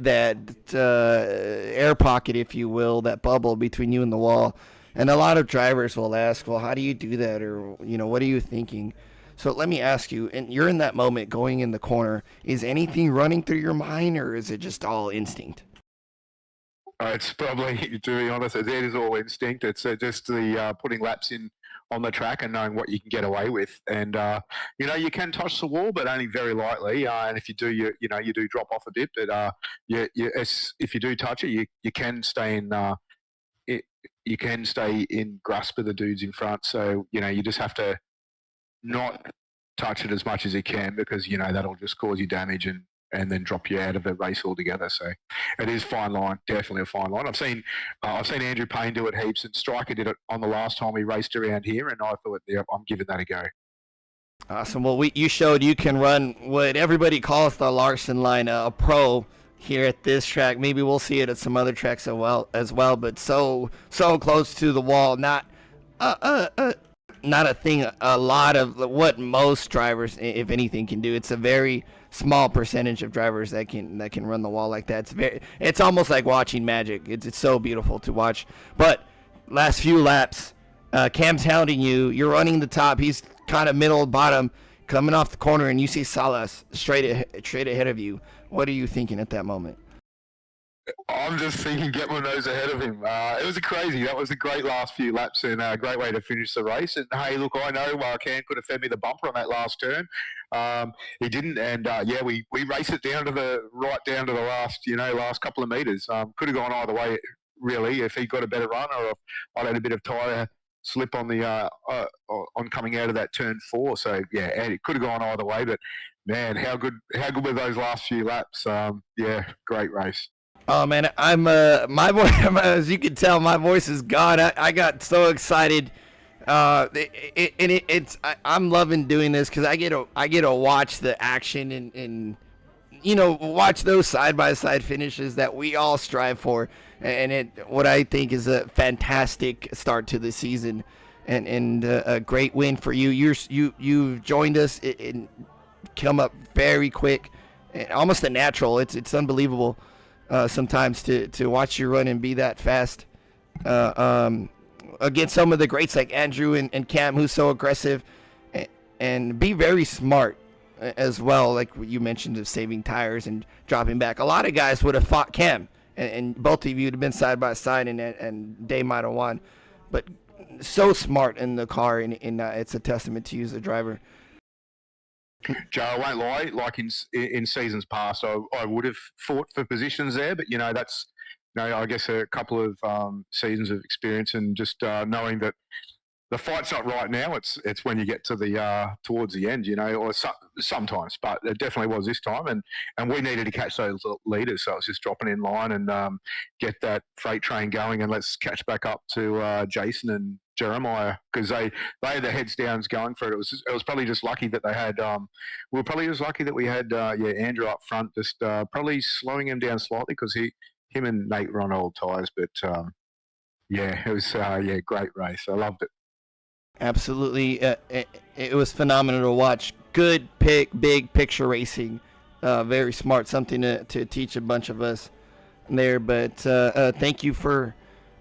air pocket, if you will, that bubble between you and the wall. And a lot of drivers will ask, well, how do you do that? Or, what are you thinking? So let me ask you, and you're in that moment going in the corner, is anything running through your mind, or is it just all instinct? It's probably, to be honest, it is all instinct. It's just the putting laps in on the track and knowing what you can get away with. And, you can touch the wall, but only very lightly. And if you do, you do drop off a bit. But if you do touch it, you can stay in you can stay in grasp of the dudes in front. So, you just have to not touch it as much as you can, because, that'll just cause you damage and then drop you out of the race altogether. So it is fine line, definitely a fine line. I've seen Andrew Payne do it heaps, and Stryker did it on the last time we raced around here, and I thought, I'm giving that a go. Awesome. Well, you showed you can run what everybody calls the Larson line, a pro here at this track. Maybe we'll see it at some other tracks as well. But so close to the wall, not a thing. A lot of what most drivers, if anything, can do. It's a very small percentage of drivers that can run the wall like that. It's almost like watching magic. It's so beautiful to watch. But last few laps, Cam's hounding you. You're running the top. He's kind of middle bottom, coming off the corner, and you see Salas straight ahead of you. What are you thinking at that moment? I'm just thinking, get my nose ahead of him. It was crazy. That was a great last few laps and a great way to finish the race. And hey, look, I know Cam could have fed me the bumper on that last turn. He didn't, and we raced it down to the last couple of meters. Could have gone either way, really, if he got a better run or if I'd had a bit of tyre slip on the on coming out of that turn 4. So yeah, and it could have gone either way. But man, how good were those last few laps? Great race. Oh man, I'm my voice, as you can tell, my voice is gone. I got so excited. I'm loving doing this because I get to watch the action and watch those side by side finishes that we all strive for, and what I think is a fantastic start to the season, and a great win for you. You've joined us and come up very quick, almost a natural. It's unbelievable. Sometimes to watch you run and be that fast against some of the greats like Andrew and Cam, who's so aggressive, and be very smart as well, like you mentioned, of saving tires and dropping back. A lot of guys would have fought Cam, and both of you would have been side by side, and they might have won. But so smart in the car, and it's a testament to you as a driver. Joe, I won't lie. Like in seasons past, I would have fought for positions there, but that's I guess a couple of seasons of experience and just knowing that the fight's not right now. It's when you get to the towards the end, or sometimes, but it definitely was this time, and we needed to catch those leaders, so it was just dropping in line and get that freight train going, and let's catch back up to Jason and Jeremiah, because they had their heads down going for it. It was probably just lucky that they had. We were probably just lucky that we had Andrew up front, just probably slowing him down slightly because him and Nate were on old tyres, but it was great race. I loved it. Absolutely, it was phenomenal to watch. Good big picture racing, very smart. Something to teach a bunch of us there. But thank you for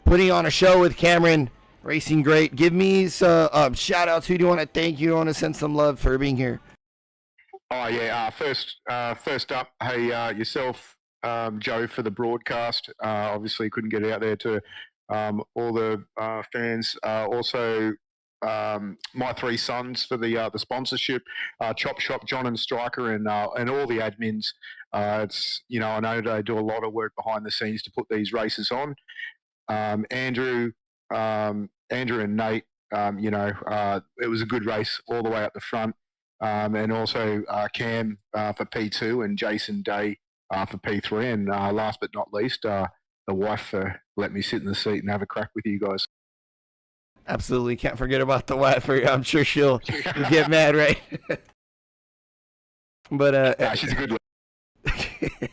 putting on a show with Cameron. Racing great. Give me some shout outs. Who do you want to thank? You want to send some love for being here? Oh yeah. First up, hey yourself, Joe, for the broadcast. Obviously couldn't get out there to all the fans. Also. MyThreeSons for the sponsorship, ChopShop, John and Striker, and all the admins. It's I know they do a lot of work behind the scenes to put these races on. Andrew and Nate, it was a good race all the way up the front, and also Cam for P2 and Jason Day for P3, and last but not least, the wife for letting me sit in the seat and have a crack with you guys. Absolutely, can't forget about the wife. I'm sure she'll get mad, right? But she's a good lady.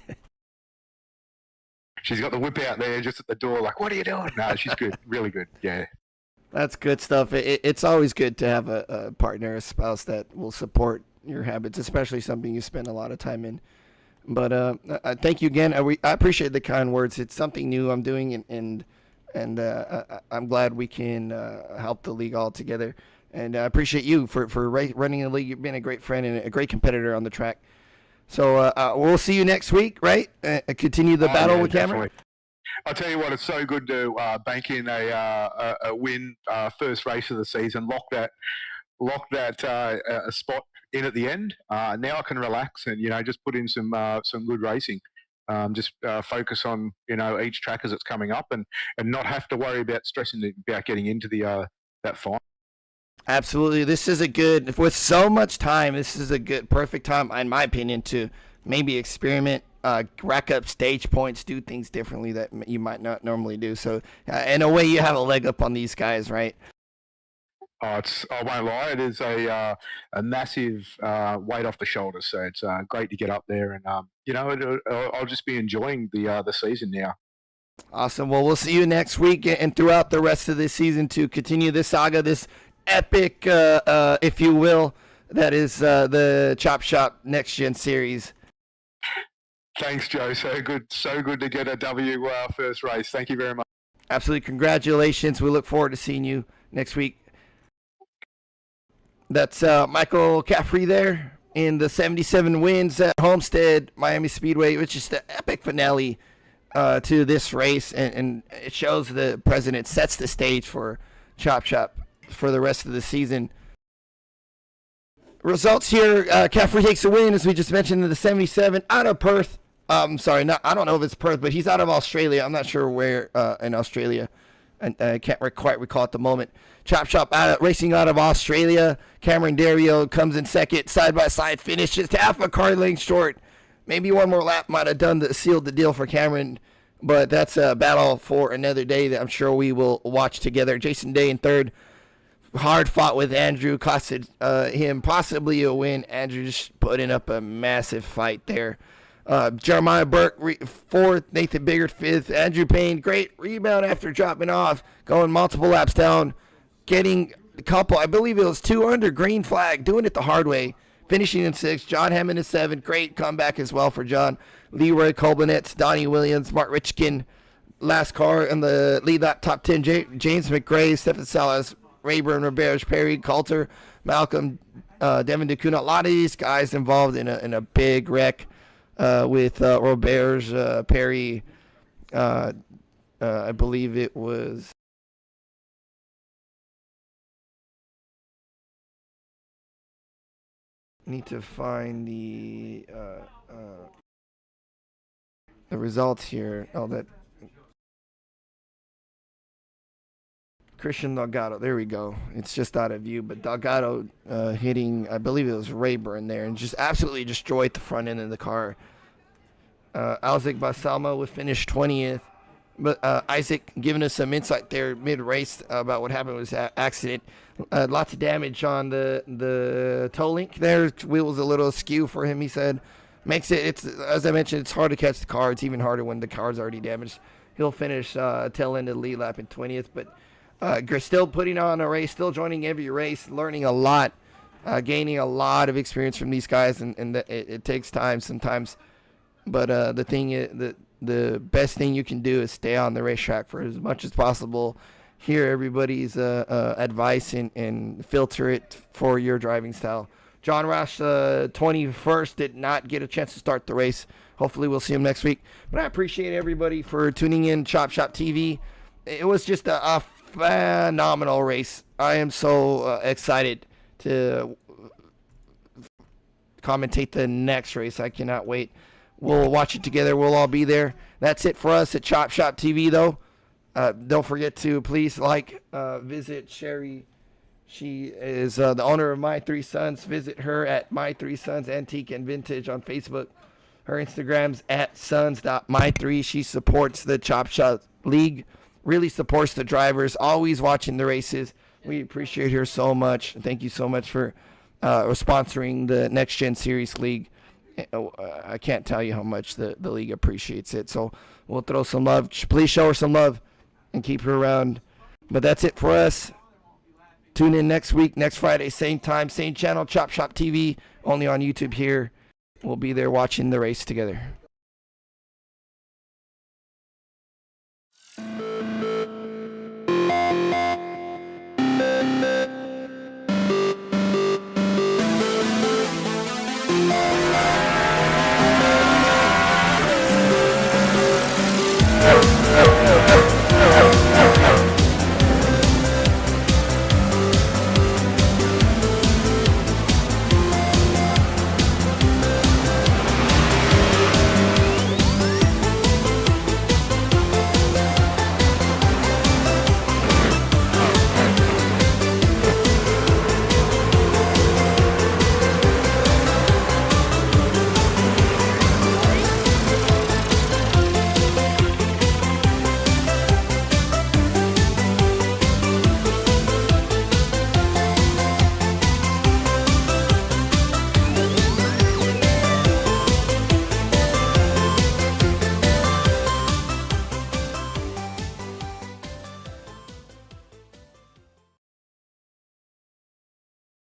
She's got the whip out there just at the door, like, "What are you doing?" No, she's good, really good. Yeah, that's good stuff. It's always good to have a partner, a spouse that will support your habits, especially something you spend a lot of time in. But thank you again. I appreciate the kind words. It's something new I'm doing, and I'm glad we can help the league all together. And I appreciate you for running the league. You've been a great friend and a great competitor on the track. So we'll see you next week, right? Continue the battle with Cameron. I'll tell you what, it's so good to bank in a win, first race of the season, lock that spot in at the end. Now I can relax and just put in some good racing. Just focus on each track as it's coming up, and not have to worry about stressing about getting into the that final. Absolutely, this is with so much time. This is a perfect time, in my opinion, to maybe experiment, rack up stage points, do things differently that you might not normally do. So, in a way, you have a leg up on these guys, right? I won't lie, it is a massive weight off the shoulders. So it's great to get up there, and I'll just be enjoying the season now. Awesome. Well, we'll see you next week and throughout the rest of this season to continue this saga, this epic, if you will, that is the ChopShop NextGen series. Thanks, Joe. So good to get a W first race. Thank you very much. Absolutely. Congratulations. We look forward to seeing you next week. That's Michael Caffrey there in the 77 wins at Homestead Miami Speedway, which is the epic finale to this race, and it shows the president sets the stage for ChopShop for the rest of the season. Results here, Caffrey takes the win, as we just mentioned, in the 77 out of Perth. I don't know if it's Perth, but he's out of Australia. I'm not sure where in Australia. I can't quite recall at the moment. ChopShop racing out of Australia. Cameron Dario comes in second, side-by-side finish, just half a car length short. Maybe one more lap might have sealed the deal for Cameron, but that's a battle for another day that I'm sure we will watch together. Jason Day in third. Hard fought with Andrew, costed him possibly a win. Andrew just putting up a massive fight there. Jeremiah Burke fourth, Nathan Biggert fifth, Andrew Payne, great rebound after dropping off, going multiple laps down, getting a couple, I believe it was 2 under, green flag, doing it the hard way, finishing in sixth. John Hammond in seventh, great comeback as well for John. Leroy Kolbenetz, Donnie Williams, Mark Richkin, last car in the lead lap top 10, James McRae, Stephen Salas, Rayburn, Roberge, Perry, Coulter, Malcolm, Devin DeCuna. A lot of these guys involved in a big wreck with Roberge, Perry. I believe it was. Need to find the results here. Oh, that. Christian Delgado, there we go. It's just out of view, but Delgado hitting, I believe it was Rayburn there, and just absolutely destroyed the front end of the car. Alzik Basalma would finish 20th, but Isaac giving us some insight there mid-race about what happened with this accident. Lots of damage on the toe link there. Wheel was a little askew for him, he said. Makes it, as I mentioned, it's hard to catch the car. It's even harder when the car's already damaged. He'll finish tail end of the lead lap in 20th, but still putting on a race, still joining every race, learning a lot, gaining a lot of experience from these guys, and it takes time sometimes. But the thing is, the best thing you can do is stay on the racetrack for as much as possible. Hear everybody's advice and filter it for your driving style. John Ross, 21st, did not get a chance to start the race. Hopefully we'll see him next week. But I appreciate everybody for tuning in ChopShop TV. It was just a phenomenal race. I am so excited to commentate the next race. I cannot wait. We'll watch it together. We'll all be there. That's it for us at ChopShop TV, though. Don't forget to please visit Sherry. She is the owner of MyThreeSons. Visit her at MyThreeSons Antique and Vintage on Facebook. Her Instagram's at sons.my3. She supports the ChopShop League. Really supports the drivers, always watching the races. We appreciate her so much. Thank you so much for sponsoring the NextGen Series League. I can't tell you how much the league appreciates it. So we'll throw some love. Please show her some love and keep her around. But that's it for us. Tune in next week, next Friday, same time, same channel, ChopShop TV, only on YouTube here. We'll be there watching the race together.